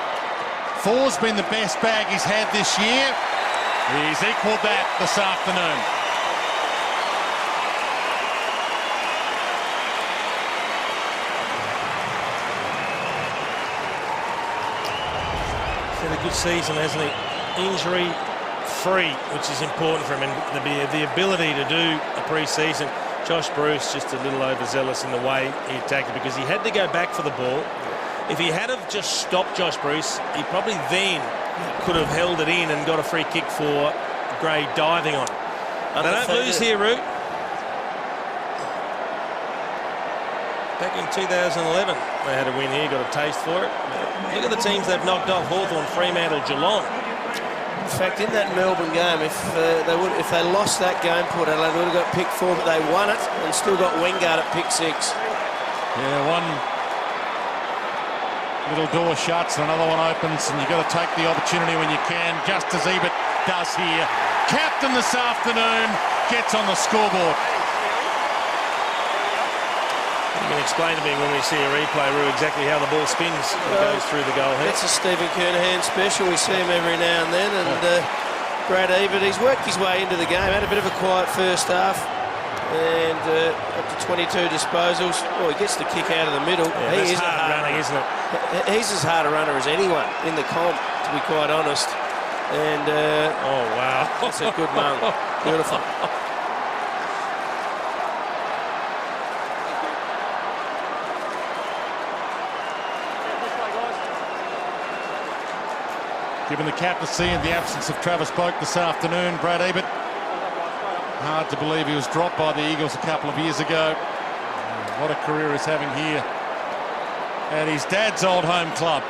4's been the best bag he's had this year. He's equalled that this afternoon. He's had a good season, hasn't he? Injury-free, which is important for him, and the ability to do a pre-season. Josh Bruce just a little overzealous in the way he attacked it because he had to go back for the ball. If he had have just stopped Josh Bruce, he probably then could have held it in and got a free kick for Gray diving on it. They don't lose here, Root. Back in 2011, they had a win here, got a taste for it. Look at the teams they've knocked off: Hawthorn, Fremantle, Geelong. In fact, in that Melbourne game, if they lost that game, Port Adelaide would have got pick 4, but they won it and still got Wingard at pick 6. Yeah, one little door shuts and another one opens, and you've got to take the opportunity when you can, just as Ebert does here. Captain this afternoon gets on the scoreboard. You can explain to me when we see a replay, Roo, exactly how the ball spins and goes through the goal head. That's a Stephen Kernahan special. We see him every now and then. And Brad Ebert, he's worked his way into the game. Had a bit of a quiet first half. And up to 22 disposals. Oh, he gets the kick out of the middle. Yeah, he is hard running, isn't it? He's as hard a runner as anyone in the comp, to be quite honest. And oh wow, that's a good mung. Beautiful. Given the captaincy and the absence of Travis Boak this afternoon, Brad Ebert, hard to believe he was dropped by the Eagles a couple of years ago. What a career he's having here at his dad's old home club.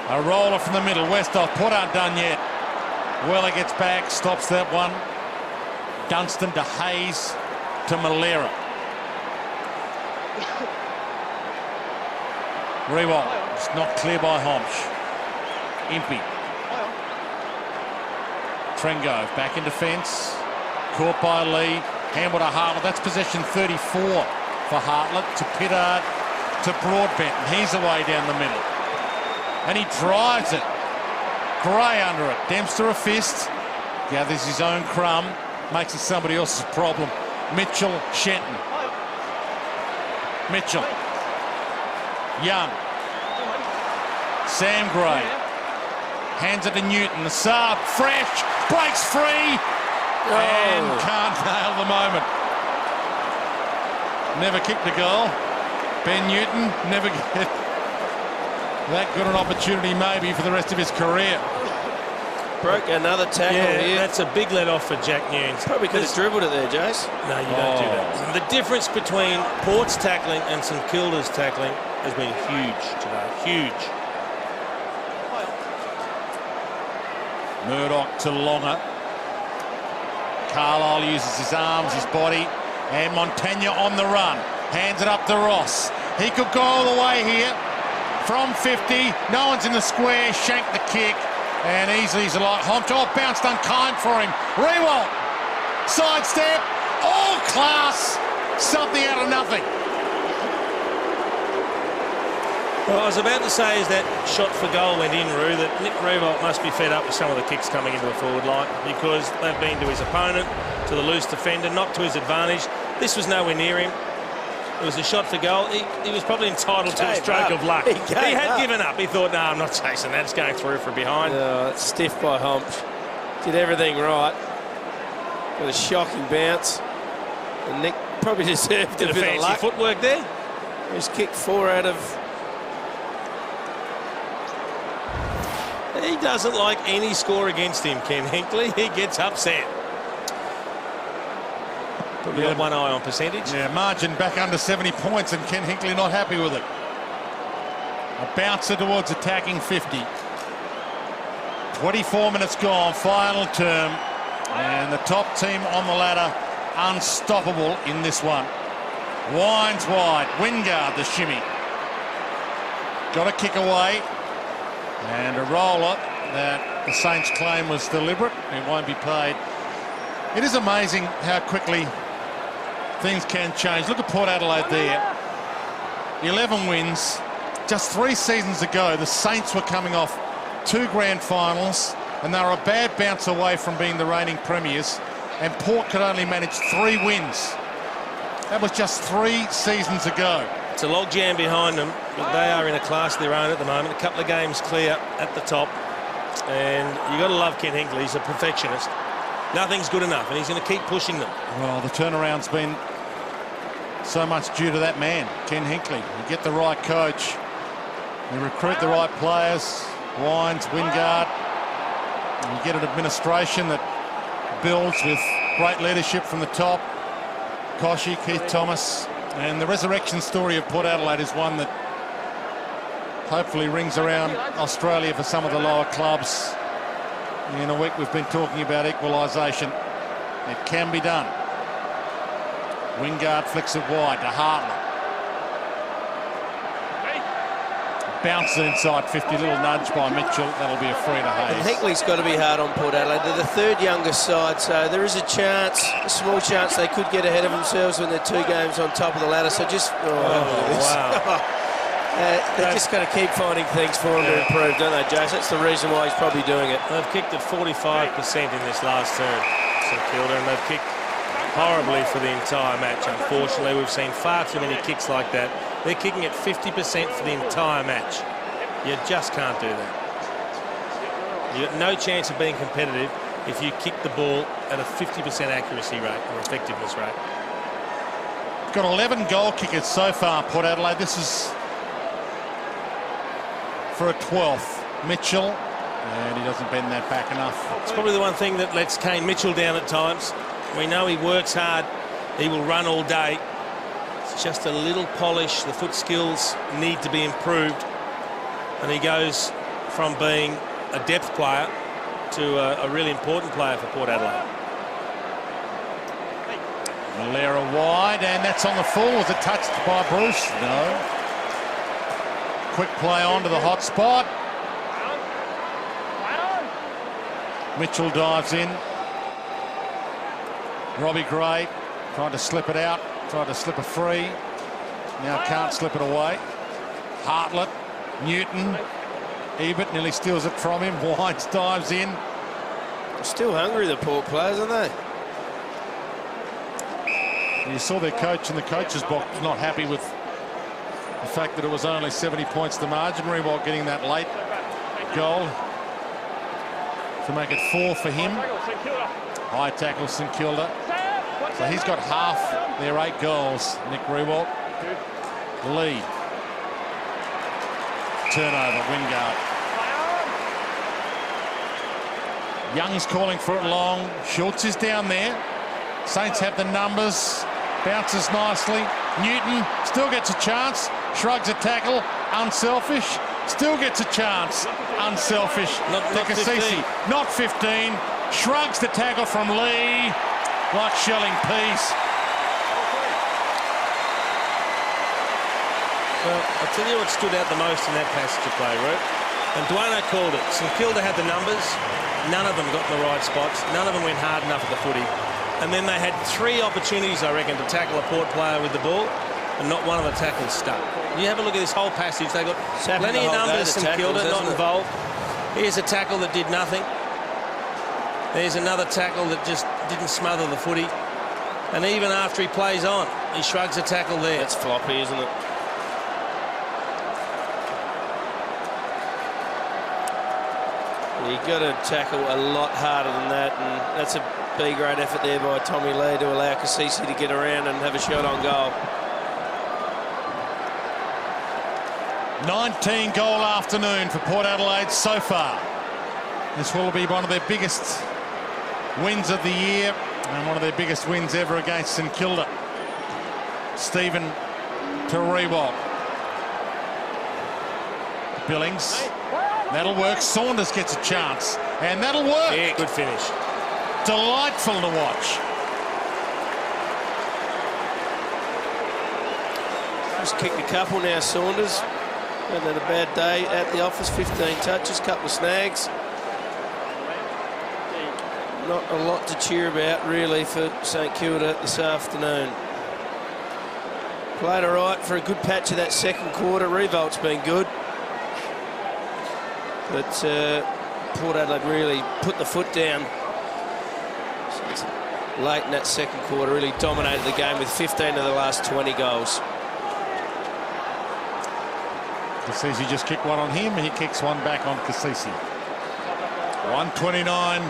A roller from the middle. Westhoff, Port aren't done yet. Weller gets back, stops that one. Dunstan to Hayes to Malera. Rewalt, it's not clear by Homsch. Impey. Trengove back in defence. Caught by Lee. Handball to Hartlett. That's possession 34 for Hartlett. To Pittard. To Broadbent. And he's away down the middle. And he drives it. Gray under it. Dempster a fist. Gathers his own crumb. Makes it somebody else's problem. Mitchell, Shenton. Mitchell. Young. Sam Gray. Hands it to Newton. The Saab, fresh, breaks free, and can't nail the moment. Never kicked a goal. Ben Newton never get that good an opportunity maybe for the rest of his career. Broke another tackle here. That's a big let off for Jack Newnes. Probably could have dribbled it there, Jace. No, you don't do that. The difference between Port's tackling and St Kilda's tackling has been huge today. Huge. Murdoch to Longer. Carlisle uses his arms, his body, and Montagna on the run. Hands it up to Ross. He could go all the way here from 50. No one's in the square. Shank the kick, and easily he's a lot. Homsch, bounced unkind for him. Rewalt, sidestep, all class, something out of nothing. Well, I was about to say as that shot for goal went in, Roo, that Nick Rewalt must be fed up with some of the kicks coming into the forward line because they've been to his opponent, to the loose defender, not to his advantage. This was nowhere near him. It was a shot for goal. He was probably entitled to a stroke of luck. He had given up. He thought, no, I'm not chasing that. It's going through from behind. It's stiff by Homsch. Did everything right. Got a shocking bounce. And Nick probably deserved a bit of luck. Footwork there. He's kicked 4 out of... He doesn't like any score against him, Ken Hinkley. He gets upset. Probably got one eye on percentage. Yeah, margin back under 70 points, and Ken Hinkley not happy with it. A bouncer towards attacking 50. 24 minutes gone, final term, and the top team on the ladder unstoppable in this one. Winds wide. Wingard, the shimmy. Got a kick away. And a roller that the Saints claim was deliberate. It won't be paid. It is amazing how quickly things can change. Look at Port Adelaide there. 11 wins. Just 3 seasons ago, the Saints were coming off 2 grand finals, and they were a bad bounce away from being the reigning premiers, and Port could only manage 3 wins. That was just 3 seasons ago. It's a logjam behind them, but they are in a class of their own at the moment. A couple of games clear at the top, and you've got to love Ken Hinkley. He's a perfectionist. Nothing's good enough, and he's going to keep pushing them. Well, the turnaround's been so much due to that man, Ken Hinkley. You get the right coach, you recruit the right players, Wines, Wingard, and you get an administration that builds with great leadership from the top. Koshy, Keith Thomas, and the resurrection story of Port Adelaide is one that hopefully rings around Australia for some of the lower clubs. In a week we've been talking about equalisation. It can be done. Wingard flicks it wide to Hartley. Bounces it inside 50, little nudge by Mitchell. That'll be a free to Hayes. And Hinkley's got to be hard on Port Adelaide. They're the 3rd youngest side, so there is a chance, a small chance they could get ahead of themselves when they're 2 games on top of the ladder. So just, Wow. they're just going to keep finding things for him to improve, don't they, Jason? That's the reason why he's probably doing it. They've kicked at 45% in this last term, St Kilda, and they've kicked horribly for the entire match. Unfortunately, we've seen far too many kicks like that. They're kicking at 50% for the entire match. You just can't do that. You've got no chance of being competitive if you kick the ball at a 50% accuracy rate or effectiveness rate. Got 11 goal kickers so far, Port Adelaide. This is for a 12th. Mitchell, and he doesn't bend that back enough. It's probably the one thing that lets Kane Mitchell down at times. We know he works hard. He will run all day. It's just a little polish. The foot skills need to be improved. And he goes from being a depth player to a really important player for Port Adelaide. Malera wide, and that's on the full. Was it touched by Bruce? No. Quick play on to the hot spot. Mitchell dives in. Robbie Gray tried to slip it out, tried to slip a free. Now can't slip it away. Hartlett, Newton, Ebert nearly steals it from him. Wines dives in. Still hungry, the Port players, aren't they? You saw their coach in the coach's box not happy with the fact that it was only 70 points the margin. Riewoldt getting that late goal to make it 4 for him. High tackle, St Kilda. So he's got half their 8 goals, Nick Riewoldt. Lee. Turnover, Wingard. Young's calling for it long. Schultz is down there. Saints have the numbers. Bounces nicely. Newton still gets a chance. Shrugs a tackle. Unselfish. Still gets a chance. Unselfish. Not 15. Not 15. Shrugs the tackle from Lee. Like shelling peas. Well, I'll tell you what stood out the most in that passage of play, Root. And Duano called it. St Kilda had the numbers. None of them got in the right spots. None of them went hard enough at the footy. And then they had 3 opportunities, I reckon, to tackle a Port player with the ball, and not one of the tackles stuck. You have a look at this whole passage. They got plenty of numbers, St Kilda, not involved. Here's a tackle that did nothing. There's another tackle that just didn't smother the footy. And even after he plays on, he shrugs a tackle there. That's floppy, isn't it? You've got to tackle a lot harder than that, and that's a B-grade effort there by Tommy Lee to allow Kasisi to get around and have a shot on goal. 19-goal afternoon for Port Adelaide so far. This will be one of their biggest wins of the year and one of their biggest wins ever against St Kilda. Stephen to Riewoldt. Billings. That'll work. Saunders gets a chance. And that'll work. Yeah, good finish. Delightful to watch. Just kicked a couple now, Saunders. Hadn't had a bad day at the office. 15 touches, couple of snags. Not a lot to cheer about, really, for St Kilda this afternoon. Played all right for a good patch of that second quarter. Revolt's been good. But Port Adelaide really put the foot down late in that second quarter, really dominated the game with 15 of the last 20 goals. Cassisi just kicked one on him, and he kicks one back on Cassisi. 129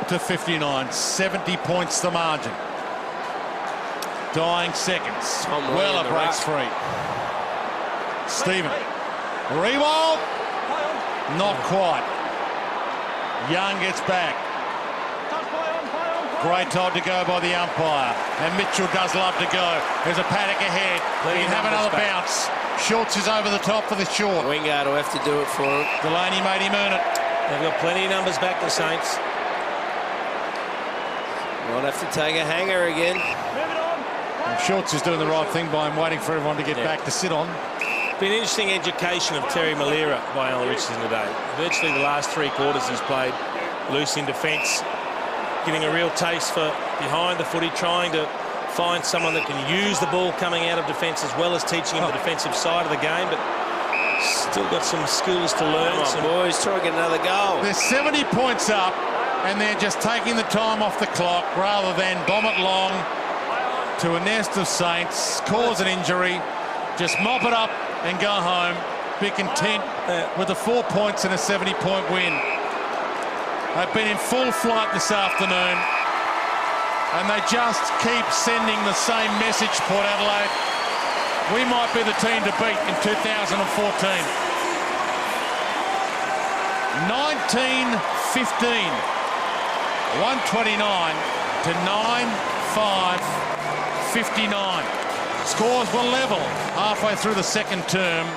to 59, 70 points the margin. Dying seconds. Weller breaks free. Stephen. Rewald. Not quite. Young gets back. Great time to go by the umpire. And Mitchell does love to go. There's a paddock ahead. He can have another bounce. Schultz is over the top for the short. Wingard will have to do it for him. Delaney made him earn it. They've got plenty of numbers back, the Saints. Might have to take a hanger again. And Schultz is doing the right thing by him, waiting for everyone to get back to sit on. Been an interesting education of Terry Malera by Alan Richardson today. Virtually the last 3 quarters he's played loose in defence, getting a real taste for behind the footy, trying to find someone that can use the ball coming out of defence as well as teaching him the defensive side of the game, but still got some skills to learn. Come on, boys, try and get another goal. They're 70 points up, and they're just taking the time off the clock rather than bomb it long to a nest of Saints, cause an injury, just mop it up and go home, be content with the 4 points and a 70-point win. They've been in full flight this afternoon, and they just keep sending the same message, Port Adelaide. We might be the team to beat in 2014. 19-15. 129 to 9-5-59. Scores were level halfway through the second term,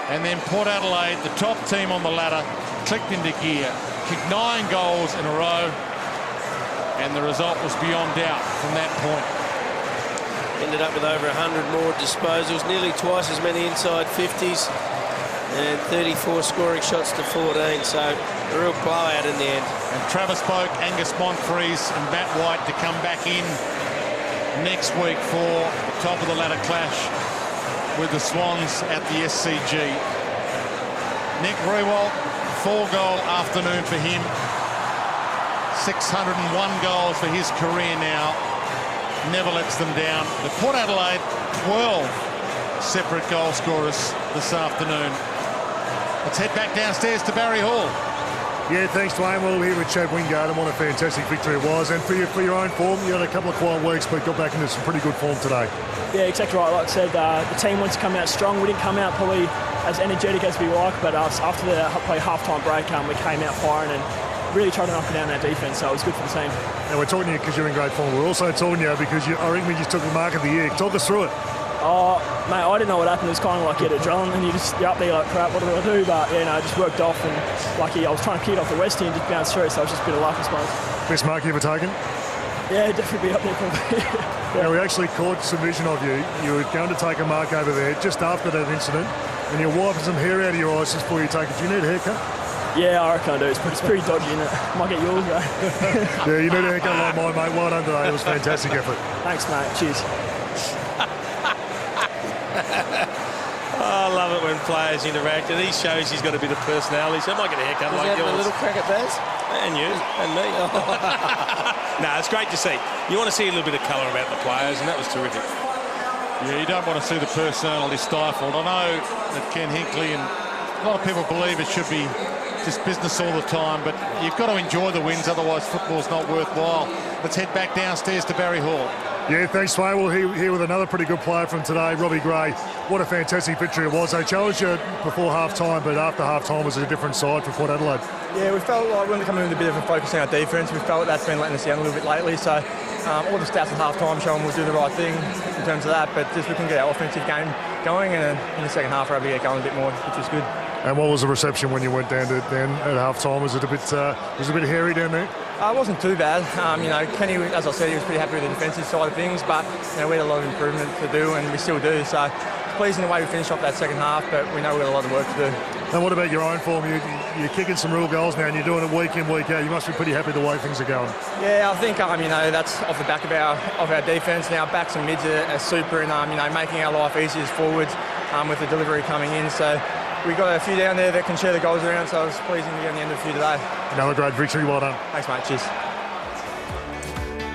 and then Port Adelaide, the top team on the ladder, clicked into gear, kicked 9 goals in a row, and the result was beyond doubt from that point. Ended up with over 100 more disposals, nearly twice as many inside 50s, and 34 scoring shots to 14, so a real blowout in the end. And Travis Boak, Angus Moncrief and Matt White to come back in next week for the top of the ladder clash with the Swans at the SCG. Nick Rewalt, 4-goal afternoon for him. 601 goals for his career now. Never lets them down. But Port Adelaide, 12 separate goal scorers this afternoon. Let's head back downstairs to Barry Hall. Yeah, thanks, Dwayne. Well, here with Chad Wingard, and what a fantastic victory it was. And for your own form, you had a couple of quiet weeks, but got back into some pretty good form today. Yeah, exactly right. Like I said, the team wants to come out strong. We didn't come out probably as energetic as we like, but after the half-time break, we came out firing and really tried to knock down our defence, so it was good for the team. And we're talking to you because you're in great form. We're also talking to you because I reckon we just took the mark of the year. Talk us through it. Oh, mate, I didn't know what happened. It was kind of like you're adrenaline and you're up there like, crap, what do I do? But, yeah, no, it just worked off, and lucky I was trying to kick it off the Westie and just bounced through, so it was just a bit of luck, I suppose. Best mark you ever taken? Yeah, definitely be up there probably. Yeah, we actually caught some vision of you. You were going to take a mark over there just after that incident, and you're wiping some hair out of your eyes just before you take it. Do you need a haircut? Yeah, I reckon I do. It's pretty dodgy, isn't it? Might get yours, though. Yeah, you need a haircut like mine, mate. Well done today. It was a fantastic effort. Thanks, mate. Cheers. I love it when players interact, and he shows he's got a bit of personality, so I might get a haircut like yours. A little crack at Baz? And you, and me. No, it's great to see. You want to see a little bit of colour about the players, and that was terrific. Yeah, you don't want to see the personality stifled. I know that Ken Hinkley and a lot of people believe it should be just business all the time, but you've got to enjoy the wins, otherwise football's not worthwhile. Let's head back downstairs to Barry Hall. Yeah, thanks, Wayne. We're here with another pretty good player from today, Robbie Gray. What a fantastic victory it was. They challenged you before half-time, but after half-time was a different side for Port Adelaide. Yeah, we felt like we were coming with a bit of a focus on our defence. We felt that's been letting us down a little bit lately, so all the stats at half-time showing we'll do the right thing in terms of that, but just we can get our offensive game going, and in the second half we're able to get going a bit more, which was good. And what was the reception when you went down to then at half-time? Was it a bit hairy down there? It wasn't too bad. Kenny, as I said, he was pretty happy with the defensive side of things, but we had a lot of improvement to do, and we still do. So it's pleasing the way we finished off that second half, but we know we've got a lot of work to do. And what about your own form? You're kicking some real goals now, and you're doing it week in, week out. You must be pretty happy the way things are going. Yeah, I think that's off the back of our defence. Now backs and mids are super, and making our life easier as forwards with the delivery coming in. So we've got a few down there that can share the goals around, so I was pleasing to get on the end of a few today. Another great victory, well done. Thanks, mate. Cheers.